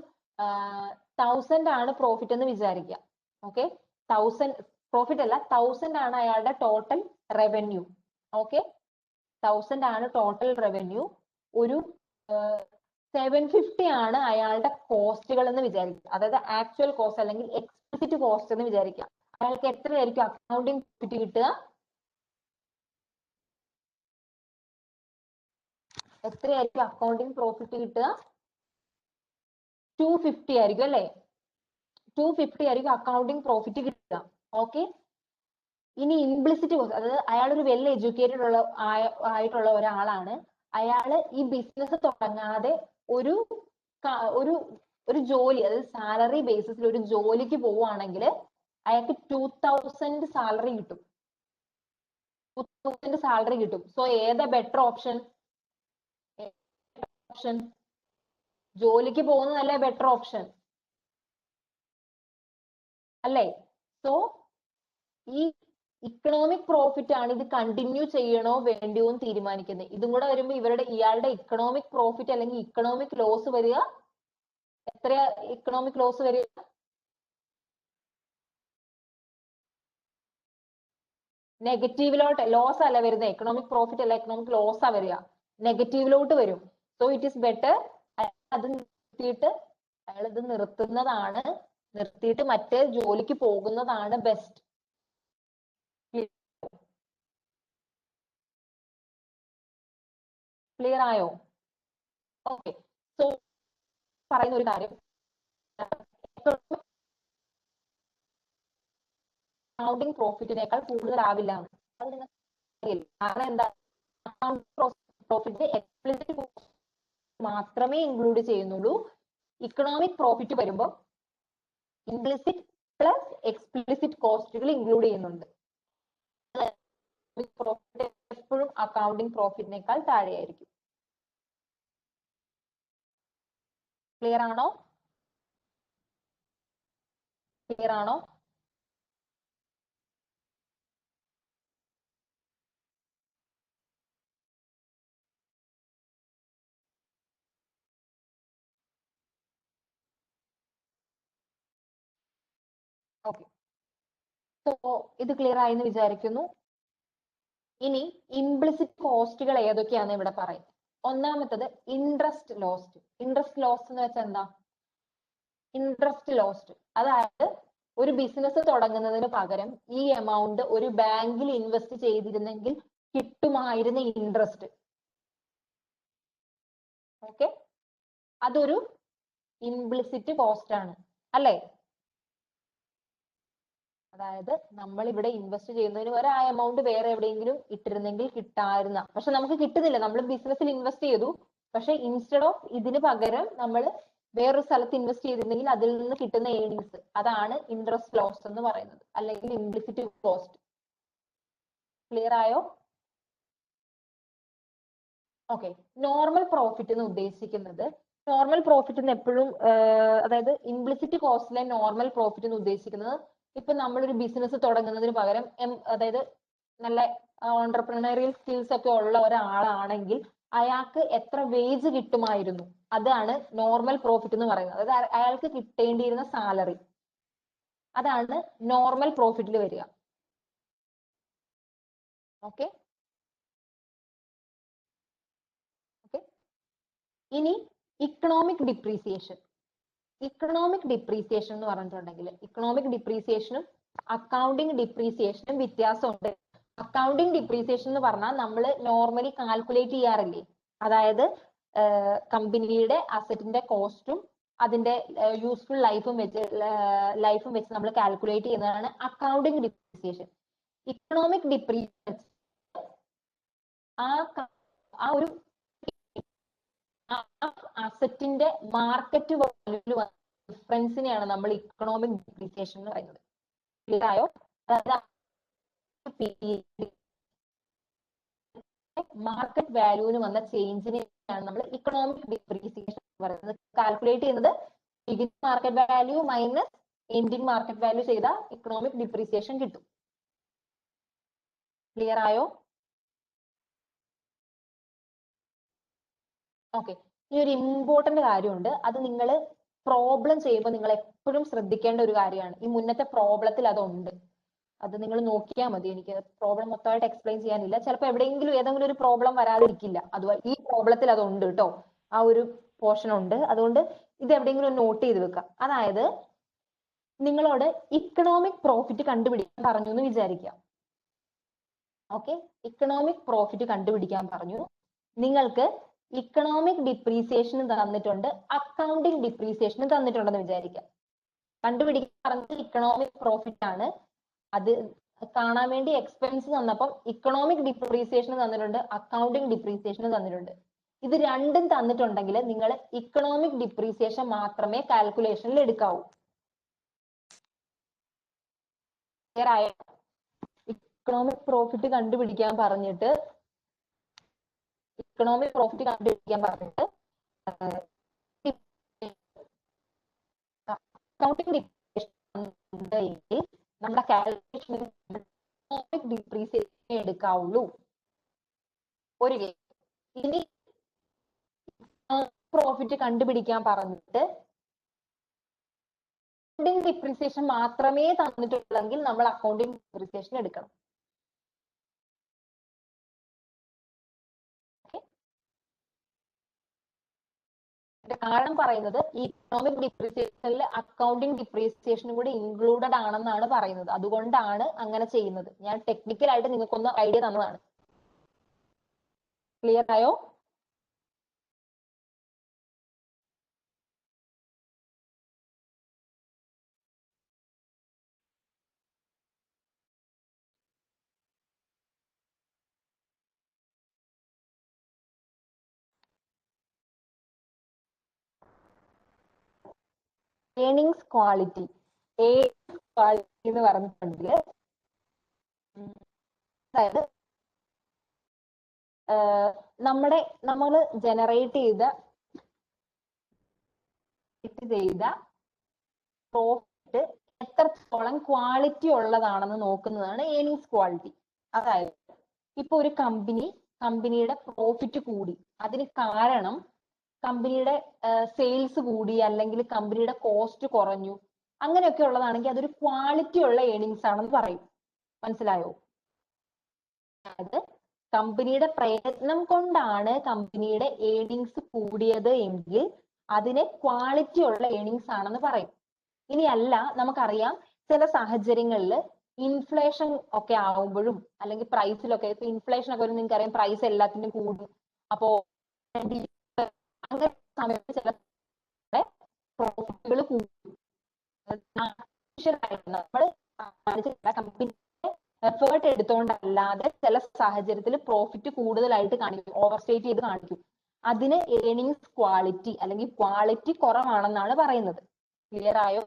1000 ആണ് പ്രോഫിറ്റ് എന്ന് വിചാരിക്കുക. ഓക്കെ, 1000 പ്രോഫിറ്റ് അല്ല, 1000 ആണ് അയാളുടെ ടോട്ടൽ റവന്യൂ. ഓക്കെ, 1000 ആണ് ടോട്ടൽ റവന്യൂ. ഒരു 750 ആണ് അയാളുടെ കോസ്റ്റുകൾ എന്ന് വിചാരിക്കുക. അതായത് ആക്ച്വൽ കോസ്റ്റ് അല്ലെങ്കിൽ എക്സ്പ്ലിസിറ്റ് കോസ്റ്റ് എന്ന് വിചാരിക്കുക. അയാൾക്ക് എത്രയായിരിക്കും അക്കൗണ്ടിങ് പ്രോഫിറ്റ് കിട്ടുക? എത്രയായിരിക്കും അക്കൗണ്ടിങ് പ്രോഫിറ്റ് കിട്ടുക? 250 ആയിരിക്കും അല്ലെ? 250 ആയിരിക്കും അക്കൗണ്ടിങ് പ്രോഫിറ്റ് കിട്ടുക. ഓക്കെ, ഇനി ഇംപ്ലിസിറ്റ് കോസ്റ്റ്, അതായത് അയാൾ ഒരു വെൽ എഡ്യൂക്കേറ്റഡ് ആയിട്ടുള്ള ഒരാളാണ്. അയാള് ഈ ബിസിനസ് തുടങ്ങാതെ ഒരു ജോലി, അതായത് സാലറി ബേസിസിൽ ഒരു ജോലിക്ക് പോവുകയാണെങ്കിൽ അയാൾക്ക് 2000 സാലറി കിട്ടും. 2000 സാലറി കിട്ടും. സോ ഏതാ ബെറ്റർ ഓപ്ഷൻ? ജോലിക്ക് പോകുന്നതല്ലേ ബെറ്റർ ഓപ്ഷൻ അല്ലേ? സോ ഈ ഇക്കണോമിക് പ്രോഫിറ്റ് ആണ് ഇത് കണ്ടിന്യൂ ചെയ്യണോ വേണ്ടയോ എന്ന് തീരുമാനിക്കുന്നത്. ഇതും കൂടെ വരുമ്പോൾ ഇയാളുടെ ഇക്കണോമിക് പ്രോഫിറ്റ് അല്ലെങ്കിൽ ഇക്കണോമിക് ലോസ് വരിക എത്രയാ? ഇക്കണോമിക് ലോസ് വരിക നെഗറ്റീവിലോട്ട്. ലോസ് അല്ല വരുന്നത്, എക്കണോമിക് പ്രോഫിറ്റ് അല്ല, എക്കണോമിക് ലോസ് ആ വരിക, നെഗറ്റീവിലോട്ട് വരും. സോ ഇറ്റ് ഈസ് ബെറ്റർ അത് നിർത്തിയിട്ട് അയാൾ ഇത് നിർത്തുന്നതാണ്, നിർത്തിയിട്ട് മറ്റേ ജോലിക്ക് പോകുന്നതാണ് ബെസ്റ്റ്. ക്ലിയർ ആയോ? ഓക്കെ. സോ പറയുന്ന ഒരു കാര്യം, അക്കൗണ്ടിങ് പ്രോഫിറ്റിനേക്കാൾ കൂടുതലാവില്ല. കാരണം എന്താ, പ്രോഫിറ്റ് എക്സ്പ്ലിസിറ്റ് മാത്രമേ ഇൻക്ലൂഡ് ചെയ്യുന്നുള്ളൂ. ഇക്കണോമിക് പ്രോഫിറ്റ് വരുമ്പോൾ ഇംപ്ലിസിറ്റ് പ്ലസ് എക്സ്പ്ലിസിറ്റ് കോസ്റ്റുകൾ ഇൻക്ലൂഡ് ചെയ്യുന്നുണ്ട്. പ്രോഫിറ്റ് എപ്പോഴും അക്കൗണ്ടിങ് പ്രോഫിറ്റിനേക്കാൾ താഴെയായിരിക്കും. ക്ലിയർ ആണോ? ക്ലിയർ ആണോ? ഓക്കെ. സോ ഇത് ക്ലിയർ ആയെന്ന് വിചാരിക്കുന്നു. ഇനി ഇംപ്ലിസിറ്റ് കോസ്റ്റുകൾ ഏതൊക്കെയാണെന്ന് ഇവിടെ പറയും. ഒന്നാമത്തത് ഇൻട്രസ്റ്റ് ലോസ്റ്റ്. ഇൻട്രസ്റ്റ് ലോസ്റ്റ് എന്ന് വെച്ചാൽ എന്താ? ഇൻട്രസ്റ്റ് ലോസ്റ്റ് അതായത് ഒരു ബിസിനസ് തുടങ്ങുന്നതിന് പകരം ഈ എമൗണ്ട് ഒരു ബാങ്കിൽ ഇൻവെസ്റ്റ് ചെയ്തിരുന്നെങ്കിൽ കിട്ടുമായിരുന്ന ഇൻട്രസ്റ്റ്. ഓക്കെ, അതൊരു ഇംപ്ലിസിറ്റ് കോസ്റ്റ് ആണ് അല്ലേ? അതായത് നമ്മൾ ഇവിടെ ഇൻവെസ്റ്റ് ചെയ്യുന്നതിന് വരെ ആ എമൗണ്ട് വേറെ എവിടെയെങ്കിലും ഇട്ടിരുന്നെങ്കിൽ കിട്ടായിരുന്ന, പക്ഷെ നമുക്ക് കിട്ടുന്നില്ല. നമ്മൾ ബിസിനസ്സിൽ ഇൻവെസ്റ്റ് ചെയ്തു, പക്ഷെ ഇൻസ്റ്റെഡ് ഓഫ് ഇതിന് പകരം നമ്മൾ വേറൊരു സ്ഥലത്ത് ഇൻവെസ്റ്റ് ചെയ്തിരുന്നെങ്കിൽ അതിൽ നിന്ന് കിട്ടുന്ന ഏണിങ്സ്, അതാണ് ഇൻട്രസ്റ്റ് ലോസ് എന്ന് പറയുന്നത്, അല്ലെങ്കിൽ ഇംപ്ലിസിറ്റ് കോസ്റ്റ്. ക്ലിയർ ആയോ? ഓക്കെ. നോർമൽ പ്രോഫിറ്റ് എന്ന് ഉദ്ദേശിക്കുന്നത്, നോർമൽ പ്രോഫിറ്റ് എന്ന് എപ്പോഴും അതായത് ഇംപ്ലിസിറ്റ് കോസ്റ്റിലെ നോർമൽ പ്രോഫിറ്റ് എന്ന് ഉദ്ദേശിക്കുന്നത്, ഇപ്പൊ നമ്മളൊരു ബിസിനസ് തുടങ്ങുന്നതിന് പകരം അതായത് നല്ല ഓണ്ടർപ്രണറിയൽ സ്കിൽസ് ഒക്കെ ഉള്ള ഒരാളാണെങ്കിൽ അയാൾക്ക് എത്ര വേജ് കിട്ടുമായിരുന്നു, അതാണ് നോർമൽ പ്രോഫിറ്റ് എന്ന് പറയുന്നത്. അതായത് അയാൾക്ക് കിട്ടേണ്ടിയിരുന്ന സാലറി, അതാണ് നോർമൽ പ്രോഫിറ്റിൽ വരിക. ഓക്കെ. ഓക്കെ. ഇനി ഇക്കണോമിക് ഡിപ്രീസിയേഷൻ. ഇക്കണോമിക് ഡിപ്രീസിയേഷൻ എന്ന് പറഞ്ഞിട്ടുണ്ടെങ്കിൽ ഇക്കണോമിക് ഡിപ്രീസിയേഷനും അക്കൗണ്ടിങ് ഡിപ്രീസിയേഷനും വ്യത്യാസമുണ്ട്. അക്കൗണ്ടിങ് ഡിപ്രീസിയേഷൻ എന്ന് പറഞ്ഞാൽ നമ്മൾ നോർമലി കാൽക്കുലേറ്റ് ചെയ്യാറില്ലേ, അതായത് കമ്പനിയുടെ അസറ്റിന്റെ കോസ്റ്റും അതിന്റെ യൂസ്ഫുൾ ലൈഫും വെച്ച് നമ്മൾ കാൽക്കുലേറ്റ് ചെയ്യുന്നതാണ് അക്കൗണ്ടിങ് ഡിപ്രീസിയേഷൻ. ഇക്കണോമിക് ഡിപ്രീസിയേഷൻ ആ ഒരു അസറ്റിന്റെ മാർക്കറ്റ് വാല്യൂ ഡിഫറൻസിനെയാണ് നമ്മൾ ഇക്കണോമിക് ഡിപ്രീസിയേഷൻ എന്ന് പറയുന്നത്. ക്ലിയർ ആയോ? മാർക്കറ്റ് വാല്യൂവിന് വന്ന ചേഞ്ചിനെയാണ് നമ്മൾ ഇക്കണോമിക് ഡിപ്രീസിയേഷൻ എന്ന് പറയുന്നത്. കാൽക്കുലേറ്റ് ചെയ്യുന്നത് beginning market value minus ending market value ചെയ്ത ഇക്കണോമിക് ഡിപ്രീസിയേഷൻ കിട്ടും. ക്ലിയർ ആയോ? ഓക്കെ. ഈ ഒരു ഇമ്പോർട്ടന്റ് കാര്യമുണ്ട്, അത് നിങ്ങൾ പ്രോബ്ലം ചെയ്യുമ്പോൾ നിങ്ങൾ എപ്പോഴും ശ്രദ്ധിക്കേണ്ട ഒരു കാര്യമാണ്. ഈ മുന്നത്തെ പ്രോബ്ലത്തിൽ അതുണ്ട്, അത് നിങ്ങൾ നോക്കിയാൽ മതി. എനിക്ക് പ്രോബ്ലം മൊത്തമായിട്ട് എക്സ്പ്ലെയിൻ ചെയ്യാനില്ല, ചിലപ്പോൾ എവിടെയെങ്കിലും ഏതെങ്കിലും ഒരു പ്രോബ്ലം വരാതിരിക്കില്ല. അതുപോലെ ഈ പ്രോബ്ലത്തിൽ അതുണ്ട് കേട്ടോ, ആ ഒരു പോർഷൻ ഉണ്ട്. അതുകൊണ്ട് ഇത് എവിടെയെങ്കിലും നോട്ട് ചെയ്ത് വെക്കാം. അതായത് നിങ്ങളോട് ഇക്കണോമിക് പ്രോഫിറ്റ് കണ്ടുപിടിക്കാൻ പറഞ്ഞു എന്ന് വിചാരിക്കാം. ഓക്കെ, ഇക്കണോമിക് പ്രോഫിറ്റ് കണ്ടുപിടിക്കാൻ പറഞ്ഞു. നിങ്ങൾക്ക് ഇക്കണോമിക് ഡിപ്രീസിയേഷൻ തന്നിട്ടുണ്ട്, അക്കൗണ്ടിങ് ഡിപ്രീസിയേഷൻ തന്നിട്ടുണ്ടെന്ന് വിചാരിക്കാം. കണ്ടുപിടിക്കാൻ പറഞ്ഞത് ഇക്കണോമിക് പ്രോഫിറ്റ് ആണ്. അത് കാണാൻ വേണ്ടി എക്സ്പെൻസ് തന്നപ്പം ഇക്കണോമിക് ഡിപ്രീസിയേഷൻ തന്നിട്ടുണ്ട്, അക്കൗണ്ടിങ് ഡിപ്രീസിയേഷൻ തന്നിട്ടുണ്ട്. ഇത് രണ്ടും തന്നിട്ടുണ്ടെങ്കിൽ നിങ്ങൾ ഇക്കണോമിക് ഡിപ്രീസിയേഷൻ മാത്രമേ കാൽക്കുലേഷനിൽ എടുക്കാവൂ. ഇക്കണോമിക് പ്രോഫിറ്റ് കണ്ടുപിടിക്കാൻ പറഞ്ഞിട്ട് അക്കൗണ്ടിങ് ഡിപ്രീസിയേഷൻ നമ്മുടെ കാൽക്കുലേഷൻ ഡിപ്രീസിയേഷൻ എടുക്കാവുള്ളൂ. ഒരു കേസ്. ഇനി പ്രോഫിറ്റ് കണ്ടുപിടിക്കാൻ പറഞ്ഞിട്ട് അക്കൗണ്ടിങ് ഡിപ്രീസിയേഷൻ മാത്രമേ തന്നിട്ടുള്ളെങ്കിൽ നമ്മൾ അക്കൗണ്ടിങ് ഡിപ്രീസിയേഷൻ എടുക്കണം. കാരണം പറയുന്നത് ഈ ഇക്കണോമിക് ഡിപ്രീസിയേഷനിൽ അക്കൗണ്ടിങ് ഡിപ്രീസിയേഷനും കൂടി ഇൻക്ലൂഡഡ് ആണെന്നാണ് പറയുന്നത്. അതുകൊണ്ടാണ് അങ്ങനെ ചെയ്യുന്നത്. ഞാൻ ടെക്നിക്കൽ ആയിട്ട് നിങ്ങൾക്കൊന്ന് ഐഡിയ തന്നതാണ്. ക്ലിയർ ആയോ? Earnings quality. ഏണിങ്സ് ക്വാളിറ്റി എന്ന് പറഞ്ഞിട്ടുണ്ടെങ്കിൽ അതായത് നമ്മൾ ജനറേറ്റ് ചെയ്ത പ്രോഫിറ്റ് എത്രത്തോളം ക്വാളിറ്റി ഉള്ളതാണെന്ന് നോക്കുന്നതാണ് ഏണിങ്സ് ക്വാളിറ്റി. അതായത് ഇപ്പൊ ഒരു കമ്പനിയുടെ പ്രോഫിറ്റ് കൂടി, അതിന് കാരണം കമ്പനിയുടെ സെയിൽസ് കൂടി അല്ലെങ്കിൽ കമ്പനിയുടെ കോസ്റ്റ് കുറഞ്ഞു, അങ്ങനെയൊക്കെ ഉള്ളതാണെങ്കിൽ അതൊരു ക്വാളിറ്റി ഉള്ള ഏണിങ്സ് ആണെന്ന് പറയും. മനസ്സിലായോ? അതായത് കമ്പനിയുടെ പ്രയത്നം കൊണ്ടാണ് കമ്പനിയുടെ ഏണിങ്സ് കൂടിയത് എങ്കിൽ അതിനെ ക്വാളിറ്റി ഉള്ള ഏണിങ്സ് ആണെന്ന് പറയും. ഇനി അല്ല, നമുക്കറിയാം ചില സാഹചര്യങ്ങളിൽ ഇൻഫ്ലേഷൻ ഒക്കെ ആവുമ്പോഴും അല്ലെങ്കിൽ പ്രൈസിലൊക്കെ, ഇപ്പൊ ഇൻഫ്ലേഷൻ ഒക്കെ നിങ്ങൾക്ക് അറിയാം, പ്രൈസ് എല്ലാത്തിനും കൂടും. അപ്പോ അങ്ങനെ സമയത്ത് ചില പ്രോഫിറ്റുകൾ കൂടും. നമ്മൾ കമ്പനി എഫേർട്ട് എടുത്തോണ്ടല്ലാതെ ചില സാഹചര്യത്തിൽ പ്രോഫിറ്റ് കൂടുതലായിട്ട് കാണിക്കും, ഓവർസ്റ്റേറ്റ് ചെയ്ത് കാണിക്കും. അതിന് ഏണിങ്സ് ക്വാളിറ്റി അല്ലെങ്കിൽ ക്വാളിറ്റി കുറവാണെന്നാണ് പറയുന്നത്. ക്ലിയർ ആയോ?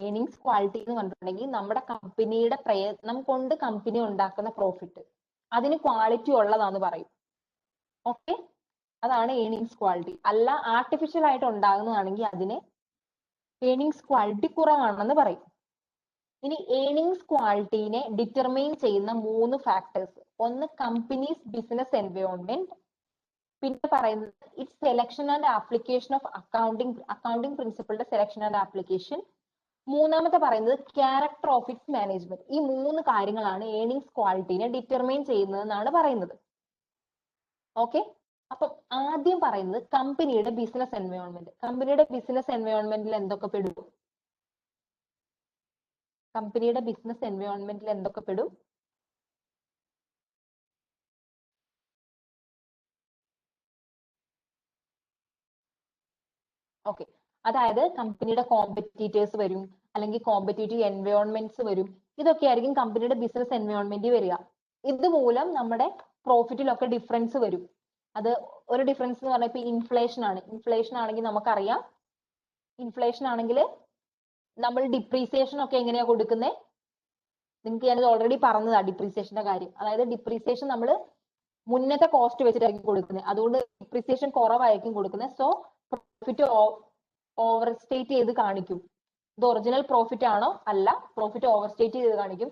ഏണിങ്സ് ക്വാളിറ്റി എന്ന് പറഞ്ഞിട്ടുണ്ടെങ്കിൽ നമ്മുടെ കമ്പനിയുടെ പ്രയത്നം കൊണ്ട് കമ്പനി ഉണ്ടാക്കുന്ന പ്രോഫിറ്റ്, അതിന് ക്വാളിറ്റി ഉള്ളതാന്ന് പറയും. ഓക്കെ, അതാണ് ഏണിങ്സ് ക്വാളിറ്റി. അല്ല ആർട്ടിഫിഷ്യൽ ആയിട്ട് ഉണ്ടാകുന്നതാണെങ്കിൽ അതിന് ഏണിങ്സ് ക്വാളിറ്റി കുറവാണെന്ന് പറയും. ഇനി ഏണിങ്സ് ക്വാളിറ്റീനെ ഡിറ്റർമൈൻ ചെയ്യുന്ന 3 ഫാക്ടേഴ്സ്. ഒന്ന് കമ്പനീസ് ബിസിനസ് എൻവയോൺമെന്റ്, പിന്നെ പറയുന്നത് its selection and application of accounting പ്രിൻസിപ്പിളിന്റെ സെലക്ഷൻ ആൻഡ് ആപ്ലിക്കേഷൻ. മൂന്നാമത്തെ പറയുന്നത് ക്യാരക്ടർ ഓഫ് ഇറ്റ്സ് മാനേജ്മെന്റ്. ഈ 3 കാര്യങ്ങളാണ് ഏണിങ്സ് ക്വാളിറ്റീനെ ഡിറ്റർമൈൻ ചെയ്യുന്നതെന്നാണ് പറയുന്നത്. ഓക്കെ, അപ്പം ആദ്യം പറയുന്നത് കമ്പനിയുടെ ബിസിനസ് എൻവയോൺമെന്റ്. കമ്പനിയുടെ ബിസിനസ് എൻവയോൺമെന്റിൽ എന്തൊക്കെ പെടും? കമ്പനിയുടെ ബിസിനസ് എൻവയോൺമെന്റിൽ എന്തൊക്കെ പെടും? ഓക്കെ, അതായത് കമ്പനിയുടെ കോമ്പറ്റീറ്റേഴ്സ് വരും, അല്ലെങ്കിൽ കോമ്പറ്റീറ്റീവ് എൻവയോൺമെന്റ്സ് വരും. ഇതൊക്കെ ആയിരിക്കും കമ്പനിയുടെ ബിസിനസ് എൻവയോൺമെന്റ് വരിക. ഇതുമൂലം നമ്മുടെ പ്രോഫിറ്റിലൊക്കെ ഡിഫറൻസ് വരും. അത് ഒരു ഡിഫറൻസ് എന്ന് പറഞ്ഞാൽ ഇപ്പൊ ഇൻഫ്ലേഷൻ ആണ്. ഇൻഫ്ലേഷൻ ആണെങ്കിൽ നമുക്കറിയാം, ഇൻഫ്ലേഷൻ ആണെങ്കിൽ നമ്മൾ ഡിപ്രീസിയേഷൻ ഒക്കെ എങ്ങനെയാ കൊടുക്കുന്നത്? നിങ്ങൾക്ക് ഞാനത് ഓൾറെഡി പറഞ്ഞതാ ഡിപ്രീസിയേഷന്റെ കാര്യം. അതായത് ഡിപ്രീസിയേഷൻ നമ്മൾ മുന്നത്തെ കോസ്റ്റ് വെച്ചിട്ടായിരിക്കും കൊടുക്കുന്നത്, അതുകൊണ്ട് ഡിപ്രീസിയേഷൻ കുറവായിരിക്കും കൊടുക്കുന്നത്. സോ പ്രോഫിറ്റ് ഓവർ സ്റ്റേറ്റ് ചെയ്ത് കാണിക്കും. ഇത് ഒറിജിനൽ പ്രോഫിറ്റ് ആണോ? അല്ല, പ്രോഫിറ്റ് ഓവർ സ്റ്റേറ്റ് ചെയ്ത് കാണിക്കും.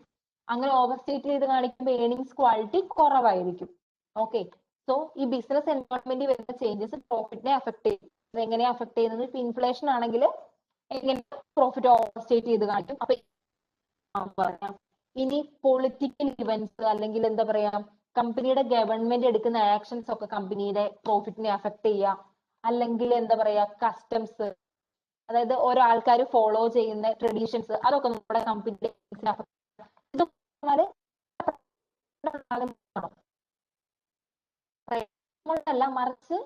അങ്ങനെ ഓവർ സ്റ്റേറ്റ് ചെയ്ത് കാണിക്കുമ്പോൾ ഏണിങ്സ് ക്വാളിറ്റി കുറവായിരിക്കും. ഓക്കെ, സോ ഈ ബിസിനസ് എൻവയോൺമെന്റ് വരുന്ന ചേഞ്ചസ് പ്രോഫിറ്റിനെ അഫക്ട് ചെയ്യും. അത് എങ്ങനെയാ അഫക്ട് ചെയ്യുന്നത്? ഇപ്പൊ ഇൻഫ്ലേഷൻ ആണെങ്കിൽ എങ്ങനെ പ്രോഫിറ്റ് ഓവർ സ്റ്റേറ്റ് ചെയ്ത് കാണിക്കും. അപ്പൊ പറയാം, ഇനി പൊളിറ്റിക്കൽ ഇവന്റ്സ് അല്ലെങ്കിൽ എന്താ പറയാ, കമ്പനിയുടെ ഗവൺമെന്റ് എടുക്കുന്ന ആക്ഷൻസ് ഒക്കെ കമ്പനിയുടെ പ്രോഫിറ്റിനെ അഫക്ട് ചെയ്യാം. അല്ലെങ്കിൽ എന്താ പറയാ, കസ്റ്റംസ്, അതായത് ഓരോ ആൾക്കാർ ഫോളോ ചെയ്യുന്ന ട്രഡീഷൻസ്, അതൊക്കെ നമ്മുടെ കമ്പനിയുടെ അല്ല, മറിച്ച്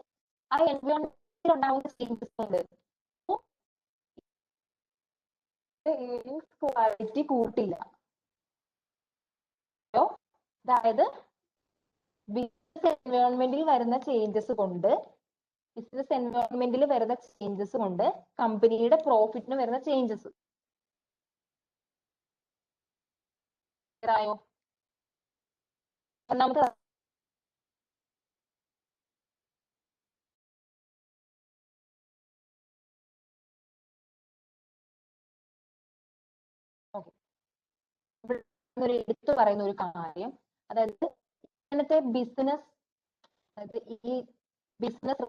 ആ എൻവയോൺമെന്റിൽ ഉണ്ടാവുന്ന ചേഞ്ചസ് ഉണ്ട്. ഏണിങ്സ് ക്വാളിറ്റി കൂട്ടില്ല. അതായത് ബിസിനസ് എൻവയോൺമെന്റിൽ വരുന്ന ചേഞ്ചസ് കൊണ്ട് കമ്പനിയുടെ പ്രോഫിറ്റിന് വരുന്ന ചേഞ്ചസ് ആയോ? നമുക്ക് ഒരു എടുത്തു പറയുന്ന ഒരു കാര്യം, അതായത് ഇങ്ങനത്തെ ബിസിനസ്, അതായത് ഈ ബിസിനസ്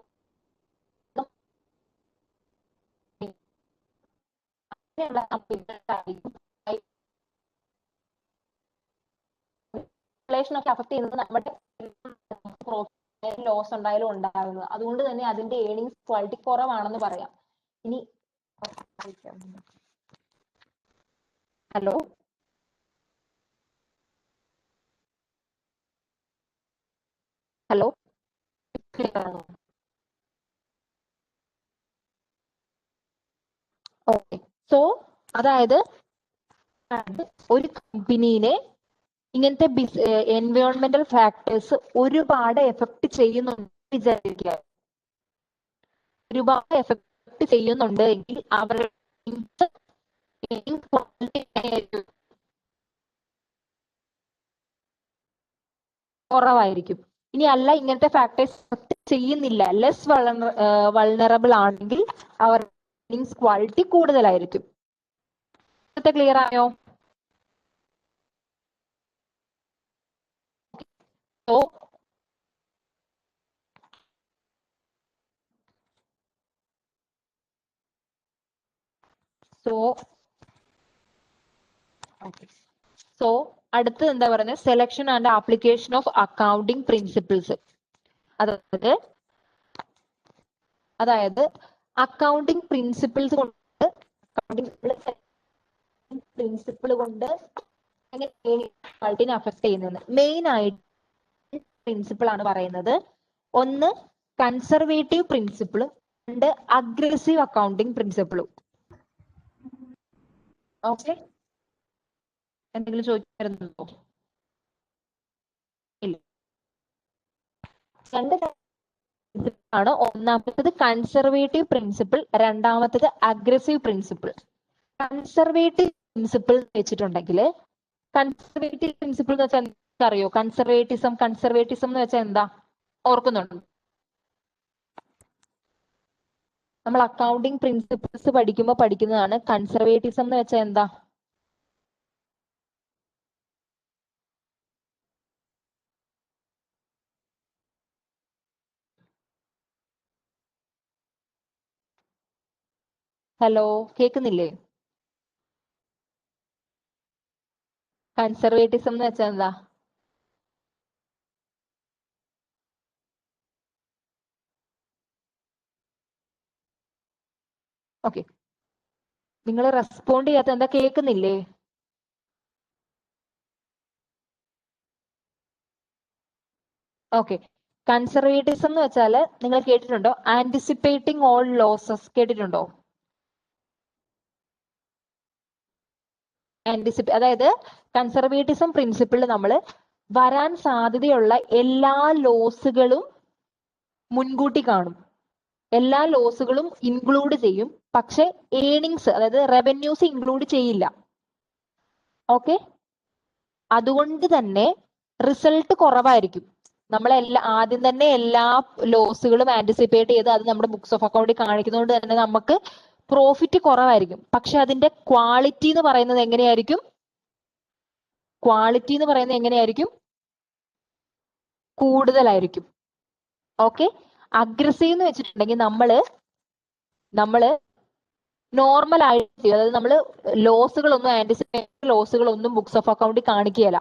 ഇൻഫ്ലേഷൻ ഒക്കെ അഫക്ട് ചെയ്യുന്നത് നമ്മുടെ ലോസ് ഉണ്ടായാലും ഉണ്ടാകുന്നത്. അതുകൊണ്ട് തന്നെ അതിന്റെ ഏണിങ്സ് ക്വാളിറ്റി കുറവാണെന്ന് പറയാം. ഇനി ഹലോ, ഹലോ, ഓക്കെ. സോ അതായത് ഒരു കമ്പനിനെ ഇങ്ങനത്തെ എൻവയോൺമെന്റൽ ഫാക്ടേഴ്സ് ഒരുപാട് എഫക്ട് ചെയ്യുന്നുണ്ട് വിചാരിക്കുക. ഒരുപാട് എഫക്ട് കറക്റ്റ് ചെയ്യുന്നുണ്ട് എങ്കിൽ അവരുടെ കുറവായിരിക്കും. ഇനി അല്ല ഇങ്ങനത്തെ ഫാക്ടേഴ്സ് ചെയ്യുന്നില്ല, ലെസ് വൾണറബിൾ ആണെങ്കിൽ അവർ ക്വാളിറ്റി കൂടുതലായിരിക്കും. ക്ലിയർ ആയോ? സോ അടുത്ത് എന്താ പറയുന്നത്, selection and application of accounting principles. അതായത് അക്കൗണ്ടിങ് പ്രിൻസിപ്പിൾസ് കൊണ്ട് ക്വാളിറ്റിനെ അഫക്ട് ചെയ്യുന്നത് മെയിൻ ആയിട്ട് പ്രിൻസിപ്പിൾ ആണ് പറയുന്നത്. ഒന്ന് കൺസർവേറ്റീവ് പ്രിൻസിപ്പിളും രണ്ട് അഗ്രസീവ് അക്കൗണ്ടിങ് പ്രിൻസിപ്പിളും. ഓക്കെ, എന്തെങ്കിലും ചോദിക്കാറുണ്ടോ? ഇല്ല. രണ്ട് ആണ്. ഒന്നാമത്തത് കൺസർവേറ്റീവ് പ്രിൻസിപ്പിൾ, രണ്ടാമത്തത് അഗ്രസീവ് പ്രിൻസിപ്പിൾ. കൺസർവേറ്റീവ് പ്രിൻസിപ്പിൾ വെച്ചിട്ടുണ്ടെങ്കിൽ, കൺസർവേറ്റീവ് പ്രിൻസിപ്പിൾ എന്ന് വെച്ചാൽ അറിയോ? കൺസർവേറ്റിസം എന്ന് വെച്ചാൽ എന്താ? ഓർക്കുന്നുണ്ടോ? നമ്മൾ അക്കൗണ്ടിങ് പ്രിൻസിപ്പിൾസ് പഠിക്കുമ്പോൾ പഠിക്കുന്നതാണ്. കൺസർവേറ്റിസം എന്ന് വെച്ചാൽ എന്താ? ഹലോ, കേൾക്കുന്നില്ലേ? കൺസർവേറ്റിസം എന്ന് വെച്ചാൽ എന്താ? ഓക്കെ, നിങ്ങൾ റെസ്പോണ്ട് ചെയ്യാത്ത എന്താ? കേൾക്കുന്നില്ലേ? ഓക്കെ, കൺസർവേറ്റിസം എന്ന് വെച്ചാൽ നിങ്ങൾ കേട്ടിട്ടുണ്ടോ? ആന്റിസിപ്പേറ്റിംഗ് ഓൾ ലോസസ് കേട്ടിട്ടുണ്ടോ? അതായത് കൺസർവേറ്റിസം പ്രിൻസിപ്പിളിൽ നമ്മൾ വരാൻ സാധ്യതയുള്ള എല്ലാ ലോസുകളും മുൻകൂട്ടി കാണും, എല്ലാ ലോസുകളും ഇൻക്ലൂഡ് ചെയ്യും, പക്ഷെ ഏണിങ്സ് അതായത് റവന്യൂസ് ഇൻക്ലൂഡ് ചെയ്യില്ല. ഓക്കെ, അതുകൊണ്ട് തന്നെ റിസൾട്ട് കുറവായിരിക്കും. നമ്മളെല്ലാം ആദ്യം തന്നെ എല്ലാ ലോസുകളും ആന്റിസിപ്പേറ്റ് ചെയ്ത് അത് നമ്മുടെ ബുക്സ് ഓഫ് അക്കൗണ്ടിൽ കാണിക്കുന്നതുകൊണ്ട് തന്നെ നമുക്ക് പ്രോഫിറ്റ് കുറവായിരിക്കും. പക്ഷെ അതിന്റെ ക്വാളിറ്റി എന്ന് പറയുന്നത് എങ്ങനെയായിരിക്കും? കൂടുതലായിരിക്കും. ഓക്കെ, അഗ്രസീവ് എന്ന് വെച്ചിട്ടുണ്ടെങ്കിൽ നമ്മള് നോർമൽ ആയിട്ട്, അതായത് നമ്മൾ ലോസുകളൊന്നും ആന്റിസിപ്പേറ്റ് ലോസുകളൊന്നും ബുക്സ് ഓഫ് അക്കൗണ്ടിൽ കാണിക്കുകയില്ല.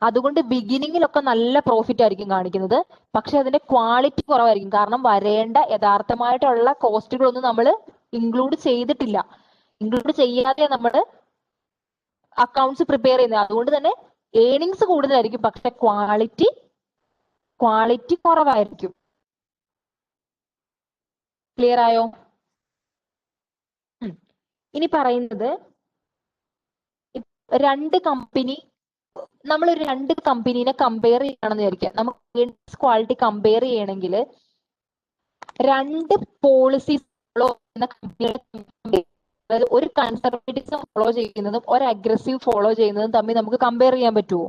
അതുകൊണ്ട് ബിഗിനിങ്ങിലൊക്കെ നല്ല പ്രോഫിറ്റ് ആയിരിക്കും കാണിക്കുന്നത്, പക്ഷെ അതിന്റെ ക്വാളിറ്റി കുറവായിരിക്കും. കാരണം വരേണ്ട യഥാർത്ഥമായിട്ടുള്ള കോസ്റ്റുകളൊന്നും നമ്മൾ ഇൻക്ലൂഡ് ചെയ്തിട്ടില്ല. ഇൻക്ലൂഡ് ചെയ്യാതെ നമ്മൾ അക്കൗണ്ട്സ് പ്രിപ്പയർ ചെയ്യുന്നത്. അതുകൊണ്ട് തന്നെ ഏണിങ്സ് കൂടുതലായിരിക്കും, പക്ഷെ ക്വാളിറ്റി കുറവായിരിക്കും. ക്ലിയർ ആയോ? ഇനി പറയുന്നത് നമ്മളൊരു രണ്ട് കമ്പനീനെ കമ്പയർ ചെയ്യണമെന്ന് വിചാരിക്കാം. നമുക്ക് ക്വാളിറ്റി കമ്പയർ ചെയ്യണമെങ്കിൽ രണ്ട് പോളിസീസ് ഫോളോ ചെയ്യുന്ന കമ്പനിയുടെ, അതായത് ഒരു കൺസർവേറ്റിസം ഫോളോ ചെയ്യുന്നതും ഒരു അഗ്രസീവ് ഫോളോ ചെയ്യുന്നതും തമ്മിൽ നമുക്ക് കമ്പയർ ചെയ്യാൻ പറ്റുമോ?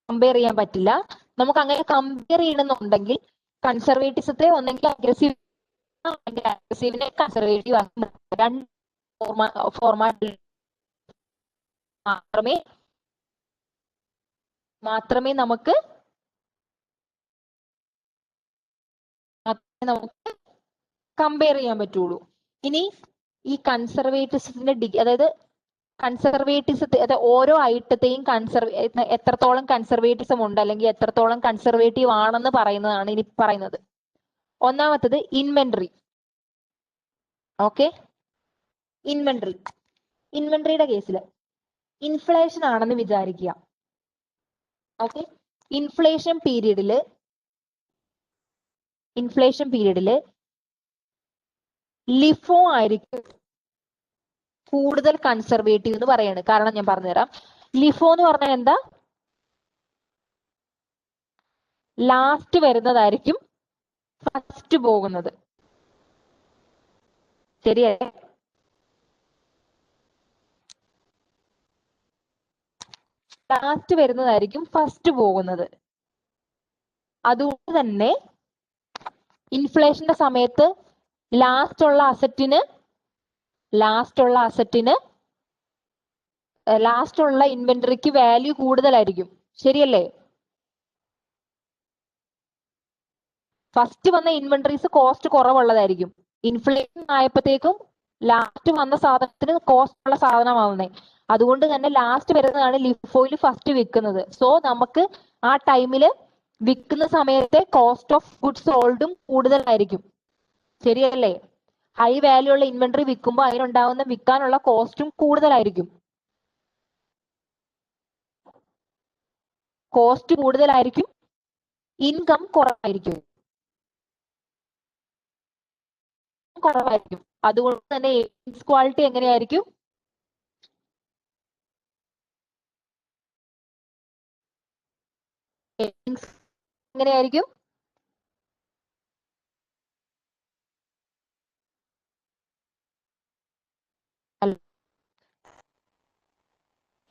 കമ്പയർ ചെയ്യാൻ പറ്റില്ല. നമുക്ക് അങ്ങനെ കമ്പയർ ചെയ്യണമെന്നുണ്ടെങ്കിൽ കൺസർവേറ്റിസത്തെ ഒന്നെങ്കിൽ അഗ്രസീവിനെ കൺസർവേറ്റീവ് ആക്കി രണ്ട് ഫോർമാറ്റിൽ മാത്രമേ നമുക്ക് കമ്പയർ ചെയ്യാൻ പറ്റുള്ളൂ. ഇനി ഈ കൺസർവേറ്റിസത്തിന്റെ അതായത് കൺസർവേറ്റിസത്തെ ഓരോ ഐറ്റത്തെയും എത്രത്തോളം കൺസർവേറ്റിസം ഉണ്ട് അല്ലെങ്കിൽ എത്രത്തോളം കൺസർവേറ്റീവ് ആണെന്ന് പറയുന്നതാണ് ഇനി പറയുന്നത്. ഒന്നാമത്തത് ഇൻവെന്ററി. ഓക്കെ, ഇൻവെന്ററിയുടെ കേസിൽ ഇൻഫ്ലേഷൻ ആണെന്ന് വിചാരിക്കുക. ഓക്കെ, ഇൻഫ്ലേഷൻ പീരീഡില് ലിഫോ ആയിരിക്കും കൂടുതൽ കൺസർവേറ്റീവ് എന്ന് പറയാണ്. കാരണം ഞാൻ പറഞ്ഞുതരാം. ലിഫോ എന്ന് പറഞ്ഞാൽ എന്താ? ലാസ്റ്റ് വരുന്നതായിരിക്കും ഫസ്റ്റ് പോകുന്നത്. ശരിയല്ലേ? ലാസ്റ്റ് വരുന്നതായിരിക്കും ഫസ്റ്റ് പോകുന്നത്. അതുകൊണ്ട് തന്നെ ഇൻഫ്ലേഷന്റെ സമയത്ത് ലാസ്റ്റ് ഉള്ള അസറ്റിന് ലാസ്റ്റ് ഉള്ള ഇൻവെന്ററിക്ക് വാല്യൂ കൂടുതലായിരിക്കും. ശരിയല്ലേ? ഫസ്റ്റ് വന്ന ഇൻവെന്ററീസ് കോസ്റ്റ് കുറവുള്ളതായിരിക്കും. ഇൻഫ്ലേഷൻ ആയപ്പോഴത്തേക്കും ലാസ്റ്റ് വന്ന സാധനത്തിന് കോസ്റ്റ് ഉള്ള സാധനമാവുന്നേ. അതുകൊണ്ട് തന്നെ ലാസ്റ്റ് വരുന്നതാണ് ലിഫോയിൽ ഫസ്റ്റ് വിൽക്കുന്നത്. സോ നമുക്ക് ആ ടൈമില് വിൽക്കുന്ന സമയത്തെ കോസ്റ്റ് ഓഫ് ഗുഡ്സ് സോൾഡും കൂടുതലായിരിക്കും. ശരിയല്ലേ? ഹൈ വാല്യൂ ഉള്ള ഇൻവെന്ററി വിൽക്കുമ്പോൾ അതിനുണ്ടാവുന്ന വിൽക്കാനുള്ള കോസ്റ്റും കൂടുതലായിരിക്കും. കോസ്റ്റ് കൂടുതലായിരിക്കും, ഇൻകം കുറവായിരിക്കും. അതുകൊണ്ട് തന്നെ ഏർണിങ്സ് ക്വാളിറ്റി എങ്ങനെയായിരിക്കും? എങ്ങനെയായിരിക്കും?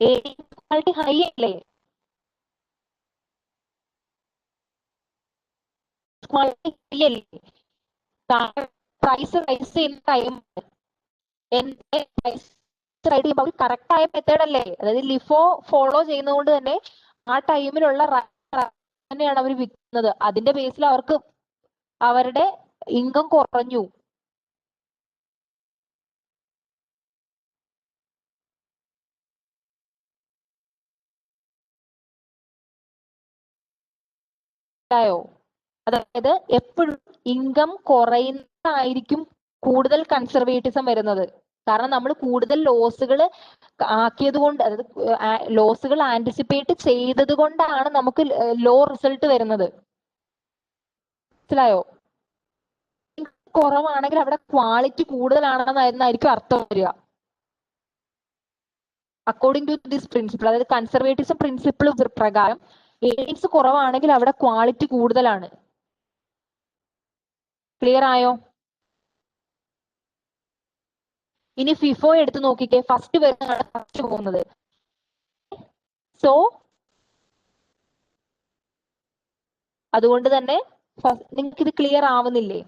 ഏർണിങ്സ് ക്വാളിറ്റി ഹൈ അല്ലേ? ക്വാളിറ്റി ഹൈ അല്ലേ? പ്രൈസ് റൈസ് ചെയ്യുന്ന ടൈം കറക്റ്റ് ആയ മെത്തേഡ് അല്ലേ? അതായത് ലിഫോ ഫോളോ ചെയ്യുന്നതുകൊണ്ട് തന്നെ ആ ടൈമിലുള്ള തന്നെയാണ് അവർ വിൽക്കുന്നത്. അതിന്റെ ബേസിൽ അവർക്ക് അവരുടെ ഇൻകം കുറഞ്ഞു. അതായത് എപ്പോഴും ഇൻകം കുറയുന്നതായിരിക്കും കൂടുതൽ കൺസർവേറ്റിസം വരുന്നത്. കാരണം നമ്മൾ കൂടുതൽ ലോസുകൾ ആക്കിയത് കൊണ്ട്, അതായത് ലോസുകൾ ആന്റിസിപ്പേറ്റ് ചെയ്തത് കൊണ്ടാണ് നമുക്ക് ലോ റിസൾട്ട് വരുന്നത്. മനസ്സിലായോ? കുറവാണെങ്കിൽ അവിടെ ക്വാളിറ്റി കൂടുതലാണെന്നായിരിക്കും അർത്ഥം വരിക. അക്കോർഡിംഗ് ടു ദിസ് പ്രിൻസിപ്പിൾ, അതായത് കൺസർവേറ്റിസം പ്രിൻസിപ്പിൾ പ്രകാരം ഏർണിങ്സ് കുറവാണെങ്കിൽ അവിടെ ക്വാളിറ്റി കൂടുതലാണ്. ക്ലിയർ ആയോ? ഇനി ഫിഫോ എടുത്ത് നോക്കിക്കേ, ഫസ്റ്റ് വരുന്നതാണ് ഫസ്റ്റ് പോകുന്നത്. സോ അതുകൊണ്ട് തന്നെ നിങ്ങൾക്ക് ഇത് ക്ലിയർ ആവുന്നില്ലേ?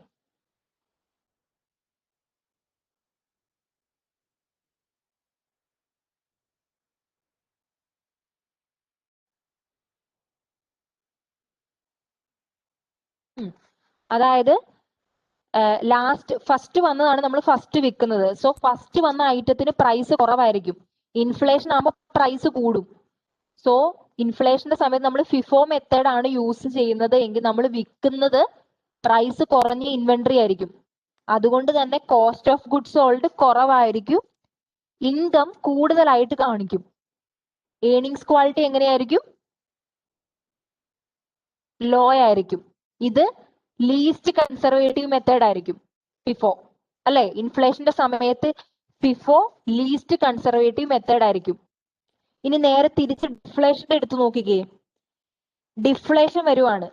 അതായത് ലാസ്റ്റ് ഫസ്റ്റ് വന്നതാണ് നമ്മൾ ഫസ്റ്റ് വിൽക്കുന്നത്. സോ ഫസ്റ്റ് വന്ന ഐറ്റത്തിന് പ്രൈസ് കുറവായിരിക്കും. ഇൻഫ്ലേഷൻ ആകുമ്പോൾ പ്രൈസ് കൂടും. സോ ഇൻഫ്ലേഷന്റെ സമയത്ത് നമ്മൾ ഫിഫോ മെത്തേഡ് ആണ് യൂസ് ചെയ്യുന്നത് എങ്കിൽ നമ്മൾ വിൽക്കുന്നത് പ്രൈസ് കുറഞ്ഞ ഇൻവെന്ററി ആയിരിക്കും. അതുകൊണ്ട് തന്നെ കോസ്റ്റ് ഓഫ് ഗുഡ്സ് സോൾഡ് കുറവായിരിക്കും, ഇൻകം കൂടുതലായിട്ട് കാണിക്കും. ഏർണിങ്സ് ക്വാളിറ്റി എങ്ങനെയായിരിക്കും? ലോ ആയിരിക്കും. ഇത് ലീസ്റ്റ് കൺസർവേറ്റീവ് മെത്തേഡ് ആയിരിക്കും ഫിഫോ, അല്ലെ? ഇൻഫ്ലേഷന്റെ സമയത്ത് ഫിഫോ ലീസ്റ്റ് കൺസർവേറ്റീവ് മെത്തേഡ് ആയിരിക്കും. ഇനി നേരെ തിരിച്ച് ഡിഫ്ലേഷൻ എടുത്തു നോക്കിക്കേ. ഡിഫ്ലേഷൻ വരുവാണ്.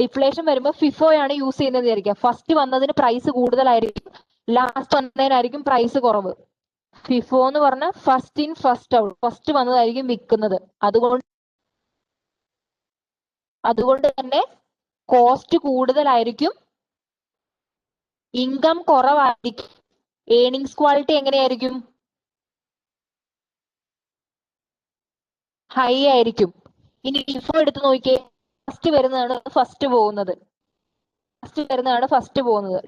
ഡിഫ്ലേഷൻ വരുമ്പോൾ ഫിഫോയാണ് യൂസ് ചെയ്യുന്നത് വിചാരിക്കുക. ഫസ്റ്റ് വന്നതിന് പ്രൈസ് കൂടുതലായിരിക്കും, ലാസ്റ്റ് വന്നതിനായിരിക്കും പ്രൈസ് കുറവ്. ഫിഫോ എന്ന് പറഞ്ഞാൽ first in first out, first വന്നതായിരിക്കും വിൽക്കുന്നത്. അതുകൊണ്ട് തന്നെ കോസ്റ്റ് കൂടുതലായിരിക്കും, ഇൻകം കുറവായിരിക്കും, ഏർണിങ്സ് ക്വാളിറ്റി എങ്ങനെയായിരിക്കും? ഹൈ ആയിരിക്കും. ഇനി ലിഫോ എടുത്ത് നോക്കിയേ, ഫസ്റ്റ് വരുന്നതാണ് ഫസ്റ്റ് പോകുന്നത്.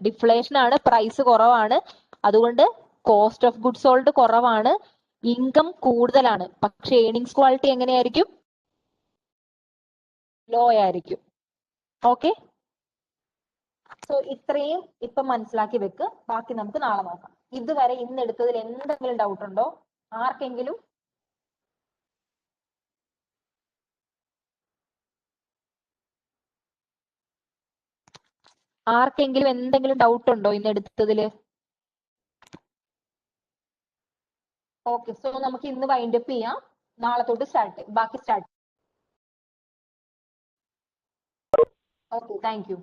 ഡിഫ്ലേഷൻ ആണ്, പ്രൈസ് കുറവാണ്, അതുകൊണ്ട് കോസ്റ്റ് ഓഫ് ഗുഡ്സ് സോൾഡ് കുറവാണ്, ഇൻകം കൂടുതലാണ്. പക്ഷെ ഏർണിങ്സ് ക്വാളിറ്റി എങ്ങനെയായിരിക്കും? ലോ ആയിരിക്കും. ഓക്കെ, സോ ഇത്രയും ഇപ്പൊ മനസ്സിലാക്കി വെക്ക്. ബാക്കി നമുക്ക് നാളെ നോക്കാം. ഇതുവരെ ഇന്ന് എടുത്തതിൽ എന്തെങ്കിലും ഡൗട്ട് ഉണ്ടോ ആർക്കെങ്കിലും? എന്തെങ്കിലും ഡൗട്ട് ഉണ്ടോ ഇന്ന് എടുത്തതില്? ഓക്കെ, സോ നമുക്ക് ഇന്ന് വൈൻഡ് അപ്പ് ചെയ്യാം. നാളെ തൊട്ട് ബാക്കി സ്റ്റാർട്ട്. Okay, thank you.